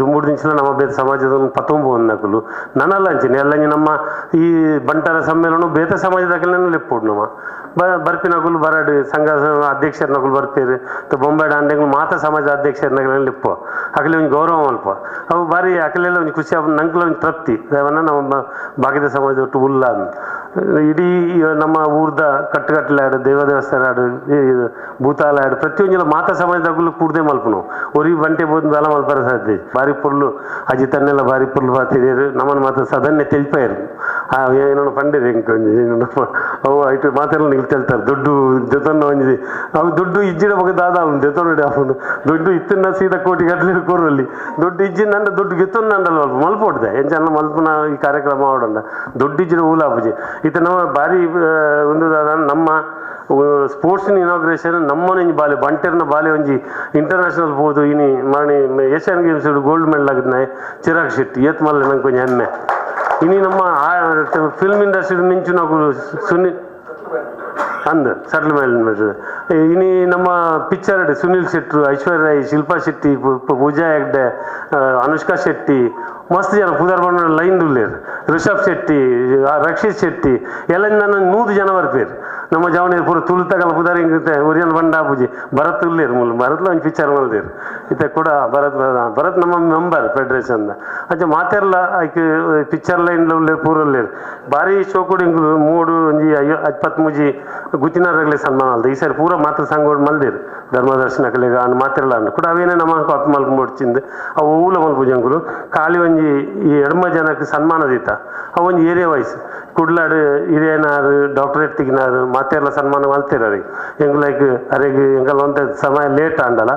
ದುಂಬುಡು ದಿಂಚಿನ ನಮ್ಮ ಬೇರೆ ಸಮಾಜದ ಒಂದು ಪತ್ತೊಂಬು ಒಂದು ನಗುಲು ನಾನಲ್ಲ ಅಂಚಿನಿ ಎಲ್ಲ ನಮ್ಮ ಈ ಬಂಟರ ಸಮ್ಮೇಳನ ಬೇತೆ ಸಮಾಜದಾಗಲೇ ಲೆಪ್ಪೋಡು ನಮ್ಮ ಬರ್ಪಿ ನಗುಲು ಬರಾಡು ಸಂಘ ಅಧ್ಯಕ್ಷರ ನಗುಲು ಬರ್ಪೇರು ಬೊಂಬಾಡು ಅಂಡೆಗಳು ಮಾತಾ ಸಮಾಜ ಅಧ್ಯಕ್ಷರ ನಗಲ ಲಿಪ್ಪು ಅಕಲೆ ಒಂದು ಗೌರವ ಮಲ್ಪ ಅವು ಬಾರಿ ಅಕಲೆಲ್ಲ ಒಂದು ಖುಷಿ ನಂಕಲ ಒಂದು ತೃಪ್ತಿ ದೇವನ್ನ ನಮ್ಮ ಭಾಗ್ಯದ ಸಮಾಜ ಒಟ್ಟು ಉಲ್ಲ ಇಡೀ ನಮ್ಮ ಊರ್ದ ಕಟ್ಟುಕಟ್ಟಲೆ ಆಡು ದೇವ ದೇವಸ್ಥಾನ ಆಡು ಭೂತಾಲ ಆಡು ಪ್ರತಿಯೊಂದು ಮಾತಾ ಸಮಾಜದಾಗಲು ಕೂಡದೆ ಮಲ್ಪ ನಾವು ಒರಿ ಬಂಟೆ ಬೋದು ಬೆಲ ಮಲ್ಪರ ಸಾಧ್ಯ ಬಾರಿ ಪುರ್ಲು ಅಜಿ ತನ್ನೆಲ್ಲ ಬಾರಿ ಪುರ್ಲು ಬಾತಿದ್ರು ನಮ್ಮನ್ನು ಮಾತ್ರ ಸದನ್ನೇ ತಿಳಿಪಾಯಿರು ಏನೋ ಪಂಡಿದೆ ಅವು ಐಟು ಮಾತೆಲ್ಲ ನಿಂಗೆ ಹೇಳ್ತಾರೆ ದುಡ್ಡು ಜೊತನ್ನ ಒಂದಿದೆ ಅವು ದುಡ್ಡು ಇಜ್ಜಿನ ಬಗ್ಗೆ ದಾದ ಅವನು ಜೊತೆ ನೋಡಿ ಅವನು ದುಡ್ಡು ಇತ್ತನ್ನ ಸೀದಾ ಕೋಟಿ ಗಟ್ಟಲೆ ಕೋರಲ್ಲಿ ದುಡ್ಡು ಇಜ್ಜಿನ ನಂಡ ದುಡ್ಡು ಗೆತ್ತೊಂದು ನಂಡಲ್ಲ ಮಲ್ಪೊಡ್ದೆ ಎಂಚನ್ನ ಮಲ್ಪನ ಈ ಕಾರ್ಯಕ್ರಮ ಆಡೋಣ ದುಡ್ಡು ಇಜ್ಜಿನ ಊಲಾಪುಜಿ ಇತ್ತ ನಮ್ಮ ಬಾರಿ ಒಂದು ನಮ್ಮ ಸ್ಪೋರ್ಟ್ಸ್ ಇನಾಗ್ರೇಷನ್ ನಮ್ಮನೆ ಬಾಲೆ ಬಂಟೆರ್ನ ಬಾಲೆ ಒಂಜಿ ಇಂಟರ್ನ್ಯಾಷನಲ್ ಹೋದು ಇನಿ ಮಾಣಿ ಏಷ್ಯನ್ ಗೇಮ್ಸ್ ಗೋಲ್ಡ್ ಮೆಡಲ್ ಆಗಿದ್ನ ಚಿರಾಗ್ ಶೆಟ್ಟಿ ಏತ್ ಮಲ್ಲ ನಂಗೆ ಕೊಂಚ ಹೆಮ್ಮೆ ಇನಿ ನಮ್ಮ ಫಿಲ್ಮ್ ಇಂಡಸ್ಟ್ರಿ ಮಿಂಚು ನಾವು ಸುನಿ ಅಂದ ಸೆಟಲ್ಮೆಂಟ್ ಇನಿ ನಮ್ಮ ಪಿಕ್ಚರ್ ಸುನಿಲ್ ಶೆಟ್ರು ಐಶ್ವರ್ಯ ರೈ ಶಿಲ್ಪಾ ಶೆಟ್ಟಿ ಪೂಜಾ ಹೆಗ್ಡೆ ಅನುಷ್ಕಾ ಶೆಟ್ಟಿ ಮಸ್ತ್ ಜನ ಪುದಾರ್ ಬಣ್ಣ ಲೈನ್ ದುಲ್ಲೇರು ರಿಷಬ್ ಶೆಟ್ಟಿ ರಕ್ಷಿತ್ ಶೆಟ್ಟಿ ಎಲ್ಲ ನಾನು 100 ಜನ ಬರ್ಪೇರು ನಮ್ಮ ಜವಣಿ ಪೂರ ತುಳಿತಗಲ ಪುದಾರಿ ಒರಿಯನ್ ಬಂಡ ಪೂಜಿ ಭರತ್ ಉಲ್ಲೇರು ಮುಲ್ ಭರತ್ಲ ಒಂದು ಪಿಕ್ಚರ್ ಮಲ್ದೇರು ಇತ್ತೆ ಕೂಡ ಭರತ್ ನಮ್ಮ ಮೆಂಬರ್ ಫೆಡರೇಷನ್ ಅಂಚೆ ಮಾತೆರ್ಲ ಆಯ್ಕೆ ಪಿಕ್ಚರ್ ಲೈನ್ಲ ಉಳ್ಳೇರು ಪೂರ ಉಳ್ಳೇರು ಭಾರಿ ಶೋಕುಡು ಇಂಗ್ಲು ಮೂಡು ಒಂಜಿ 23 ಗುತ್ತಿನಾರಗಲಿ ಸನ್ಮಾನ ಅಲ್ದ ಈ ಸಾರಿ ಪೂರ ಮಾತ್ರ ಸಂಗೋಡು ಮಲ್ದೇರು ಧರ್ಮದರ್ಶನ ಕಲೆಗ ಅನ್ನು ಮಾತೆರ್ಲ ಅನ್ನು ಕೂಡ ಅವೇನೇ ನಮ್ಮ ಅಪ್ಪ ಮಲ್ಕು ಮುಡ್ಚಿಂದು ಅವು ಊಲ ಮಲ್ಪುಜಂಗುಲು ಖಾಲಿ ಒಂಜಿ ಈ ಎಡ್ಮ ಜನಕ್ಕೆ ಸನ್ಮಾನ ದೀತ ಅವು ಒಂಜಿ ಏರಿಯಾ ವೈಸ್ ಕುಡ್ಲಾಡು ಹಿರಿಯನಾರು ಡಾಕ್ಟರೇಟ್ ತೆಗಿನಾರು ಮಾತೆರ್ಲ ಸನ್ಮಾನ ಮಲ್ತೇರು ಅವ್ರಿಗೆ ಹೆಂಗ್ ಲೈಕ್ ಅರೆಗೆ ಹೆಂಗಲ್ಲ ಒಂತ ಸಮಯ ಲೇಟ್ ಅಂಡಲ್ಲ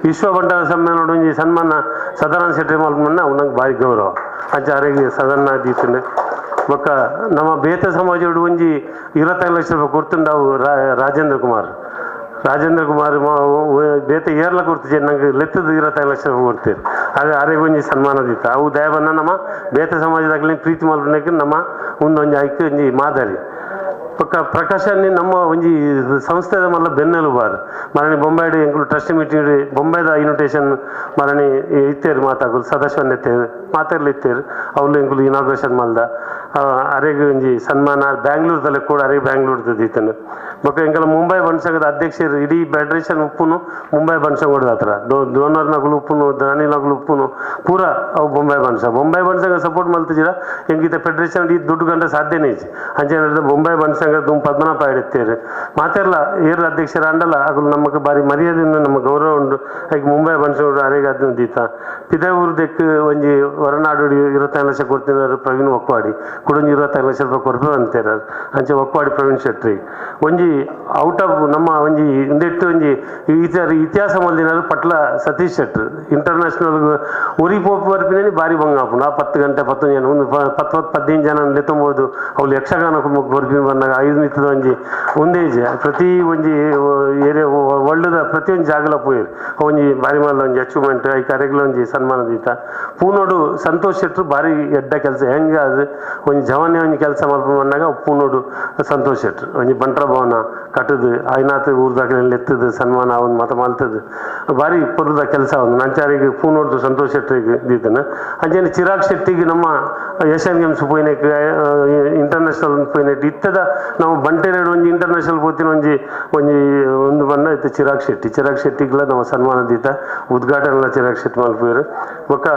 ವಿಶ್ವ ಬಂಡಾರ ಸಮ್ಮೇಳನ ಒಂಜಿ ಸನ್ಮಾನ ಸದಾನಂದ ಶೆಟ್ಟಿ ಮಲ್ಪನ್ನ ಅವು ನಂಗೆ ಭಾರಿ ಗೌರವ ಅಂಚೆ ಅರೆಗೆ ಸದನ ದೀತಂಡು ಬೊಕ್ಕ ನಮ್ಮ ಬೇತ ಸಮಾಜಡು ಒಂಜಿ 25 ಲಕ್ಷ ರೂಪಾಯಿ ಕೊಡ್ತುಂಡು ಅವು ರಾಜೇಂದ್ರ ಕುಮಾರ್ ಬೇತ ಏರ್ಲ ಕೊಡ್ತಿದ್ದೆ ನಂಗೆ ಲೆತ್ತದ 25 ಲಕ್ಷ ರೂಪಾಯಿ ಕೊಡ್ತೇವೆ ಹಾಗೆ ಅರೆಗೆ ಒಂಜಿ ಸನ್ಮಾನ ದಿತ್ತ ಅವು ದಯಬನ್ನ ನಮ್ಮ ಬೇತ ಸಮಾಜದಾಗಲಿ ಪ್ರೀತಿ ಮಲ್ಪನಕ್ಕೆ ನಮ್ಮ ಒಂದೊಂದು ಆಯ್ಕೆ ಒಂಜಿ ಮಾದರಿ ಪಕ್ಕ ಪ್ರಕಾಶನಿ ನಮ್ಮ ಒಂಜಿ ಸಂಸ್ಥೆದ ಮಲ್ಲ ಬೆನ್ನೆಲುಬಾರು ಮರಣಿ ಬೊಂಬಾಯ್ಡು ಎಂಕುಲು ಟ್ರಸ್ಟ್ ಮೀಟಿಂಗ್ ಬೊಂಬೈದ ಇನ್ವಿಟೇಷನ್ ಮರಣಿ ಇತ್ತೇರು ಮಾತಾಗಲು ಸದಸ್ಯನ್ ಎತ್ತೇರು ಮಾತೆರ್ಲು ಇತ್ತೇರು ಅವಳು ಎಂಕುಲು ಇನಾಗ್ರೇಷನ್ ಮಲ್ದ ಅರೆಗೆ ಒಂಜಿ ಸನ್ಮಾನ ಬ್ಯಾಂಗ್ಳೂರ್ದಲ್ಲಿ ಕೂಡ ಅರೆಗೆ ಬ್ಯಾಂಗ್ಳೂರ್ದು ದೀತನು ಬೊಕ್ಕ ಎಂಕಲ ಮುಂಬೈ ಬಣ್ಸಂಗದ ಅಧ್ಯಕ್ಷರು ಇಡೀ ಫೆಡರೇಷನ್ ಉಪ್ಪುನು ಮುಂಬೈ ಬಣ್ಸಂಗೋಡು ಹತ್ರ ಡೋನರ್ನಗಳು ಉಪ್ಪುನು ದಾನಿನಗಳು ಉಪ್ಪುನು ಪೂರ ಅವು ಬೊಂಬೈ ಬಣ್ಸಂಗ ಸಪೋರ್ಟ್ ಮಲ್ತಿದ್ದೀರ ಹೆಂಗಿತ ಫೆಡರೇಷನ್ ಈ ದುಡ್ಡು ಗಂಟ ಸಾಧ್ಯನೇ ಇಜ್ಜಿ ಅಂಚೆ ಬೊಂಬೈ ಬಣ್ಸಂಗ ದುಮ್ ಪದ್ಮನಾಭ ಇಡುತ್ತೇರು ಮಾತೆರ್ಲ ಏರ್ ಅಧ್ಯಕ್ಷರ ಅಂಡಲ ಆಗಲು ನಮಗೆ ಬಾರಿ ಮರ್ಯಾದೆಯಿಂದ ನಮ್ಮ ಗೌರವ ಉಂಡು ಈಗ ಮುಂಬೈ ಬಣ್ಸಂಗೋಡು ಅರೆಗೆ ಅದನ್ನು ದೀತ ಪಿದೇ ಊರ್ದಕ್ಕೆ ಒಂಜಿ ಹೊರನಾಡು 25 ಲಕ್ಷ ಕೊಡ್ತಿದ್ದಾರೆ ಪ್ರವೀಣ್ ಒಕ್ವಾಡಿ ಕುಡೊಂಜಿ 25 ಲಕ್ಷ ರೂಪಾಯಿ ಕೊಡ್ಬೇಕು ಅಂತಾರೆ ಅಂಚೆ ಒಕ್ವಾಡಿ ಪ್ರವೀಣ್ ಶೆಟ್ಟಿ ಒಂಜಿ ಔಟ್ ಆಫ್ ನಮ್ಮ ಒಂಜಿ ಇಂದೆಟ್ಟು ಒಂಜಿ ಇತಿಹಾಸ ಮಲ್ದಿನಾರು ಪಟ್ಲ ಸತೀಶ್ ಶೆಟ್ರು ಇಂಟರ್ನ್ಯಾಷನಲ್ ಉರಿ ಪೋಪು ಬರ್ಪಿನೇ ಭಾರಿ ಬಂಗಾಪುನ 10 ಗಂಟೆ 11 ಜನ ಒಂದು 10-15 ಜನ ಲೆತ್ತಂಬೋದು ಅವ್ರು ಯಕ್ಷಗಾನಕ್ಕೆ ಬರ್ಪಿನ ಬಂದಾಗ 5 ಮಿತ್ತದ ಒಂಜಿ ಒಂದೇಜ್ ಪ್ರತಿ ಒಂಜಿ ಏರಿಯಾ ವರ್ಲ್ಡ್ದ ಪ್ರತಿಯೊಂದು ಜಾಗಲ ಪೋಯಿರು ಒಂಜಿ ಭಾರಿ ಮಲ್ಲ ಒಂಜಿ ಅಚೀವ್ಮೆಂಟ್ ಈ ಕಾರ್ಯಕ್ರಮ ಒಂಜಿ ಸನ್ಮಾನ ದೀತ ಪೂನೋಡು ಸಂತೋಷ್ ಶೆಟ್ರು ಭಾರಿ ಎಡ್ಡ ಕೆಲಸ ಹೆಂಗೆ ಅದು ಒಂಜಿ ಜವಾನೆ ಒಂಜಿ ಕೆಲಸ ಮಲ್ಪ ಬಂದಾಗ ಪೂನೋಡು ಸಂತೋಷ್ ಶೆಟ್ರು ಒಂಜಿ ಬಂಟ್ರ ಭವನ ಕಟ್ಟದು ಆಯ್ನಾತ್ ಊರ್ದಾಗಲಿ ಎತ್ತದು ಸನ್ಮಾನ ಅವನು ಮತ ಮಲ್ತದು ಭಾರಿ ಪುರದ ಕೆಲಸ ಅವನು ನಂಚಾರಿಗೆ ಪೂನೋಡ್ದು ಸಂತೋಷ್ ಶೆಟ್ಟಿಗೆ ದೀತನ ಅಂಚನೆ ಚಿರಾಗ್ ಶೆಟ್ಟಿಗೆ ನಮ್ಮ ಏಷ್ಯನ್ ಗೇಮ್ಸ್ ಪೋಯ್ನೆಕ್ ಇಂಟರ್ನ್ಯಾಷನಲ್ ಪೋಯ್ನೆಕ್ ಇತ್ತದ ನಾವು ಬಂಟೇರೇಡು ಒಂಜಿ ಇಂಟರ್ನ್ಯಾಷನಲ್ ಪೋತಿನ ಒಂದು ಬಣ್ಣ ಇತ್ತು ಚಿರಾಗ್ ಶೆಟ್ಟಿಗೆಲ್ಲ ನಮ್ಮ ಸನ್ಮಾನ ದೀತ ಉದ್ಘಾಟನೆ ಚಿರಾಗ್ ಶೆಟ್ಟಿ ಮಲ್ಪೇರು ಬೊಕ್ಕ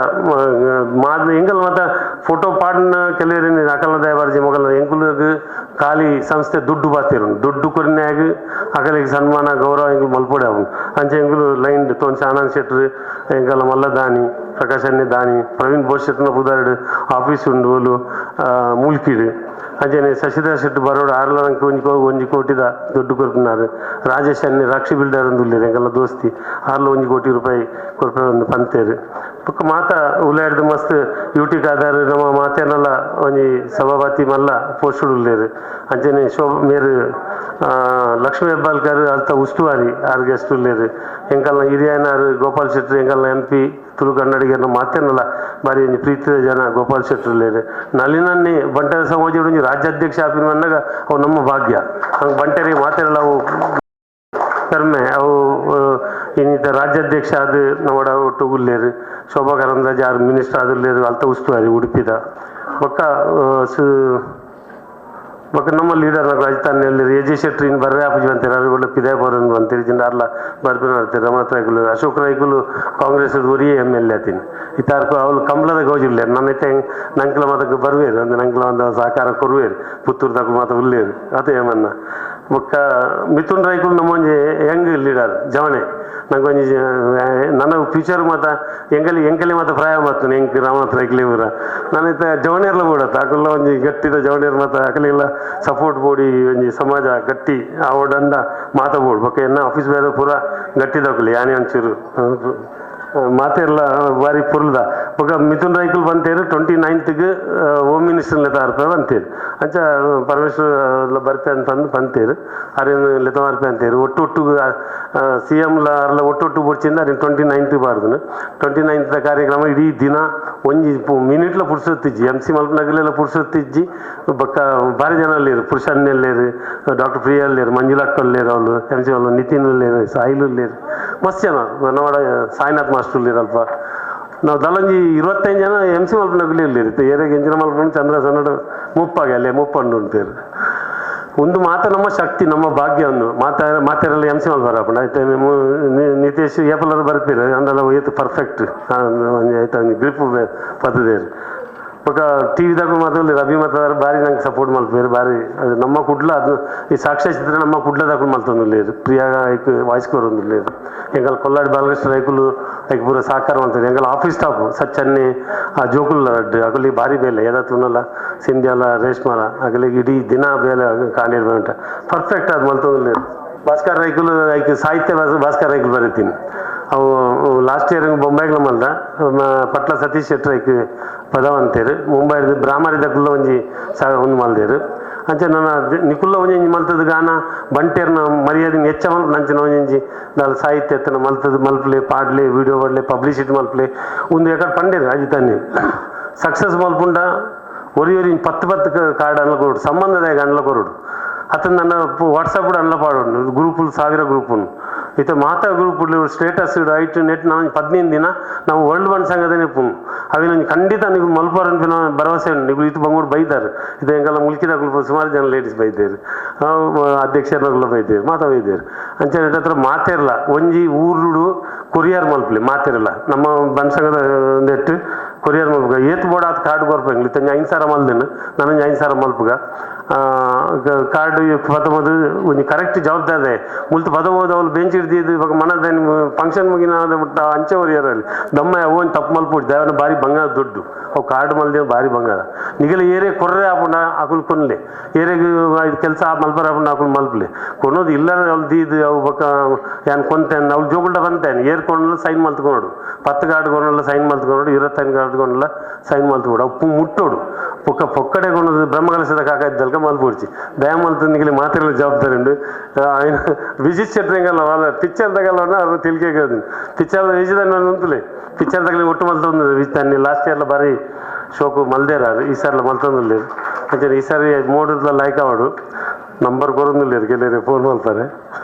ಎಂಗಲ್ ಮತ್ತ ಫೋಟೋ ಪಾಡ್ನ ಕೆಲವರಿನ ಅಕಲ್ನ ದಯಬಾರ್ಜಿ ಮೊಗಲ್ನ ಎಂಕುಲಿಗೆ ಖಾಲಿ ಸಂಸ್ಥೆ ದುಡ್ಡು ಬಾತಿರು ದುಡ್ಡು ಕೊರಿನ್ಯಾಗ ಅಕಲಿಗೆ ಸನ್ಮಾನ ಗೌರವ ಎಂಗ್ಲು ಮಲ್ಪೊಡೆ ಅವನು ಅಂಚೆ ಎಂಗ್ಲು ಲೈನ್ ತೋನ್ಸಿ ಆನಂದ್ ಶೆಟ್ರು ಎಂಕಲ್ಲ ಮಲ್ಲ ದಾನಿ ಪ್ರಕಾಶ್ ಅನ್ಯ ದಾನಿ ಪ್ರವೀಣ್ ಬೋಸ್ ಶೆಟ್ನ ಪುದಾರ್ಡು ಆಫೀಸ್ ಉಂಡು ಓಲು ಮೂಲ್ಕಿಡು ಅಂಚನೆ ಶಶಿಧರ್ ಶೆಟ್ಟಿ ಬರೋಡು 6 ಲಂಕ ಒಂಜಿ ಕೋಟಿದ ದುಡ್ಡು ಕೊರ್ಪಿನಾರು ರಾಜೇಶ್ ಅನ್ಯ ರಾಕ್ಷಿ ಬಿಲ್ಡರ್ ಅಂದುಲ್ಲೇರು ಎಂಕಲ್ಲ ದೋಸ್ತಿ 1 ಕೋಟಿ ರೂಪಾಯಿ ಕೊರ್ಪೆ ಒಂದು ಪಂತೇರು ಪಕ್ಕ ಮಾತ ಉಳ್ಳಾಡ್ದು ಮಸ್ತ್ ಯೂಟಿಕ್ ಆಧಾರ ನಮ್ಮ ಮಾತೇನಲ್ಲ ಒಂಜಿ ಸಭಾಪತಿ ಮಲ್ಲ ಪೋಸ್ಟ್ ಉಳ್ಳೇರು ಅಂಚನೆ ಮೇರು ಲಕ್ಷ್ಮೀ ಹೆಬ್ಬಾಳ್ಕರ್ ಅಲ್ತ ಉಸ್ತುವಾರಿ 6 ಗೆಸ್ಟ್ ಉಳ್ಳೇರು ಎಂಕಲ್ನ ಹಿರಿಯನಾರು ಗೋಪಾಲ್ ಶೆಟ್ಟಿ ಎಂಕಲ್ನ MP ತುಳು ಕನ್ನಡಿಗರನ್ನ ಮಾತೇನಲ್ಲ ಬಾರಿ ಒಂಜಿ ಪ್ರೀತಿದ ಜನ ಗೋಪಾಲ್ ಶೆಟ್ಟಿ ಉಳ್ಳೇರು ನಲ್ಲಿನನ್ನೇ ಬಂಟರ ಸಮಾಜ ಒಂಜಿ ರಾಜ್ಯಾಧ್ಯಕ್ಷ ಆಪಿನ ಬಂದಾಗ ಅವು ನಮ್ಮ ಭಾಗ್ಯ ಹಂಗೆ ಬಂಟರಿಗೆ ಮಾತೇನಲ್ಲ ಅವು ಕರ್ಮೆ ಅವು ಇನ್ನಿತ ರಾಜ್ಯಾಧ್ಯಕ್ಷ ಅದು ನಮ್ಮಡ ಒಟ್ಟು ಉಳ್ಳೇರು ಶೋಭಾ ಕರಂದ್ರಾಜ್ 6 ಮಿನಿಸ್ಟರ್ ಆದುಲ್ಲೇರು ಅಲ್ತ ಉಸ್ತುವಾರಿ ಉಡುಪಿದ ಬೊಕ್ಕ ನಮ್ಮ ಲೀಡರ್ ರಾಜಸ್ಥಾನಲ್ಲಿ ಎಜೆ ಶೆಟ್ಟಿ ಬರ್ರೆ ಆಪುಜಿ ಅಂತಾರೆ ಅವ್ರುಗಳು ಪಿದಾಯ ಬರೋದು ಅಂತೀರಿ ಜಿಂದ ಅರ್ಲ ಬರ್ಪಿನ ಮಾಡ್ತಾರೆ ರಮನಾಥ್ ರಾಯ್ಕುಲು ಅಶೋಕ್ ರಾಯ್ಕುಲು ಕಾಂಗ್ರೆಸ್ ಒರಿಯೇ MLA ಆತೀನಿ ಇತ್ತಾರ್ಕು ಅವಳು ಕಂಬಳದ ಗೌಜಿಲ್ಲ ನನ್ನೈತೆ ನಂಕ್ಲ ಮಾತಕ್ಕೆ ಬರ್ವೇರು ಅಂದ್ರೆ ನಂಕ್ಲ ಒಂದು ಸಹಕಾರ ಕೊರುವೇರು ಪುತ್ತೂರ್ದಾಗ ಮಾತ ಉಳ್ಳೇರು ಅದು ಏಮನ್ನ ಬೊಕ್ಕ ಮಿಥುನ್ ರಾಯ್ಕುಲು ನಮ್ಮೊಂಜಿ ಯಂಗ್ ಲೀಡರ್ ಜವಣೆ ನಂಗೆ ಒಂಜಿ ನನ್ನ ಫ್ಯೂಚರ್ ಮಾತ ಎಂಕಲಿ ಮಾತ ಪ್ರಾಯ ಮಾಡ್ತಾನೆ ಹೆಂಗೆ ರಾಮನಾಥ್ ರಾಯ್ಕಲಿ ಇವರ ನಾನೈತೆ ಜವಣಿಯರ್ಲ ಬಿಡತ್ತೆ ಅಕಲ್ಲ ಒಂಜಿ ಗಟ್ಟಿದ ಜವಣಿಯರ್ ಮಾತ ಅಕಲಿಲ್ಲ ಸಪೋರ್ಟ್ ಬೋಡಿ ಒಂಜಿ ಸಮಾಜ ಗಟ್ಟಿ ಅವಡಂದ ಮಾತಾಬೋಡು ಬೊಕ್ಕ ಎನ್ನ ಆಫೀಸ್ ಬೇರೆ ಪೂರ ಗಟ್ಟಿದಾಕಲಿ ಯಾನೇ ಒಂಚೂರು ಮಾತೆಲ್ಲ ಬಾರಿ ಪುರ್ಲ್ದ ಬೊಕ್ಕ ಮಿಥುನ್ ರಾಯ್ಕುಲ್ ಬಂತೇರು 29ಗೆ ಹೋಮ್ ಮಿನಿಸ್ಟರ್ ಲೆತಾರ್ಪೆ ಬಂತೇರು ಅಂಚ ಪರಮೇಶ್ವರ ಬರ್ಪೆ ಅಂತಂದು ಬಂತೇರು ಅರೇನು ಲೆತಮಾರ್ಪೆ ಅಂತೇರು ಒಟ್ಟು CM ಒಟ್ಟು ಬುಡ್ಚಿಂದ ಅರೇನು 29ಗೆ ಬಾರ್ದನು 29ದ ಕಾರ್ಯಕ್ರಮ ಇಡೀ ದಿನ ಒಂಜಿ ಮಿನಿಟ್ಲ ಪುಡ್ಸೊತ್ತಿಜ್ಜಿ MC ಮಲ್ಪನಗಲೆಲ್ಲ ಪುಡ್ಸೊತ್ತಿಜ್ಜಿ ಬೊಕ್ಕ ಭಾರಿ ಜನ ಅಲ್ಲೇರು ಪುರುಷನ್ನೆಲ್ಲೇರು ಡಾಕ್ಟರ್ ಪ್ರಿಯಾ ಅಲ್ಲೇರು ಮಂಜುಳಕ್ಕಲ್ಲೇರು ಅವಳು MC ಮಲ್ಪನ ನಿತಿನ್ ಅಲ್ಲೇರು ಸಾಯಿಲು ಅಲ್ಲೇರು ಮಸ್ತ್ ಜನ ನಮ್ಮಡ ಸಾಯಿನಾಥ್ ಮಾಸ್ಟರ್ ಇರಲ್ಪ ನಾವು ದಲಂಜಿ 25 ಜನ MC ಮಲ್ಪನಗಲಿ ಇಲ್ಲಿರುತ್ತೆ ಏರಿಯಾಗೆ ಎಂಜಿನ ಮಲ್ಪನ ಚಂದ್ರ ಸನ್ನಡ ಮುಪ್ಪಾಗೆ ಅಲ್ಲೇ ಮುಪ್ಪಣ್ಣು ಅಂತೇರು ಒಂದು ಮಾತ ನಮ್ಮ ಶಕ್ತಿ ನಮ್ಮ ಭಾಗ್ಯ ಒಂದು ಮಾತೆಲ್ಲ ಎಮ್ ಸಿ ಮಲ್ ಬರಪ್ಪ ಆಯ್ತು ನಿತೇಶ್ ಏಪಲರು ಬರ್ತೀರಿ ಅಂದೆಲ್ಲ ಏತು ಪರ್ಫೆಕ್ಟ್ ಆಯ್ತು ಗ್ರಿಪ್ ಪತ್ತದೇರು ಬೊಕ ಟಿ ವಿದಾಗ ಮಾತಾಡಲಿ ರವಿ ಮಾತಾಡ ಭಾರಿ ನಂಗೆ ಸಪೋರ್ಟ್ ಮಲ್ಪೇರು ಭಾರಿ ಅದು ನಮ್ಮ ಕುಡ್ಲ ಅದು ಈ ಸಾಕ್ಷ್ಯಚಿತ್ರ ನಮ್ಮ ಕುಡ್ಲದಾಗ ಮಲ್ತೊಂದಿಲ್ಲೇರು ಪ್ರಿಯಾಗ ಐಕ್ ವಾಯ್ಸ್ ಕೊರೊಂದಿಲ್ಲೇರು ಎಂಗಲ್ ಕೊಲ್ಲಾಡಿ ಬಾಲಕೃಷ್ಣ ರೈಕುಲು ಐಕ್ ಪೂರ ಸಾಕಾರ ಮಾಡ್ತಾರೆ ಎಂಗಲ್ ಆಫೀಸ್ ಸ್ಟಾಫ್ ಸಚ್ಚನ್ನೆ ಆ ಜೋಕುಲ್ ರಡ್ಡು ಅಗಲಿ ಭಾರಿ ಬೇಲೆ ಏದಾತುನಲ್ಲ ಸಿಂಧ್ಯಾಲ ರೇಷ್ಮಾಲ ಅಗಲಿಗೆ ಇಡೀ ದಿನ ಬೇಲೆ ಕಾಣಿರ್ಬೇಕಂಟ ಪರ್ಫೆಕ್ಟ್ ಅದು ಮಲ್ತೊಂದಿಲ್ಲೇರು ಭಾಸ್ಕರ್ ರೈಕುಲು ಐಕ್ ಸಾಹಿತ್ಯ ಭಾಸ್ಕರ್ ರೈಕುಲು ಬರೀತೀನಿ ಅವು ಲಾಸ್ಟ್ ಇಯರ್ ಬೊಂಬೈಗ್ಲ ಮಲ್ದ ಪಟ್ಲ ಸತೀಶ್ ಶೆಟ್ರ್ ಐಕ್ ಪದವಂತೇರು ಮುಂಬೈ ಬ್ರಾಹ್ಮರಿದ ಕುಲ್ಲ ಒಂಜಿ ಒಂದು ಮಲ್ದೇರು ಅಂಚೆ ನನ್ನ ನಿಕುಲ್ಲ ಒಂಜಿ ಮಲ್ತದ ಗಾನ ಬಂಟೇರ್ನ ಮರ್ಯಾದೆ ಹೆಚ್ಚ ನಂಚಿನ ಒಂಜಿ ದಾಲ್ ಸಾಹಿತ್ಯ ಎತ್ತನ ಮಲ್ತದ ಮಲ್ಪಲೆ ಪಾಡ್ಲೆ ವಿಡಿಯೋ ಪಾಡ್ಲೆ ಪಬ್ಲಿಸಿಟಿ ಮಲ್ಪಲೆ ಒಂದು ಎಕಡೆ ಪಂಡೇರು ಅಜಿತಾನೆ ಸಕ್ಸಸ್ ಮಲ್ಪುಂಡ ಒರಿ 10 ಕಾರ್ಡ್ ಅನ್ಲ ಕೊರೋಡು ಸಂಬಂಧದಾಗ ಅನ್ಲ ಕೊರೋಡು ಅತನ ನನ್ನ ವಾಟ್ಸಪ್ ಕೂಡ ಅನ್ಲ ಪಾಡೋಡು ಗ್ರೂಪುలు 1000 ಗ್ರೂಪುನು ಇತ ಮಾತಾ ಗ್ರೂಪುలు ಸ್ಟೇಟಸ್ ಐಟ್ ನೆಟ್ ನಾವು 15 ದಿನ ನಾವು ವರ್ಲ್ಡ್ ಒನ್ ಸಂಘದನೆ ಪುನು ಅవి ನಾನು ಖಂಡಿತ ನೀವು ಮಲ್ಪಾರ ಅನ್ಪಿನ ಭರವಸೆ ಉಂಟು ನೀವು ಇದು ಬಂಗೋಡು ಬೈತಾರೆ ಇದು ಹೆಂಗೆಲ್ಲ ಮುಲ್ಕಿದಾಗಲು ಸುಮಾರು ಜನ ಲೇಡೀಸ್ ಬೈದೇರು ಅಧ್ಯಕ್ಷರನ್ನ ಬೈದೇರು ಮಾತಾ ಬೈದೇರು ಅಂಚೆ ಹತ್ರ ಮಾತೇರಲ್ಲ ಒಂಜಿ ಊರುಡು ಕೊರಿಯರ್ ಮಲ್ಪಲಿ ಮಾತೇರಲ್ಲ ನಮ್ಮ ಬನ್ಸಂಗದ ನೆಟ್ಟು ಕೊರಿಯರ್ ಮಲ್ಪಗ ಏತ್ ಬೋಡ ಅದು ಕಾರ್ಡ್ ಕೊರ್ಪಂಗ್ಲಿ ತಂಜ 5,000 ಮಲ್ದೇನು ನಾನು 5,000 ಮಲ್ಪಗ ಕಾರ್ಡ್ ಪದಮದು ಒಂದು ಕರೆಕ್ಟ್ ಜವಾಬ್ದಾರಿ ಮುಲ್ತು ಪದಮೋದು ಅವ್ರು ಬೆಂಚ್ ಹಿಡ್ದಿದ್ದು ಇವಾಗ ಮನದ ಫಂಕ್ಷನ್ ಮುಗಿನ ಅಂಚೆ ಒರಿಯರಲ್ಲಿ ದಮ್ಮ ಅವನ್ ತಪ್ಪು ಮಲ್ಪುಟ್ಟು ದೇವನ ಭಾರಿ ಬಂಗಾರ ದುಡ್ಡು ಅವು ಕಾರ್ಡ್ ಮಲ್ದೇವ್ ಭಾರಿ ಬಂಗಾರ ನಿಗಲ ಏರೇ ಕೊರ್ರೆ ಹಾಕೊಂಡ ಹಾಕುಲ್ ಕೊನ್ಲೆ ಏರೆಗೆ ಇದು ಕೆಲಸ ಮಲ್ಪರ ಹಾಕೊಂಡು ಹಾಕೊಂಡು ಮಲ್ಪಲೆ ಕೊನೋದು ಇಲ್ಲ ಅವ್ಳು ದೀದು ಅವು ಬಕ್ಕ ಏನು ಕೊಂತೇನೆ ಅವ್ಳು ಜೋಗುಲ್ಟ ಬಂತೇನೆ ಏರ್ಕೊಂಡಲ್ಲ ಸೈನ್ ಮಲ್ತ್ಕೊಡು 10 ಕಾರ್ಡ್ ಕೊಂಡಲ್ಲ ಸೈನ್ ಮಲ್ತ್ಕೊಂಡು 25 ಕಾರ್ಡ್ ಕೊಂಡಲ್ಲ ಸೈನ್ ಮಲ್ತ್ಕೊಡು ಅವು ಮುಟ್ಟೋಡು ಪೊಕ್ಕಡೆ ಕೊಂಡದು ಬ್ರಹ್ಮಕಲಸದ ಕಾಕಾಯ್ದಲ್ಕ ಮಲ್ಪುಡ್ಚಿ ದಯ ಮಲ್ತು ನಿಗಲಿ ಮಾತೆಲ್ಲ ಜವಾಬ್ದಾರಿ ಉಂಡು ఆయన విజిట్ చెట్టింగಲ್ಲ వాళ్ళ పిక్చర్ దగ్గర ಅವ್ರು ತಿಳ್ಕೆ పిక్చర్ విజిదని ఉంతులే పిక్చర్ దగ్గర ఒట్టు మలుతుంది విజితాన్ని లాస్ట్ ఇయర్లో భారీ షోకు మల్దేరారు ఈసారిలో మలుతుంది లేదు అంటే ఈసారి 3 ಲೈಕ್ ಆವಾಡು ನಂಬರ್ ಕೊರೊಂದಿಲ್ಲೇರು ಕೆಲವರು ಫೋನ್ ಮಾಡ್ತಾರೆ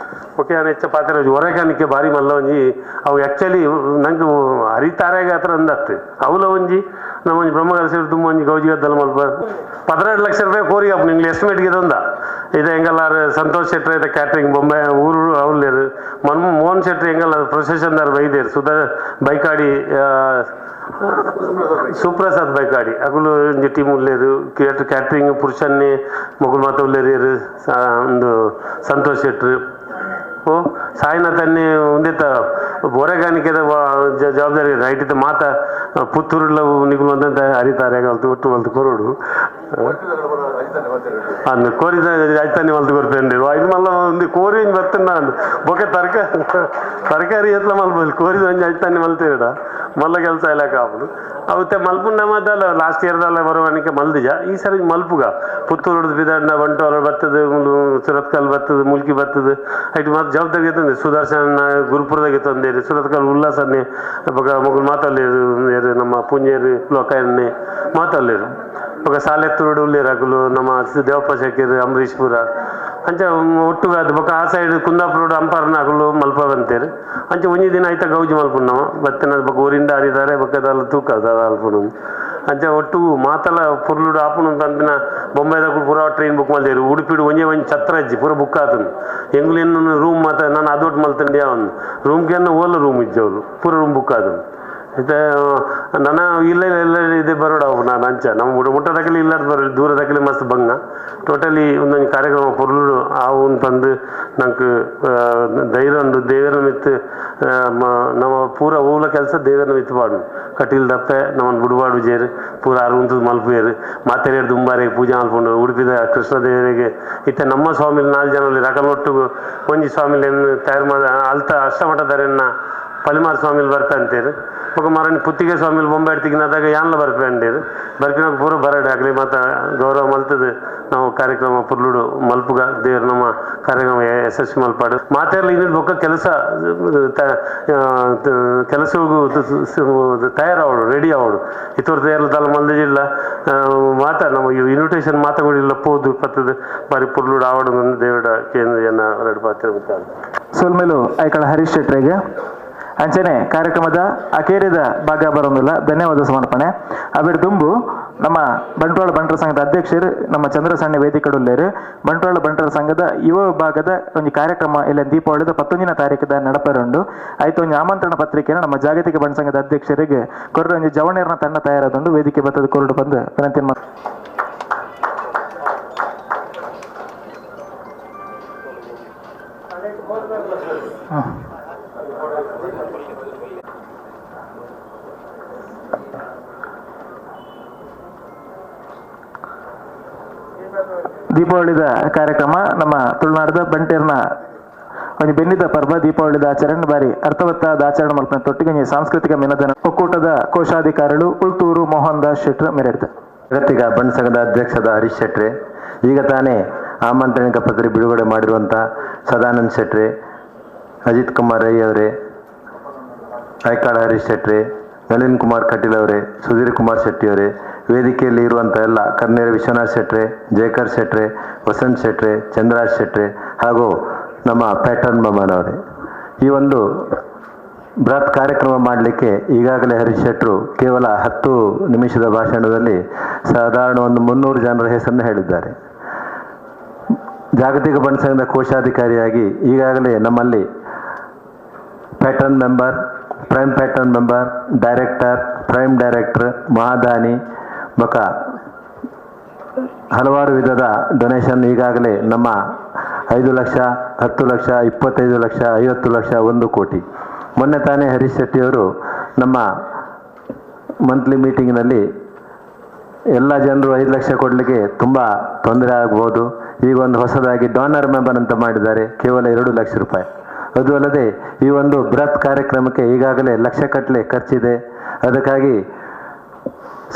ಓಕೆ ನಾನು ಹೆಚ್ಚು ಪಾತ್ರ ಹೊರಗಾನಿಕೆ ಭಾರಿ ಮಲ್ಲ ಒಂಜಿ ಅವು ಆ್ಯಕ್ಚುಲಿ ನಂಗೆ ಹರಿತಾರೆಗೆ ಹತ್ರ ಅಂದತ್ತೆ ಅವಲ ಒಂಜಿ ನಮ್ಮ ಒಂಜಿ ಬ್ರಹ್ಮಕಲಸ ತುಂಬ ಒಂಜಿ ಗೌಜಿ ಗದ್ದಲ ಮಲ್ಪ 12 ಲಕ್ಷ ರೂಪಾಯಿ ಕೋರಿ ಅಪ್ಪ ನಿಂಗೆ ಎಸ್ಟಿಮೇಟ್ಗೆ ಇದೊಂದ ಇದು ಹೆಂಗಲ್ಲಾರು ಸಂತೋಷ್ ಶೆಟ್ಟಿ ಐತೆ ಕ್ಯಾಟ್ರಿಂಗ್ ಬೊಂಬೆ ಊರು ಅವ್ಲೇರು ಮೋಹನ್ ಶೆಟ್ಟಿ ಹೆಂಗಲ್ಲ ಪ್ರೊಸೆಷನ್ದಾರು ಬೈದೇರು ಸುಧಾ ಬೈಕಾಡಿ ಸುಪ್ರಸಾದ್ ಬೈಕಾಡಿ ಅಗಲು ಒಂಜಿ ಟೀಮ್ ಉಳ್ಳೇರು ಕ್ಯಾಟ್ರಿಂಗ್ ಪುರುಷನ್ನೇ ಮೊಗಲ್ ಮಾತ ಉಳ್ಳೇರು ಒಂದು ಸಂತೋಷ್ ಶೆಟ್ರು ಓ ಸಾಯಿನಾಥನ್ನೇ ಒಂದೇತ ಹೊರಗಾನಿಕೆದ ಜವಾಬ್ದಾರಿ ರೈಟ್ ಮಾತ ಪುತ್ತೂರುಲ್ಲ ನಿಗುಲು ಅಂದಂತ ಹರಿತಾರೆ ಒಟ್ಟು ಹೊಲ್ತು ಕೊರೋಡು ಅಂದು ಕೋರಿದ ಆಯ್ತಾನೆ ಹೊಲ್ತು ಕೊರ್ಪೇಂಡಿ ಇದು ಮಲ್ಲ ಒಂದು ಕೋರಿ ಬರ್ತೇನೆ ಅಂದು ಬೊಕೆ ತರಕಾರಿ ಎತ್ಲ ಮಲ್ಪಲ್ಲಿ ಕೋರಿದ ಒಂಜಿ ಆಯ್ತಾನೆ ಮಲ್ತೇಡ ಮಲ್ಲ ಕೆಲಸ ಎಲ್ಲ ಕಾಪುದು ಅವತ್ತೆ ಮಲ್ಪುಂಡ ಮಾತಲ್ಲ ಲಾಸ್ಟ್ ಇಯರ್ದಲ್ಲ ಬರುವಾನಿಕೆ ಮಲ್ದಿಜ ಈ ಸರಿ ಮಲ್ಪುಗ ಪುತ್ತೂರು ಬಿದಣ್ಣ ಬಂಟೋಲ ಬರ್ತದೆ ಸುರತ್ಕಲ್ ಬರ್ತದೆ ಮುಲ್ಕಿ ಬರ್ತದೆ ಐಟು ಮತ್ತೆ ಜವಾಬ್ದಾರಿ ತಂದೆ ಸುದರ್ಶನ ಗುರುಪುರದಾಗೆ ತಂದೇರಿ ಸುರತ್ಕಲ್ ಉಲ್ಲಾಸನ್ನೇ ಬೊಕ ಮಗು ಮಾತಲ್ಲೇರು ನಮ್ಮ ಪುಂಜೇರು ಲೋಕಾಯನ್ನೇ ಮಾತಲ್ಲೇರು ಬೊಕ ಸಾಲೆತ್ತೂರು ಉಳ್ಳೇರಾಕುಲು ನಮ್ಮ ದೇವಪ್ಪ ಶೇಖರ್ ಅಂಬರೀಶ್ಪುರ ಅಂಚ ಒಟ್ಟುಗ ಅದು ಬೊಕ ಆ ಸೈಡ್ ಕುಂದಾಪುರ ಅಂಪಾರನ ಹಾಕಲು ಮಲ್ಪ ಬಂತೇರು ಅಂಚೆ ಒಂಜಿ ದಿನ ಆಯ್ತಾ ಗೌಜಿ ಮಲ್ಪುಂಡು ನಾವು ಬತ್ತಿನ ಬೊಕ ಊರಿಂದ ಹರಿದಾರೆ ಬೊಕ್ಕದಲ್ಲ ತೂಕ ಅಲ್ಪುಂಡು ಅಂಚೆ ಒಟ್ಟು ಮಾತಲ್ಲ ಪುರ್ಲುಡು ಆಪುನು ತಂದಿನ ಬೊಂಬೈದಾಗ ಪೂರ ಟ್ರೈನ್ ಬುಕ್ ಮಾಡ್ದೇರು ಉಡುಪಿಡು ಒಂಜೆ ಒಂಜಿ ಛತ್ರ ಅಜ್ಜಿ ಪೂರ ಬುಕ್ ಆತನು ಎಂಗ್ಲೇನು ರೂಮ್ ಮಾತ ನಾನು ಅದೊಟ್ಟು ಮಲ್ತಂಡೆ ಅವನು ರೂಮ್ಗೆ ಓಲ ರೂಮ್ ಇದ್ದವಳು ಪೂರ ರೂಮ್ ಬುಕ್ ಆದನು ಇದು ನನ್ನ ಇಲ್ಲ ಇದೆ ಬರೋಡ ಅವು ನಾನು ಅಂಚ ನಮ್ಮ ಮುಟ್ಟದಾಗಲಿ ಇಲ್ಲ ಬರೋ ದೂರದಾಗಲಿ ಮಸ್ತ್ ಬಂಗ ಟೋಟಲಿ ಒಂದೊಂದು ಕಾರ್ಯಕ್ರಮ ಪುರ್ಲು ಆవును ತಂದು ನಂಗೆ ಧೈರ್ಯ ಉಂಡು ದೇವರ ಮಿತ್ತು ನಮ್ಮ ಪೂರ ಊಲ ಕೆಲಸ ದೇವರ ಮಿತ್ತು ಪಾಡು ಕಟೀಲ್ ದಪ್ಪೆ ನಮ್ಮನ್ನು ಬುಡಬಾಡು ಜೇರು ಪೂರ ಅರುಂತದ ಮಲ್ಪೇರು ಮಾತೆರೇಡು ದುಂಬಾರಿಗೆ ಪೂಜೆ ಮಲ್ಪುಂಡು ಉಡುಪಿದ ಕೃಷ್ಣ ದೇವರಿಗೆ ಇತ್ತೆ ನಮ್ಮ ಸ್ವಾಮಿಲಿ 4 ಜನ ರಕಲೊಟ್ಟು ಒಂಜಿ ಸ್ವಾಮಿಲಿ ತಯಾರು ಮಾಡ ಅಲ್ತ ಅಷ್ಟಮಠದರನ್ನ ಪಲಿಮಾರ್ ಸ್ವಾಮಿಲಿ ಬರ್ತಾ ಅಂತೀರು ఒక మరని పుత్తిగే స్వామిలు బొంబాయి తిగినದಾಗ ಯಾನ್ಲ ಬರ್ಪೆ ಅಂಡೇರು ಬರ್ಪಿನಾಗ ಪೂರ ಬರಡೆ ಆಗಲಿ ಮತ್ತು ಗೌರವ ಮಲ್ತದೆ ನಾವು ಕಾರ್ಯಕ್ರಮ ಪುರ್ಲುಡು ಮಲ್ಪುಗ ದೇವ್ರ ನಮ್ಮ ಕಾರ್ಯಕ್ರಮ ಯಶಸ್ವಿ ಮಲ್ಪಾಡು ಮಾತೆರ್ಲಿ ಇನ್ನಿಟ್ಟು ಬೊಕ್ಕ ಕೆಲಸಗೂ ತಯಾರಾವಡು ರೆಡಿ ಆವಡು ಇತ್ತವ್ರ ತಯಾರು ತಲೆ ಮಲ್ದಿಲ್ಲ ಮಾತ ನಮ್ಮ ಇನ್ವಿಟೇಷನ್ ಮಾತಾಡಿಲ್ಲ ಪೋದು ಪತ್ತದು ಬಾರಿ ಪುರ್ಲುಡು ಆವಡು ದೇವಡ ಕೇಂದ್ರ ಜನ ಎರಡು ಪಾತ್ರ ಸೋಲ್ಮೇಲು ಐಕಳ ಹರೀಶ್ ಶೆಟ್ರಿಗೆ ಅಂಚನೆ ಕಾರ್ಯಕ್ರಮದ ಅಕೇರಿದ ಭಾಗ ಬರೋದಿಲ್ಲ ಧನ್ಯವಾದ ಸಮರ್ಪಣೆ ಅವಿಡ ತುಂಬು ನಮ್ಮ ಬಂಟ್ವಾಳ ಬಂಟರ ಸಂಘದ ಅಧ್ಯಕ್ಷರು ನಮ್ಮ ಚಂದ್ರಸಣ್ಣಿ ವೇದಿಕೆಡುಲ್ಲೇರು ಬಂಟ್ವಾಳ ಬಂಟರ ಸಂಘದ ಯುವ ವಿಭಾಗದ ಒಂದು ಕಾರ್ಯಕ್ರಮ ಇಲ್ಲ ದೀಪಾವಳಿದ 11ನೇ ತಾರೀಕಿದ ನಡಪರುಂಡು ಆಯ್ತು ಒಂದು ಆಮಂತ್ರಣ ಪತ್ರಿಕೆನ ನಮ್ಮ ಜಾಗತಿಕ ಬಂಡ ಸಂಘದ ಅಧ್ಯಕ್ಷರಿಗೆ ಕೊರಡು ಒಂದು ಜವಣೀರ್ನ ತಂಡ ತಯಾರಾದುಂಡು ವೇದಿಕೆ ಬತ್ತದ ಕೊರಡು ಬಂದು ವಿನಂತಿ ದೀಪಾವಳಿದ ಕಾರ್ಯಕ್ರಮ ನಮ್ಮ ತುಳುನಾಡದ ಬಂಟೇರ್ನ ಒಂದು ಬೆನ್ನಿದ ಪರ್ವ ದೀಪಾವಳಿದ ಆಚರಣೆ ಬಾರಿ ಅರ್ಥವತ್ತಾದ ಆಚರಣೆ ಮಲ್ಪನೆ ತೊಟ್ಟಿಗೆ ಒಂದು ಸಾಂಸ್ಕೃತಿಕ ಮಿನದನ ಒಕ್ಕೂಟದ ಕೋಶಾಧಿಕಾರಿಗಳು ಉಳ್ತೂರು ಮೋಹನ್ ದಾಸ್ ಶೆಟ್ರ್ ಮೆರೆಡಿದ ಜಾಗತಿಕ ಬಣ್ಣ ಸಂಘದ ಅಧ್ಯಕ್ಷದ ಹರೀಶ್ ಶೆಟ್ರೆ, ಈಗ ತಾನೇ ಆಮಂತ್ರಣಿಕ ಪತ್ರಿಕೆ ಬಿಡುಗಡೆ ಮಾಡಿರುವಂಥ ಸದಾನಂದ್ ಶೆಟ್ರೆ, ಅಜಿತ್ ಕುಮಾರ್ ರೈ ಅವರೇ, ಐಕಾಳ ಹರೀಶ್ ಶೆಟ್ರೆ, ನಳಿನ್ ಕುಮಾರ್ ಕಟೀಲ್ ಅವರೇ, ಸುಧೀರ್ ಕುಮಾರ್ ಶೆಟ್ಟಿ ಅವರೇ, ವೇದಿಕೆಯಲ್ಲಿ ಇರುವಂಥ ಎಲ್ಲ ಕರ್ನೇರ ವಿಶ್ವನಾಥ್ ಶೆಟ್ರೆ, ಜಯಕರ್ ಶೆಟ್ರೆ, ವಸಂತ್ ಶೆಟ್ರೆ, ಚಂದ್ರಾಜ್ ಶೆಟ್ರೆ ಹಾಗೂ ನಮ್ಮ ಪ್ಯಾಟರ್ನ್ ಮಮನ್ ಅವರೇ, ಈ ಒಂದು ಬೃಹತ್ ಕಾರ್ಯಕ್ರಮ ಮಾಡಲಿಕ್ಕೆ ಈಗಾಗಲೇ ಹರೀಶ್ ಶೆಟ್ರು ಕೇವಲ 10 ನಿಮಿಷದ ಭಾಷಣದಲ್ಲಿ ಸಾಧಾರಣ ಒಂದು 300 ಜನರ ಹೆಸರನ್ನು ಹೇಳಿದ್ದಾರೆ. ಜಾಗತಿಕ ಬಣ್ಣ ಸಂಘದ ಕೋಶಾಧಿಕಾರಿಯಾಗಿ ಈಗಾಗಲೇ ನಮ್ಮಲ್ಲಿ patron member, prime patron member, director, prime director, ಮಹಾದಾನಿ ಬಕ ಹಲವಾರು ವಿಧದ ಡೊನೇಷನ್ ಈಗಾಗಲೇ ನಮ್ಮ 5 ಲಕ್ಷ, 10 ಲಕ್ಷ, 25 ಲಕ್ಷ, 50 ಲಕ್ಷ, 1 ಕೋಟಿ. ಮೊನ್ನೆ ತಾನೇ ಹರೀಶ್ ಶೆಟ್ಟಿಯವರು ನಮ್ಮ ಮಂತ್ಲಿ ಮೀಟಿಂಗ್ನಲ್ಲಿ ಎಲ್ಲ ಜನರು 5 ಲಕ್ಷ ಕೊಡಲಿಕ್ಕೆ ತುಂಬ ತೊಂದರೆ ಆಗ್ಬೋದು, ಈಗ ಒಂದು ಹೊಸದಾಗಿ ಡೋನರ್ ಮೆಂಬರ್ ಅಂತ ಮಾಡಿದ್ದಾರೆ, ಕೇವಲ 2 ಲಕ್ಷ ರೂಪಾಯಿ. ಅದು ಅಲ್ಲದೆ ಈ ಒಂದು ಬೃಹತ್ ಕಾರ್ಯಕ್ರಮಕ್ಕೆ ಈಗಾಗಲೇ ಲಕ್ಷಗಟ್ಟಲೆ ಖರ್ಚಿದೆ. ಅದಕ್ಕಾಗಿ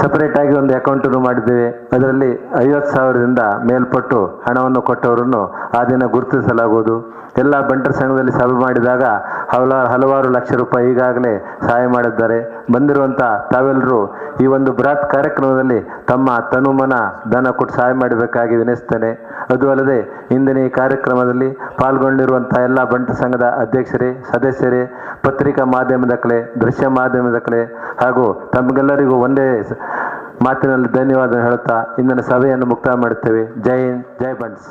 ಸಪರೇಟಾಗಿ ಒಂದು ಅಕೌಂಟನ್ನು ಮಾಡಿದ್ದೇವೆ. ಅದರಲ್ಲಿ 50,000ದಿಂದ ಮೇಲ್ಪಟ್ಟು ಹಣವನ್ನು ಕೊಟ್ಟವರನ್ನು ಆ ದಿನ ಗುರುತಿಸಲಾಗುವುದು. ಎಲ್ಲ ಬಂಟರ ಸಂಘದಲ್ಲಿ ಸಭೆ ಮಾಡಿದಾಗ ಹಲವಾರು ಲಕ್ಷ ರೂಪಾಯಿ ಈಗಾಗಲೇ ಸಹಾಯ ಮಾಡಿದ್ದಾರೆ. ಬಂದಿರುವಂಥ ತಾವೆಲ್ಲರೂ ಈ ಒಂದು ಬೃಹತ್ ಕಾರ್ಯಕ್ರಮದಲ್ಲಿ ತಮ್ಮ ತನುಮನ ಧನ ಕೊಟ್ಟು ಸಹಾಯ ಮಾಡಬೇಕಾಗಿ ವಿನಿಸ್ತೇನೆ. ಅದು ಅಲ್ಲದೆ ಇಂದಿನ ಈ ಕಾರ್ಯಕ್ರಮದಲ್ಲಿ ಪಾಲ್ಗೊಂಡಿರುವಂಥ ಎಲ್ಲ ಬಂಟರ ಸಂಘದ ಅಧ್ಯಕ್ಷರೇ, ಸದಸ್ಯರೇ, ಪತ್ರಿಕಾ ಮಾಧ್ಯಮದ ಕಲೆ, ದೃಶ್ಯ ಮಾಧ್ಯಮದ ಕಲೆ ಹಾಗೂ ತಮಗೆಲ್ಲರಿಗೂ ಒಂದೇ ಮಾತಿನಲ್ಲಿ ಧನ್ಯವಾದ ಹೇಳುತ್ತಾ ಇಂದಿನ ಸಭೆಯನ್ನು ಮುಕ್ತಾಯ ಮಾಡುತ್ತೇವೆ. ಜೈ ಹಿಂದ್, ಜೈ ಬಂಟ್ಸ್.